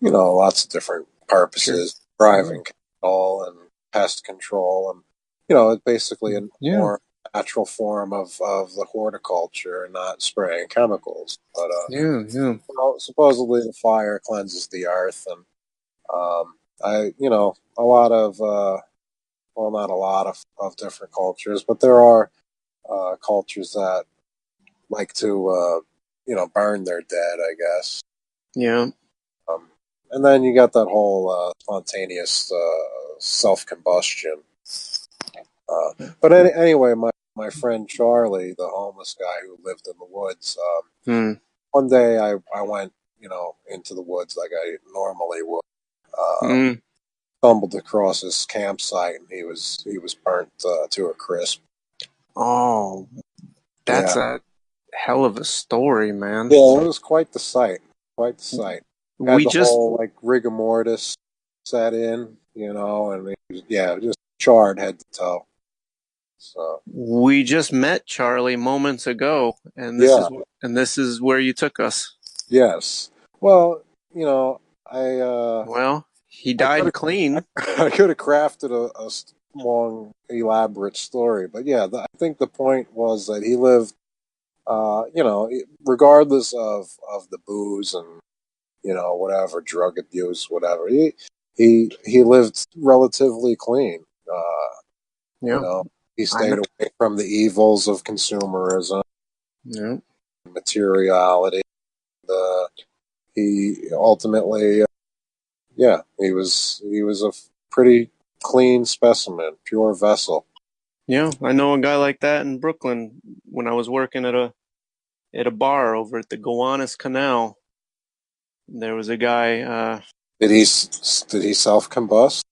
lots of different sure. purposes, Yeah, driving control and pest control, and it's basically a yeah, more natural form of the horticulture and not spraying chemicals. But yeah, yeah. well, supposedly the fire cleanses the earth, and a lot of well, not a lot of different cultures, but there are cultures that like to burn their dead, I guess. Yeah. Um, and then you got that whole spontaneous self combustion. But anyway, my friend Charlie, the homeless guy who lived in the woods, Hmm. one day I went, into the woods like I normally would. Hmm. Stumbled across his campsite, and he was burnt to a crisp. Oh, that's Yeah, a hell of a story, man. yeah, it was quite the sight. Quite the sight. Had We the just whole like rigor mortis set in, and yeah, just charred head to toe. So we just met Charlie moments ago, and yeah, this is where you took us. yes. Well, I Well, he I could died clean. have I could have crafted a long, elaborate story, but yeah, I think the point was that he lived, regardless of the booze and whatever drug abuse, whatever. He lived relatively clean. You Yeah, know, he I know. stayed away from the evils of consumerism, Yeah, materiality. He ultimately, yeah, he was a pretty clean specimen, pure vessel. yeah. I know a guy like that in Brooklyn when I was working at a bar over at the Gowanus Canal. There was a guy. Did he self combust?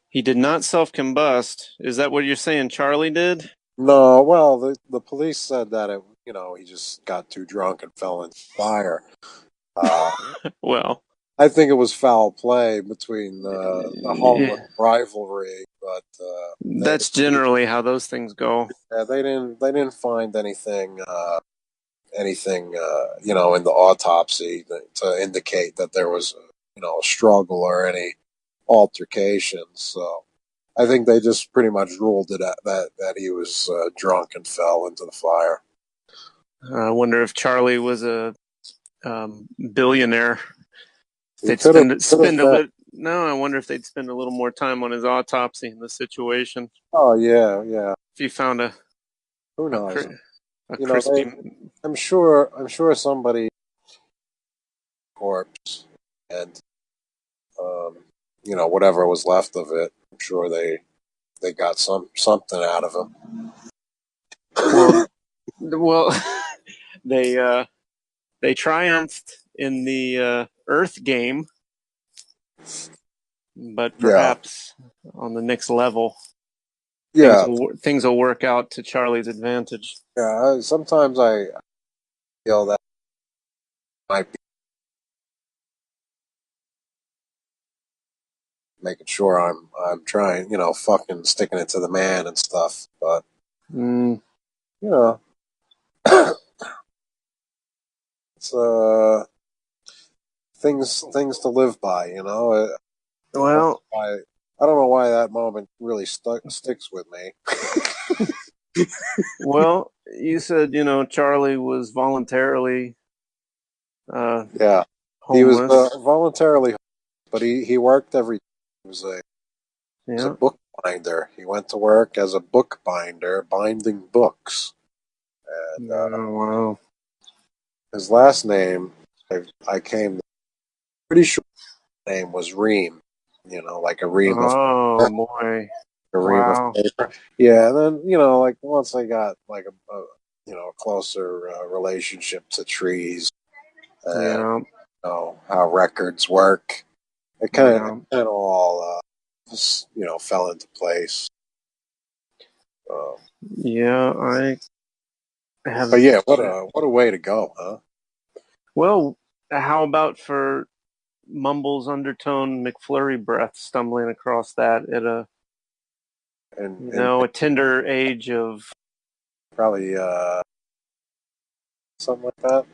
He did not self combust. Is that what you're saying? Charlie did? No. Well, the police said that he just got too drunk and fell into the fire. Uh, Well, I think it was foul play between the homeless yeah, rivalry, but they that's generally how those things go. they didn't find anything in the autopsy to indicate that there was a struggle or any altercation. So I think they just pretty much ruled it at that he was drunk and fell into the fire. I wonder if Charlie was a billionaire. He They'd could have spend a bit. No, I wonder if they'd spend a little more time on his autopsy in the situation. Oh yeah, yeah. If you found Who a, knows? a They. crispy, I'm sure somebody corpse and um, whatever was left of it. I'm sure they got something out of him. well, well, they uh, they triumphed in the Earth game, but Yeah, perhaps on the next level, yeah, things will work out to Charlie's advantage. yeah. Sometimes I feel that might be making sure I'm trying, fucking sticking it to the man and stuff. But Mm, you know, it's things to live by. well, I I don't know why that moment really sticks with me. well, you said Charlie was voluntarily uh, Yeah, he was homeless. voluntarily, but he worked every. He was a Yeah. bookbinder. He went to work as a bookbinder, binding books. And Oh, wow. his last name, I came pretty sure his name was Ream. Like Oh boy. a ream of Wow. paper. Yeah, and then like once I got like a closer relationship to trees and Yeah. how records work, it kind of Yeah. all just fell into place. Um, Yeah, I have. but yeah, what a way to go, huh? Well, how about for Mumbles undertone McFlurry breath stumbling across that at And a tender age of probably something like that.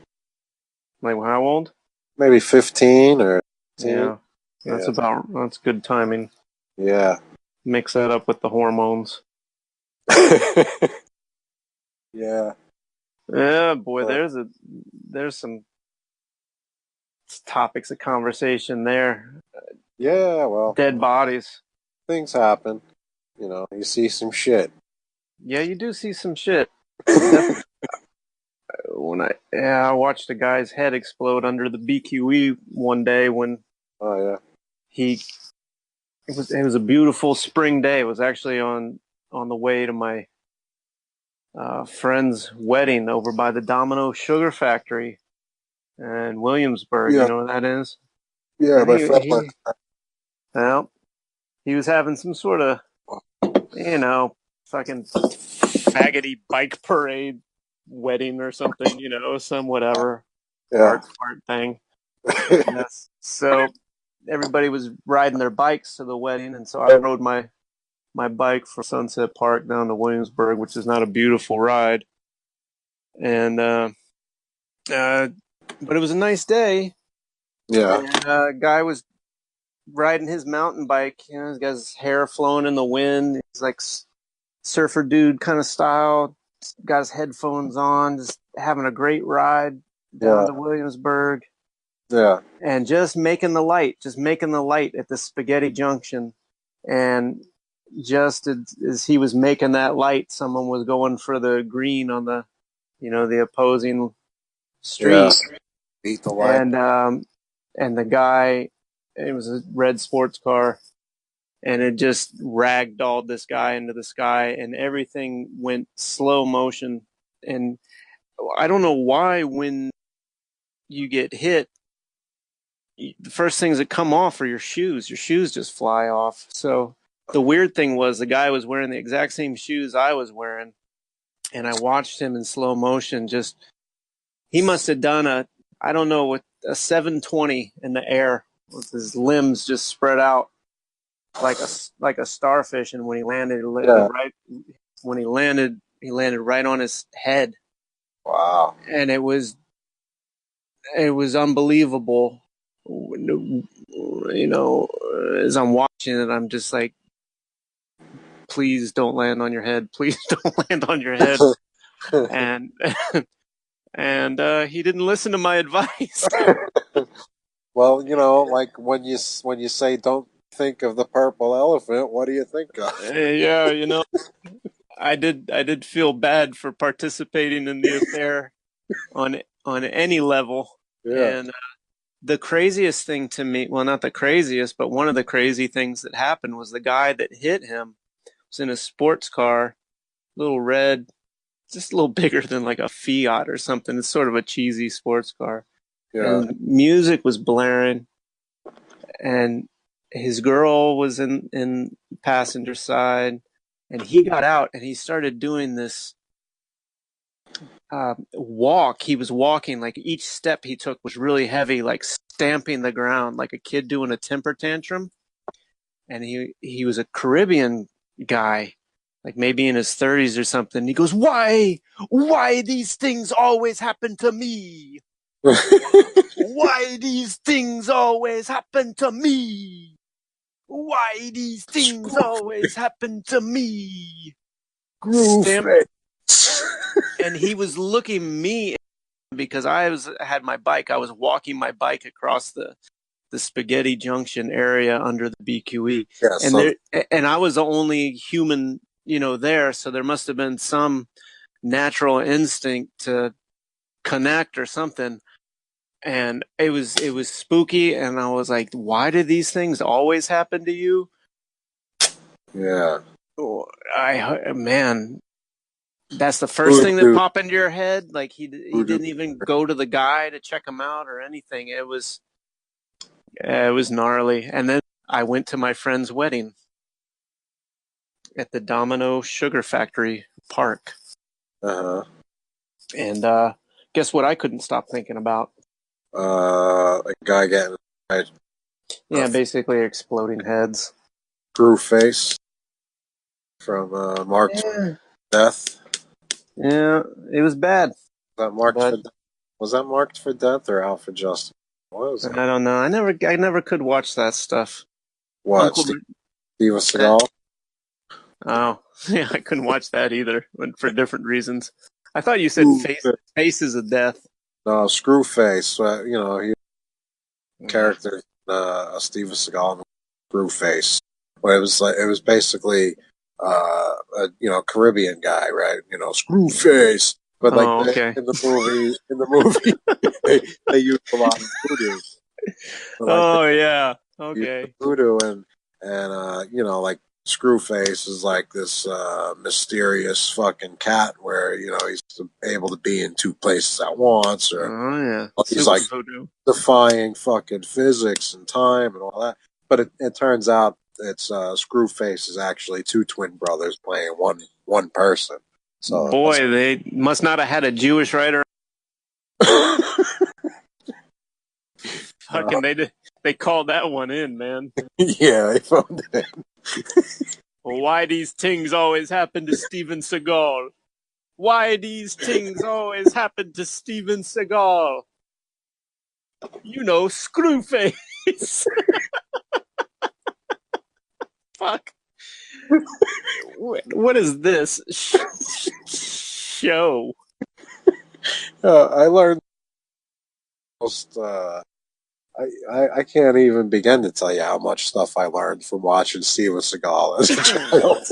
like how old? Maybe 15 or 18. Yeah, Yeah, that's good timing. yeah, Mix that up with the hormones. yeah. Yeah, boy, Uh, there's some topics of conversation there. yeah. Well, Dead bodies. things happen. You see some shit. Yeah, you do see some shit. Definitely. I watched a guy's head explode under the BQE one day when Oh yeah, he it was a beautiful spring day. It was actually on the way to my friend's wedding over by the Domino Sugar Factory in Williamsburg. You yeah, know where that is? yeah. And My friend went. well, he was having some sort of fucking faggoty bike parade wedding or something. Some whatever Yeah, fart thing. Yes. So everybody was riding their bikes to the wedding, and so I rode my bike from Sunset Park down to Williamsburg, which is not a beautiful ride. And but it was a nice day. yeah, And a guy was riding his mountain bike. He's got his hair flowing in the wind. He's like surfer dude kind of style. Got his headphones on, just having a great ride down yeah, to Williamsburg, yeah, and just making the light at the Spaghetti Junction. And just as he was making that light, someone was going for the green on the opposing yeah. street. Beat the light. And the guy, it was a red sports car, and it just ragdolled this guy into the sky, and everything went slow motion. And I don't know why when you get hit, the first things that come off are your shoes. Your shoes just fly off. So the weird thing was the guy was wearing the exact same shoes I was wearing, and I watched him in slow motion. Just he must have done I don't know, with a 720 in the air with his limbs just spread out like a starfish. And when he landed, Yeah. he landed right on his head, Wow. and it was unbelievable. As I'm watching it, I'm just like, please don't land on your head. Please don't land on your head. And and he didn't listen to my advice. Well, like when you say don't think of the purple elephant, what do you think of? Yeah, I did feel bad for participating in the affair on any level. Yeah. And the craziest thing to me, well, not the craziest, but one of the crazy things that happened was the guy that hit him was in a sports car, little red, just a little bigger than like a Fiat or something. It's sort of a cheesy sports car. Yeah. And music was blaring, and his girl was in passenger side, and he got out and he started doing this walk. He was walking, like each step he took was really heavy, like stamping the ground like a kid doing a temper tantrum. And he was a Caribbean guy, like maybe in his 30s or something. He goes, why these things always happen to me? Why these things always happen to me? Why these things always happen to me? Groove Stamp. face. And he was looking me, because had my bike. I was walking my bike across the Spaghetti Junction area under the BQE, Yeah. So and I was the only human, there. So there must have been some natural instinct to connect or something. And it was spooky, and I was like, why do these things always happen to you? yeah. Man, that's the first thing that Voodoo. popped into your head. Like he Voodoo. didn't even go to the guy to check him out or anything. It was gnarly. And then I went to my friend's wedding, at the Domino Sugar Factory Park. Uh-huh. And guess what I couldn't stop thinking about? A guy getting Yeah, basically exploding heads. screw face from Marked Yeah. for Death. Yeah, it was bad. Was that marked But for Was that Marked for Death or Out for Justice? What was it? I don't know. I never could watch that stuff. What? Uncle. Steven Seagal? Oh, yeah, I couldn't watch that either, but for different reasons. I thought you said Screw faces of death. No, Screwface. He Yeah. character Steven Seagal Screwface. Well, it was basically a Caribbean guy, right? Screwface. But like Oh, okay. in the movie, they use a lot of voodoo. But like Oh, yeah. they use Okay. voodoo and like Screwface is like this mysterious fucking cat where he's able to be in two places at once, or Oh, yeah. he's Super like voodoo. defying fucking physics and time and all that. But it turns out it's Screwface is actually two twin brothers playing one person. So Boy, they must not have had a Jewish writer. Fucking, they called that one in, man. yeah, they phoned it in. Well, why these things always happen to Steven Seagal? Why these things always happen to Steven Seagal? Screwface. Fuck. What is this show? I learned most. I can't even begin to tell you how much stuff I learned from watching Steven Seagal as a child.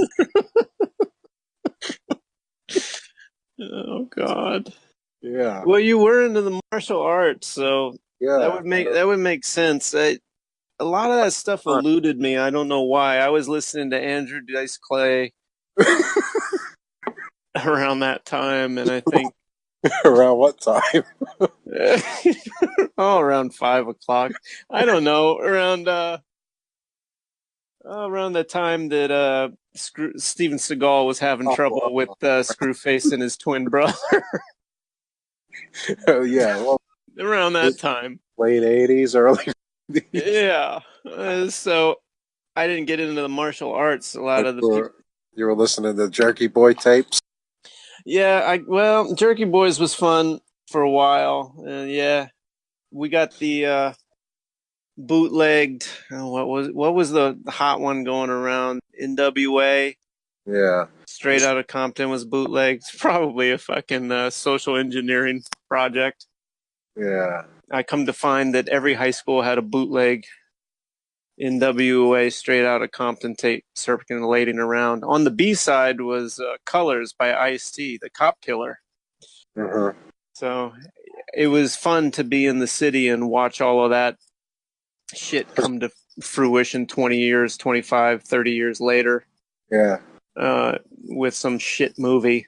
Oh God. Yeah. Well, you were into the martial arts, so Yeah. that would make sense. A lot of that stuff eluded me. I don't know why. I was listening to Andrew Dice Clay around that time, and I think Around what time? around 5 o'clock. I don't know. Around the time that Steven Seagal was having trouble with Screwface and his twin brother. Oh yeah, well, Around that time. late '80s, early. Yeah. So I didn't get into the martial arts. A lot of the people. You were listening to Jerky Boy tapes. Yeah, Jerky Boys was fun for a while, and yeah, we got the bootlegged. What was the hot one going around? NWA. Yeah. Straight Out of Compton was bootlegged. It's probably a fucking social engineering project. Yeah. I come to find that every high school had a bootleg NWA Straight Out of Compton tape circulating around. On the B side was Colors by Ice-T, the cop killer. Mm-hmm. So it was fun to be in the city and watch all of that shit come to fruition 20 years, 25, 30 years later. Yeah. With some shit movie.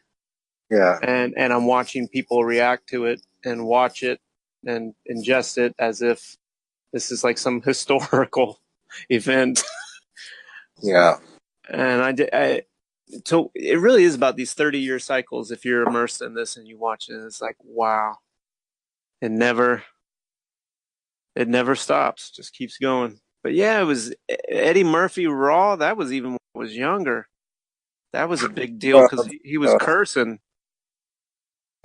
Yeah. And I'm watching people react to it and watch it and ingest it as if this is like some historical event. Yeah. And so it really is about these 30-year cycles. If you're immersed in this and you watch it, it's like, wow, it never stops, just keeps going. But yeah, it was Eddie Murphy Raw. That was even when I was younger. That was a big deal because he was cursing.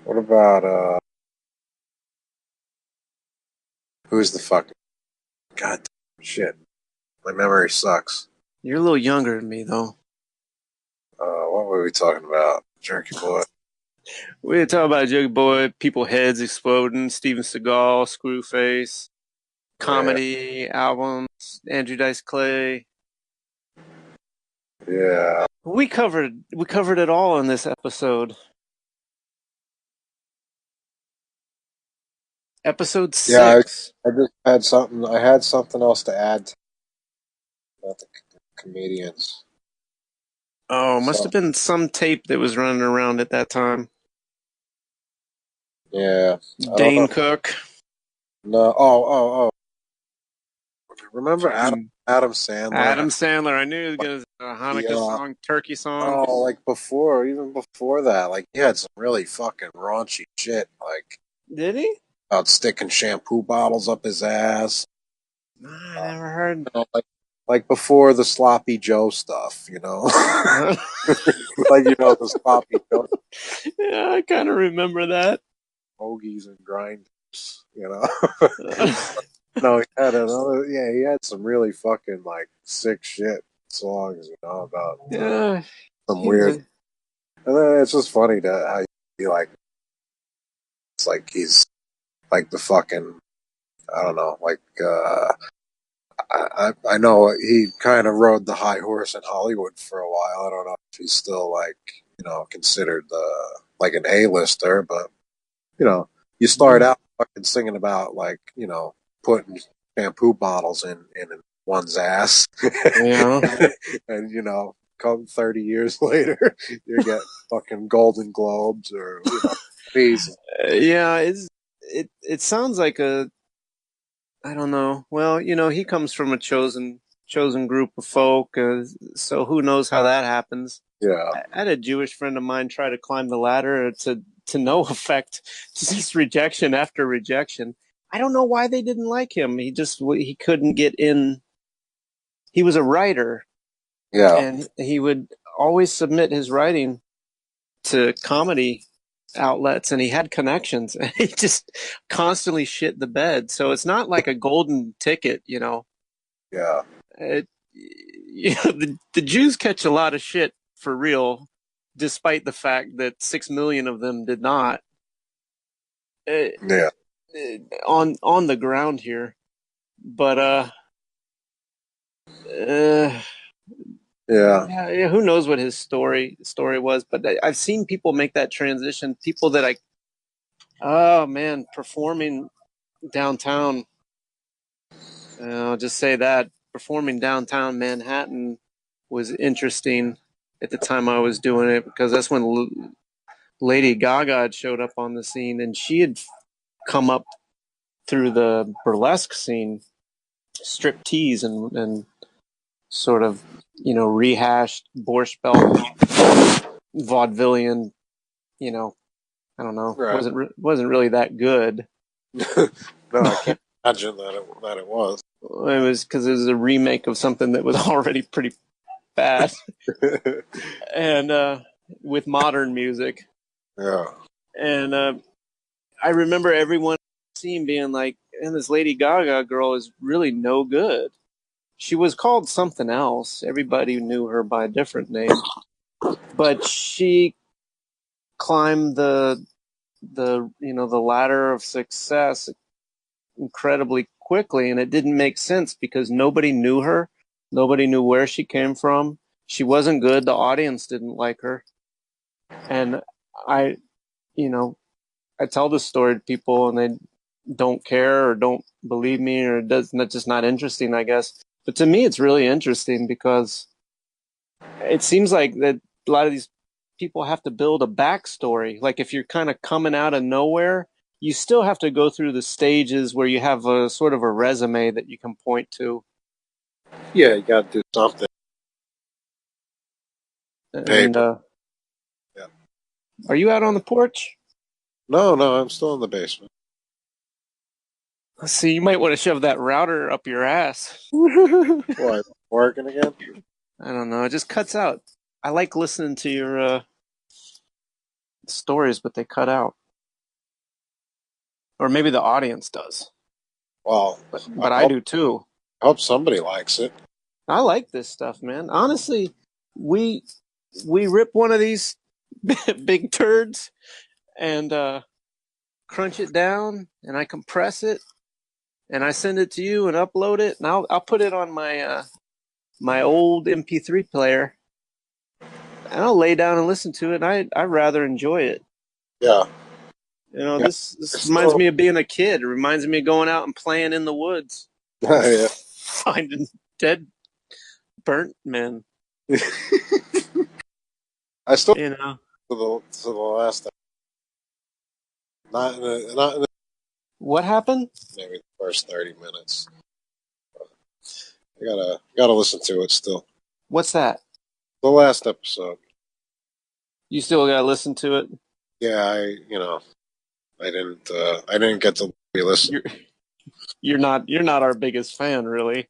What about who's the fucking God shit? My memory sucks. You're a little younger than me, though. What were we talking about? Jerky Boy. We were talking about Jerky Boy, people heads exploding, Steven Seagal, Screwface, comedy albums, Andrew Dice Clay. Yeah. We covered it all in this episode. Episode 6. Yeah, I just had something. I had something else to add about the comedians. Oh, must have been some tape that was running around at that time. Yeah. Dane Cook. No. Oh. Remember Adam Adam Sandler. Adam Sandler. I knew he was Like gonna say a the Hanukkah song, turkey song. oh, like before, even before that, like he had some really fucking raunchy shit, like Did he? about sticking shampoo bottles up his ass. Nah, I never heard. Like before the sloppy Joe stuff, you know, Uh, like the sloppy Joe yeah, I kind of remember that. hoagies and grinders, you know. No, he had another. Yeah, he had some really fucking like sick shit songs, about Yeah, some he was weird. a. And then it's just funny to how you be like, it's like he's like the fucking, I don't know, like I know he kind of rode the high horse in Hollywood for a while. I don't know if he's still like considered like an A-lister, but you start out fucking singing about like putting shampoo bottles in one's ass, Yeah, and come 30 years later, you get fucking Golden Globes or these. yeah. It sounds like a. I don't know. Well, he comes from a chosen group of folk, so who knows how that happens. Yeah, I had a Jewish friend of mine try to climb the ladder to no effect, just rejection after rejection. I don't know why they didn't like him. He couldn't get in. He was a writer, yeah, and he would always submit his writing to comedy outlets, and he had connections, and he just constantly shit the bed. So it's not like a golden ticket. yeah, It, the Jews catch a lot of shit for real, despite the fact that 6 million of them did not. Uh, yeah, on the ground here, but uh yeah, yeah, who knows what his story was? But I've seen people make that transition. People that oh man, performing downtown. I'll just say that performing downtown Manhattan was interesting at the time I was doing it because that's when Lady Gaga had showed up on the scene, and she had come up through the burlesque scene, strip tease, and sort of rehashed Borscht Belt vaudevillian. I don't know, right. wasn't really that good. No, I can't imagine that it was. It was because it was a remake of something that was already pretty bad, and with modern music. Yeah, And I remember everyone seeing being like, "And this Lady Gaga girl is really no good." She was called something else. Everybody knew her by a different name, but she climbed the ladder of success incredibly quickly, and it didn't make sense because nobody knew her. Nobody knew where she came from. She wasn't good. The audience didn't like her. And I, you know, I tell this story to people and they don't care or don't believe me or does not just not interesting, I guess. But to me, it's really interesting because it seems like that a lot of these people have to build a backstory. Like if you're kind of coming out of nowhere, you still have to go through the stages where you have a sort of a resume that you can point to. yeah, you got to do something. And Paper. Yeah. are you out on the porch? No, no, I'm still in the basement. Let's see, you might want to shove that router up your ass. What? Working again? I don't know. It just cuts out. I like listening to your stories, but they cut out. Or maybe the audience does. Well, I But I hope do too. I hope somebody likes it. I like this stuff, man. Honestly, we we rip one of these big turds and crunch it down, and I compress it, and I send it to you and upload it, and I'll put it on my old MP3 player, and I'll lay down and listen to it. And I rather enjoy it. Yeah, yeah. This It's reminds still, me of being a kid. It reminds me of going out and playing in the woods, yeah. finding dead, burnt men. I still You know to the last, not in what happened? maybe the first 30 minutes. I gotta listen to it still. What's that? The last episode. You still gotta listen to it. Yeah, I didn't get to re-listen. You're you're not our biggest fan, really.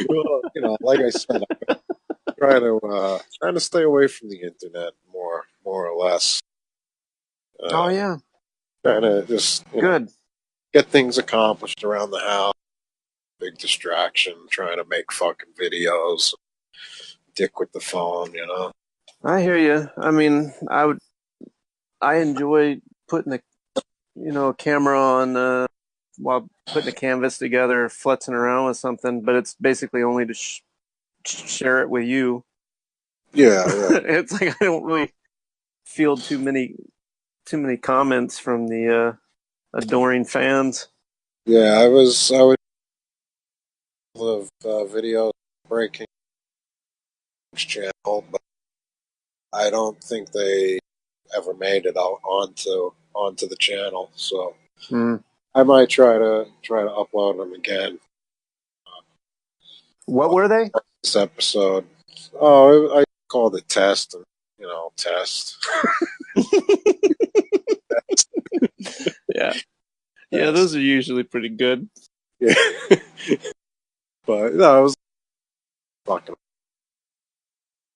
Well, like I said, I'm trying to stay away from the internet more or less. Oh Uh, yeah, Trying to just good. get things accomplished around the house. Big distraction. Trying to make fucking videos. Dick with the phone. I hear you. I mean, I enjoy putting a camera on while putting a canvas together, futzing around with something, but it's basically only to share it with you. Yeah, yeah, It's like I don't really field too many comments from the adoring fans. yeah. I was of videos breaking channel, but I don't think they ever made it out onto the channel. So Hmm. I might try to upload them again. What Uh, were they? this episode. Oh, I called it test, and test. Yeah, yeah, Test. those are usually pretty good. Yeah, but no, it was fucking.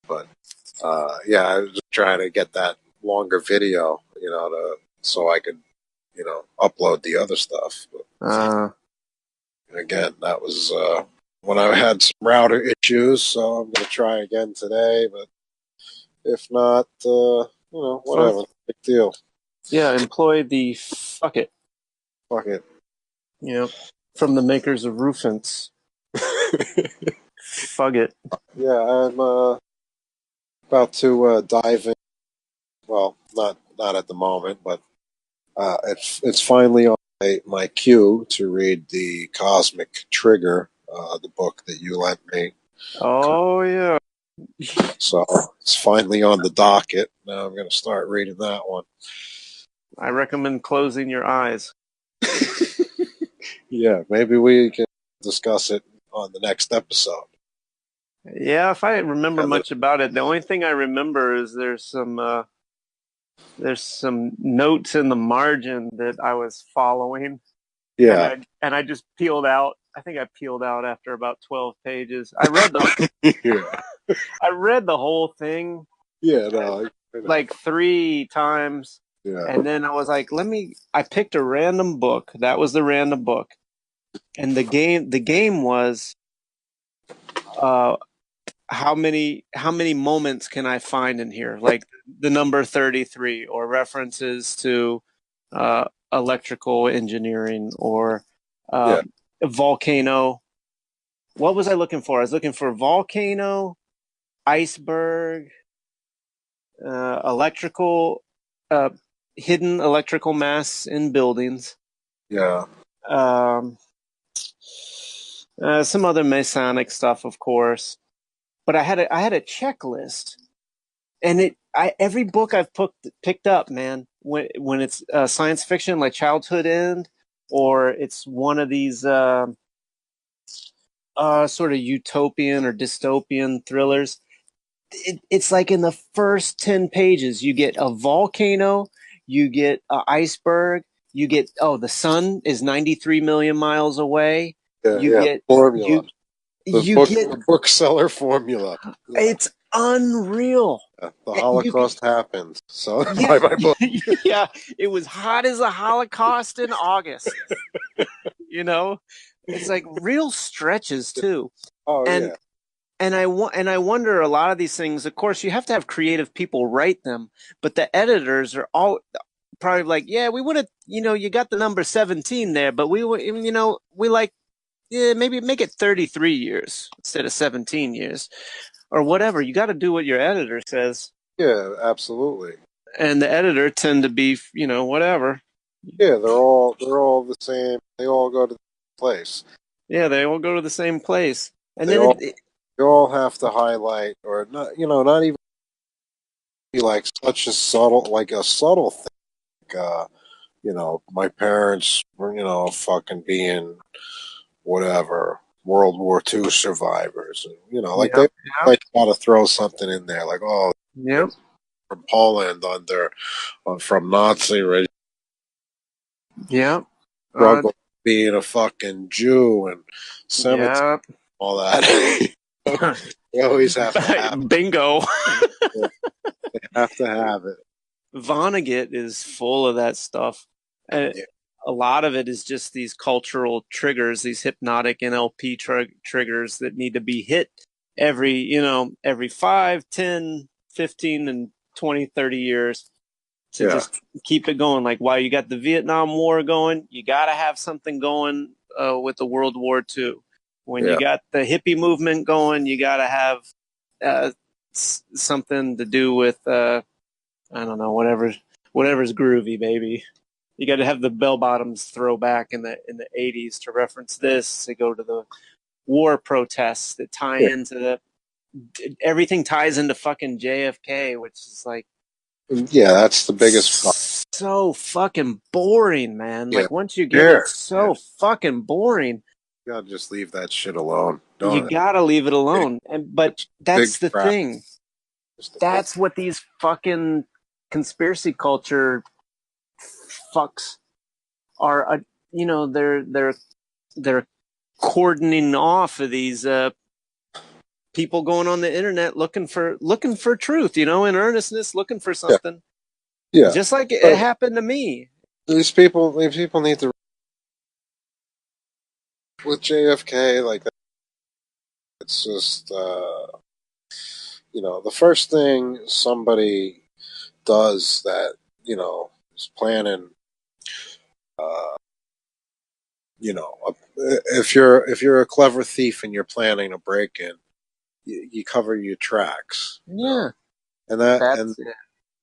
But yeah, I was just trying to get that longer video, so I could, upload the other stuff. But Uh, again, that was when I had some router issues, so I'm gonna try again today. But if not, well, whatever, big deal. yeah, employ the fuck it, Fuck it. from the makers of Roofants. Fuck it. Yeah, I'm about to dive in. Well, not at the moment, but it's finally on my queue to read the Cosmic Trigger, the book that you lent me. Oh yeah. So it's finally on the docket. Now I'm going to start reading that one. I recommend closing your eyes. Yeah, maybe we can discuss it on the next episode. Yeah, if I remember And then, much about it, the only thing I remember is there's some notes in the margin that I was following, and yeah, I just peeled out. I think I peeled out after about 12 pages. I read the yeah, I read the whole thing yeah. No, I know. like 3 times, Yeah, and then I was like, I picked a random book. That was the random book, and the game was uh how many moments can I find in here? Like the number 33 or references to electrical engineering or uh, yeah, volcano. What was I looking for? I was looking for volcano, iceberg, electrical, uh, hidden electrical mass in buildings, yeah, um, some other Masonic stuff, of course. But I had a checklist, and every book I've picked up, man, when it's science fiction like Childhood End, or it's one of these sort of utopian or dystopian thrillers. It's like in the first 10 pages, you get a volcano, you get an iceberg, you get, oh, the sun is 93 million miles away. yeah, You yeah. get, Formula. you, you get, The bookseller formula. Yeah. it's unreal. The You can, Holocaust happened. So yeah, by my book. yeah, it was hot as a Holocaust in August, you know? It's like real stretches too. Oh And yeah, I wonder a lot of these things. Of course, you have to have creative people write them, but the editors are all probably like, yeah, we would have, you got the number 17 there, but we like, yeah, maybe make it 33 years instead of 17 years or whatever. You got to do what your editor says, yeah, absolutely. and the editor tend to be, whatever. Yeah, they're all the same. They all go to the place. Yeah, they all go to the same place, and They then all they all have to highlight or not. Not even be like such a subtle thing. My parents were fucking being whatever World War II survivors. Like Yep. they like got to throw something in there, like Yep. from Poland from Nazi regime, Yep. struggle being a fucking Jew and Semitic, Yep. all that. They always have to have Bingo. it. They have to have it. Vonnegut is full of that stuff. And Yeah. a lot of it is just these cultural triggers, these hypnotic NLP triggers that need to be hit every 5, 10, 15, and 20, 30 years to Yeah. just keep it going. Like while you got the Vietnam War going, you got to have something going with the World War II. When you Yeah. got the hippie movement going, you got to have something to do with I don't know, whatever's groovy, baby. You got to have the bell bottoms throw back in the 80s to reference this, to go to the war protests that tie into everything ties into fucking JFK, which is like Yeah, that's the biggest. so fucking boring, man. Yeah. Like once you get it, Sure. so fucking boring. You gotta just leave that shit alone. You Don't. gotta leave it alone. But It's big that's the crap. thing. That's what these fucking conspiracy culture fucks are. They're cordoning off of these people going on the internet looking for truth, in earnestness, looking for Yeah. something. Yeah. Just like it happened to me. These people need to with JFK like that. It's just the first thing somebody does that is planning. Uh, if you're a clever thief and you're planning a break in, you cover your tracks. Yeah, And that that's it.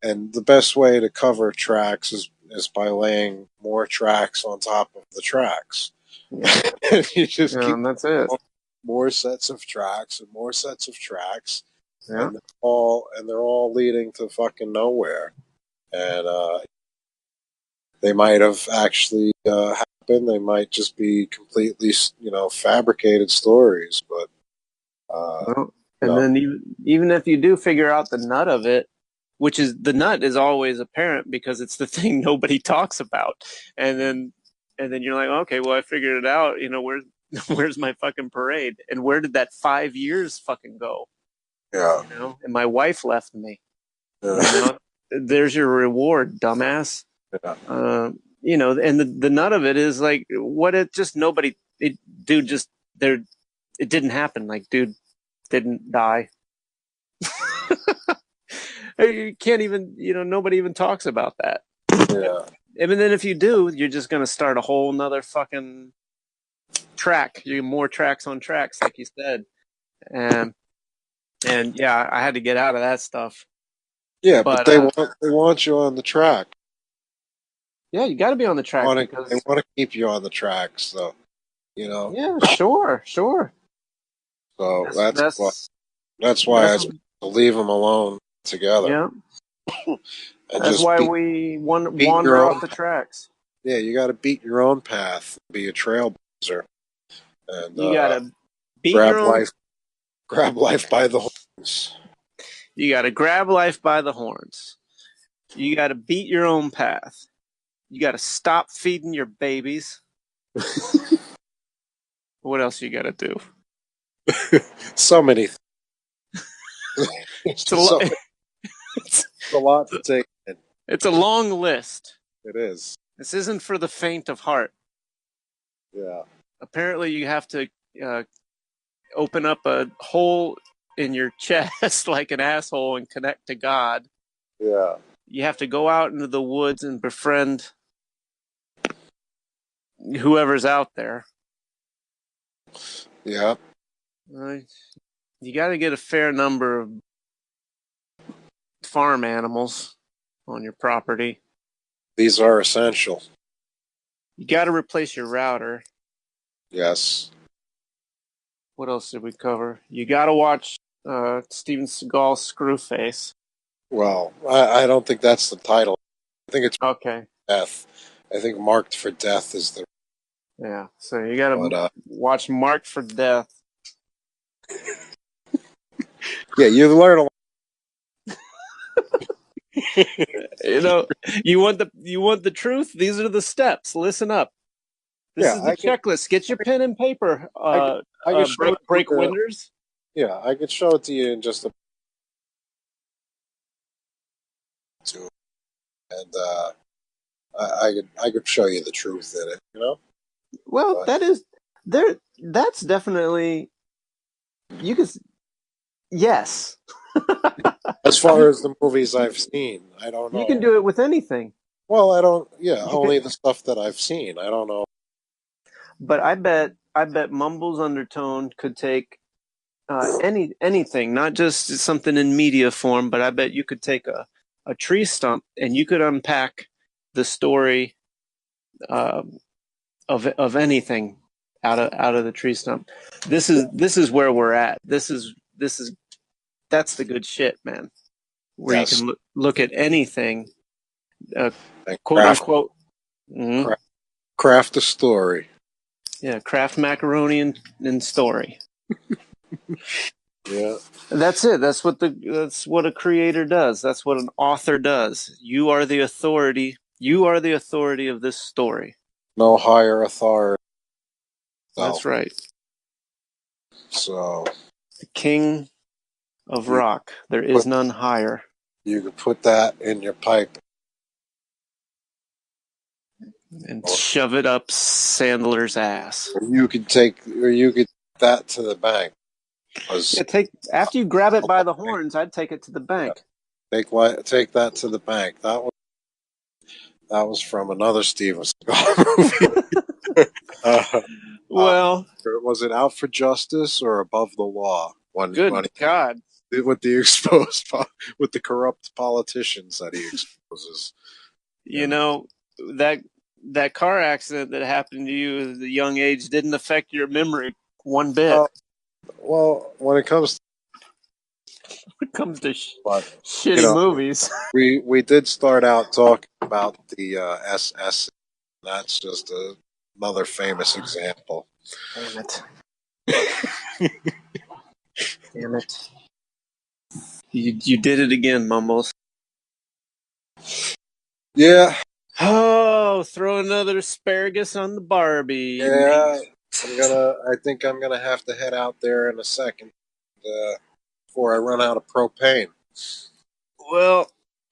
and the best way to cover tracks is by laying more tracks on top of the tracks. Yeah, You just keep that's it. more sets of tracks and more sets of tracks, Yeah. and they're all leading to fucking nowhere. And they might have actually happened. They might just be completely fabricated stories. But Well, and then even if you do figure out the nut of it, which is the nut is always apparent because it's the thing nobody talks about, and then you're like, okay, well I figured it out. Where's my fucking parade? And where did that 5 years fucking go? yeah, And my wife left me. yeah, There's your reward, dumbass. yeah. And the nut of it is like what it just nobody it dude just there it didn't happen. Like dude didn't die. You can't even, nobody even talks about that. Yeah. And then if you do, you're just going to start a whole nother fucking track. You more tracks on tracks, like you said. And yeah, I had to get out of that stuff. Yeah, but But they want you on the track. yeah, you got to be on the track They because want to keep you on the track. So yeah, sure. So That's that's why I leave them alone together. yeah. And That's just why we beat wander your off own. the tracks. Yeah, you got to beat your own path. Be a trailblazer, and You got to beat your own. grab life by the horns. You got to grab life by the horns. You got to beat your own path. You got to stop feeding your babies. What else you got to do? So many. It's a lot. It's a lot to take in. It's a long list. It is. This isn't for the faint of heart. Yeah. Apparently, you have to open up a hole in your chest like an asshole and connect to God. Yeah. You have to go out into the woods and befriend whoever's out there. Yeah. You got to get a fair number of farm animals on your property. These are essential. You got to replace your router. Yes. What else did we cover? You got to watch Steven Seagal's Screwface. Well, I don't think that's the title. I think it's Okay. Death. I think Marked for Death is the. Yeah. So you got But to watch Marked for Death. yeah, you learn a lot. You know, you want the truth. These are the steps. Listen up. This Yeah, is the checklist. Get your pen and paper. I could show it to Break you. winders. Yeah, I could show it to you in just a two, and I could show you the truth in it. You know, Well, but that is there. That's definitely you can. Yes, as far as the movies I've seen, I don't you can know. do it with anything. Well, I don't. Yeah, You can, only the stuff that I've seen. I don't know. but I bet Mumbles Undertone could take anything, not just something in media form, but I bet you could take a tree stump and you could unpack the story uh, of anything out of the tree stump. This is where we're at. This is that's the good shit, man. Where you Yes, can look at anything, uh, and quote unquote. Mm-hmm. craft, craft a story. Yeah, craft macaroni and story. Yeah. That's it. That's what a creator does. That's what an author does. You are the authority. You are the authority of this story. No higher authority. That's So, right. so The king of you rock. There is put none higher. you could put that in your pipe. And shove it up Sandler's ass. Or you could take that to the bank. 'Cause, Yeah, take after you grab it by the horns, I'd take it to the yeah, bank. take that to the bank. That was from another Steven Seagal movie. Uh, Well, was it Out for Justice or Above the Law? When good God. with the exposed with the corrupt politicians that he exposes. You And know, that that car accident that happened to you at a young age didn't affect your memory one bit. when it comes to, When it comes to but you shitty know, movies. we did start out talking about the SS. That's just another famous example. Damn it. Damn it. You did it again, Mumbles. Yeah, Oh, throw another asparagus on the Barbie, yeah. mate. I think I'm gonna have to head out there in a second before I run out of propane. Well,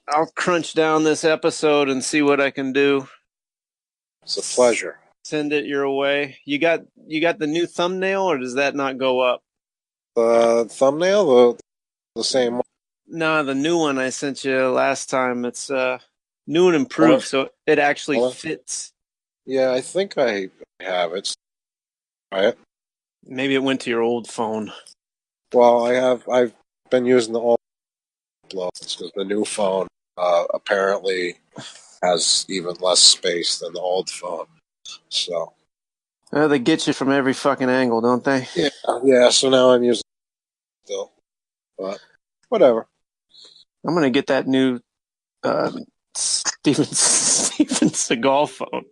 I'll crunch down this episode and see what I can do. It's a pleasure. Send it your way. You got the new thumbnail, or does that not go up? The thumbnail, the same one. No, the new one I sent you last time. It's new and Or, improved, so it actually or, fits. yeah, I think I have it. Right. Maybe it went to your old phone. Well, I've been using the old uploads because the new phone apparently has even less space than the old phone. So They get you from every fucking angle, don't they? yeah, yeah. So now I'm using it still, but whatever. I'm gonna get that new Steven Seagal phone.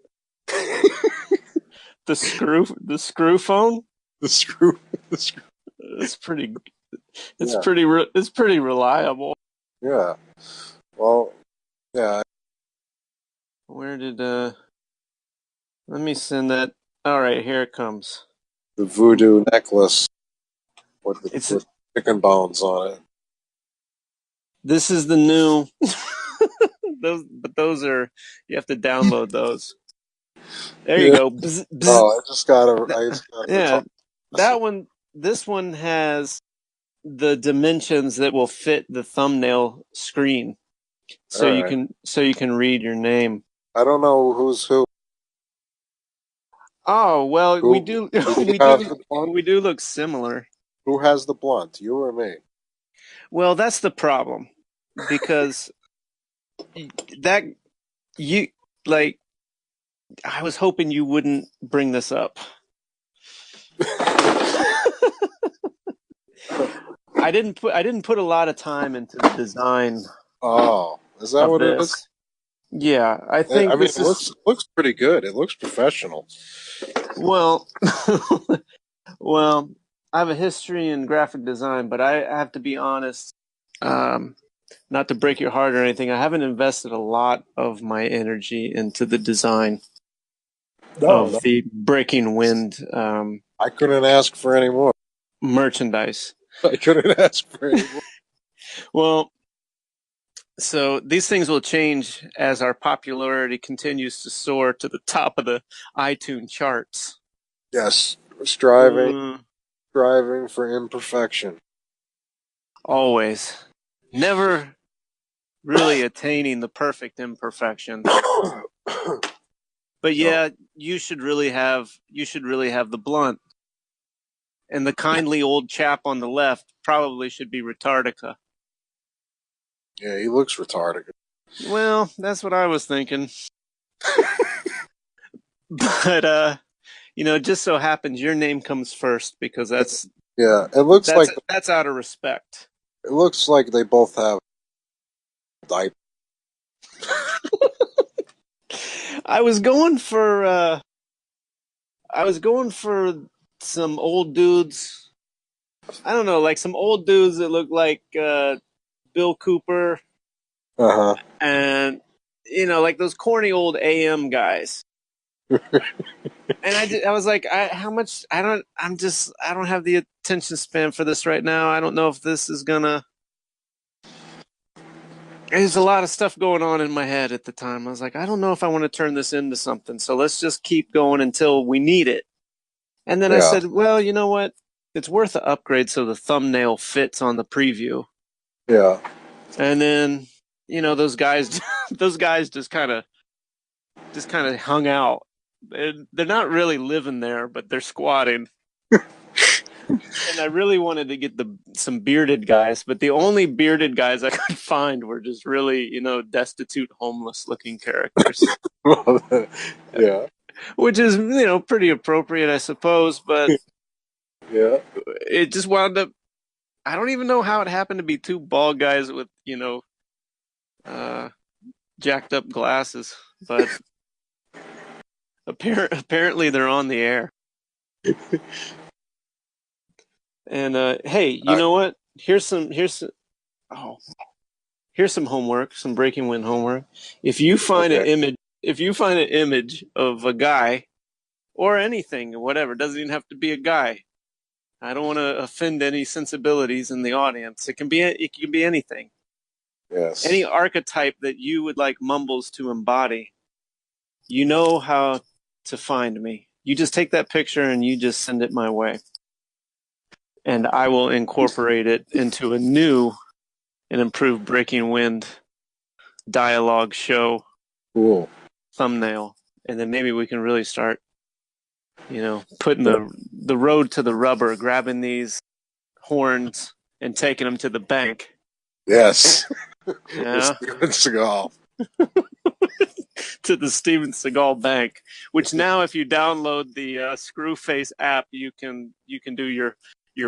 The screw phone. The screw, the screw. It's pretty. Yeah, It's pretty reliable. yeah. Well, yeah. Where did Let me send that. All right, here it comes. The voodoo necklace It's with chicken bones on it. This is the new. Those are you have to download those. There you Yeah. go. Bzz, bzz. Oh, I just got a Yeah, return that message. one. This one has the dimensions that will fit the thumbnail screen, All right. so you can read your name. I don't know who's who. Oh well, we Who do do you have the blunt? we do look similar. Who has the blunt? You or me? Well, that's the problem because that you like. I was hoping you wouldn't bring this up. I didn't put a lot of time into the design Oh, is that of what it is? this. Yeah, I I think mean, this is looks pretty good. It looks professional. Well, well, I have a history in graphic design, but I have to be honest. Um, Not to break your heart or anything, I haven't invested a lot of my energy into the design No, no, of the Breaking Wind I couldn't ask for any more. merchandise. I couldn't ask for any more. Well, so these things will change as our popularity continues to soar to the top of the iTunes charts. Yes, striving, Mm, striving for imperfection. always. Never really attaining the perfect imperfection. But No. yeah, you should really have the blunt. And the kindly old chap on the left probably should be Retardica. Yeah, he looks retarded. Well, that's what I was thinking. But it just so happens your name comes first because that's Yeah, that's that's out of respect. it looks like they both have diapers. I was going for some old dudes. I don't know, like some old dudes that look like Bill Cooper Uh huh. and like those corny old AM guys. And I was like, how much? I don't have the attention span for this right now. I don't know if this is gonna. There's a lot of stuff going on in my head at the time. I was like, I don't know if I want to turn this into something. So let's just keep going until we need it. And then I Yeah, said, well, you know what? It's worth the upgrade so the thumbnail fits on the preview. yeah. And then, those guys, those guys just kind of hung out. They're not really living there, but they're squatting. And I really wanted to get some bearded guys, but the only bearded guys I could find were just really, destitute, homeless-looking characters, Yeah, which is, pretty appropriate, I suppose. But yeah. it just wound up. I don't even know how it happened to be two bald guys with, uh, jacked up glasses, but apparently they're on the air. And hey, you I, know what? Oh, here's some homework, some Breaking Wind homework. If you find an okay. image, if you find an image of a guy or anything, whatever, doesn't even have to be a guy. I don't want to offend any sensibilities in the audience. It can be anything, any Yes. archetype that you would like Mumbles to embody. You know how to find me. You just take that picture and you just send it my way, and I will incorporate it into a new and improved Breaking Wind dialogue show Cool. thumbnail, and then maybe we can really start, putting the road to the rubber, grabbing these horns and taking them to the bank. Yes. With Yeah, Steven Seagal. to the Steven Seagal Bank. Which now, if you download the Screwface app, you can do your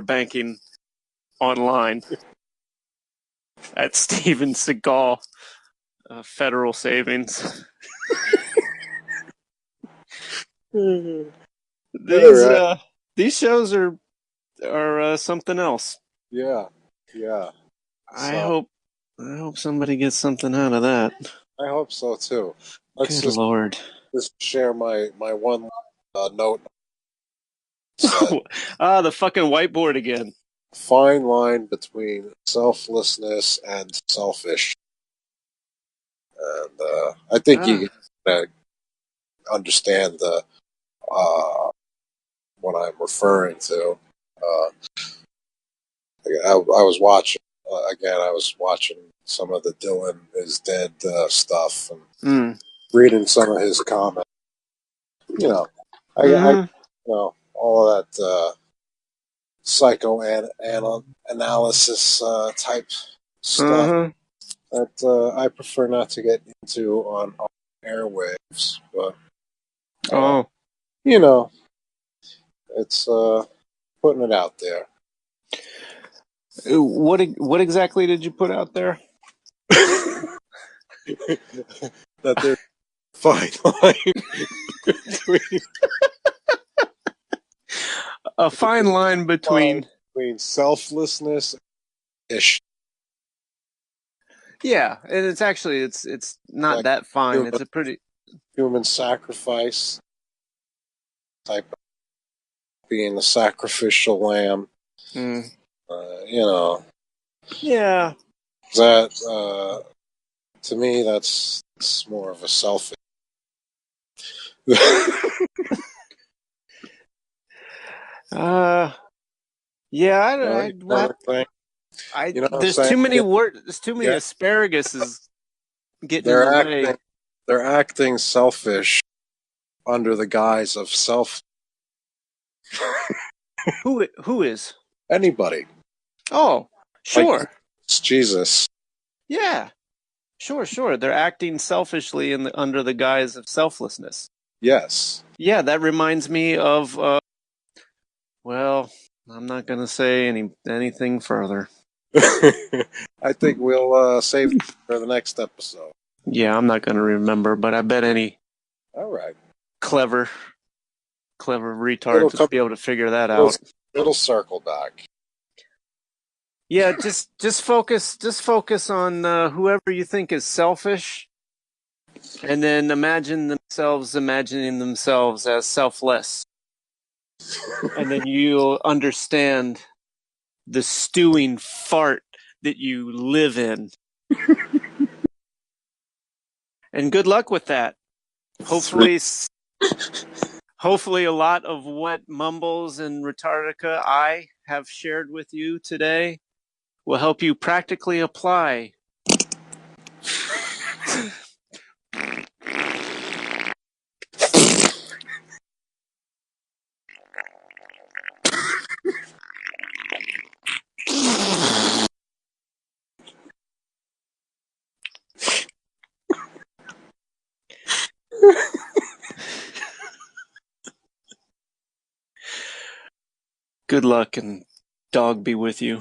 banking online at Steven Seagal Federal Savings. All these right. uh, these shows are something else. Yeah. Yeah. I So hope I hope somebody gets something out of that. I hope so too. Let's Good Lord. just share my one note. Said The fucking whiteboard again. fine line between selflessness and selfish, and I think Ah, you can understand the what I'm referring to. Uh, I was watching again. I was watching some of the Dylan is dead stuff and mm, reading some of his comments. You know, I mm-hmm, all of that psychoanalysis type stuff uh-huh. that I prefer not to get into on airwaves. But uh, Oh, you know, it's putting it out there. what exactly did you put out there? That there's a fine line between a fine line between selflessness ish. Yeah, and it's actually it's not Like that fine. human, It's a pretty human sacrifice type of being the sacrificial lamb. mm, You know, yeah. that to me, that's more of a selfish. Uh, yeah. You know what I'm saying? You know what I'm There's saying? too many words. There's too many Yeah, asparaguses getting in they're the acting way. they're acting selfish under the guise of self. Who is? Anybody Oh, like sure. Jesus. Yeah, sure. They're acting selfishly under the guise of selflessness. Yes. Yeah, that reminds me of. Well, I'm not gonna say anything further. I think we'll save for the next episode. Yeah, I'm not gonna remember, but I bet any All right. clever It'll retards come. would be able to figure that It'll, out. it'll circle back. Yeah, just focus on whoever you think is selfish, and then imagining themselves as selfless, and then you'll understand the stewing fart that you live in. And good luck with that. Hopefully, hopefully, a lot of what Mumbles and Retardica I have shared with you today will help you practically apply. Good luck and dog be with you.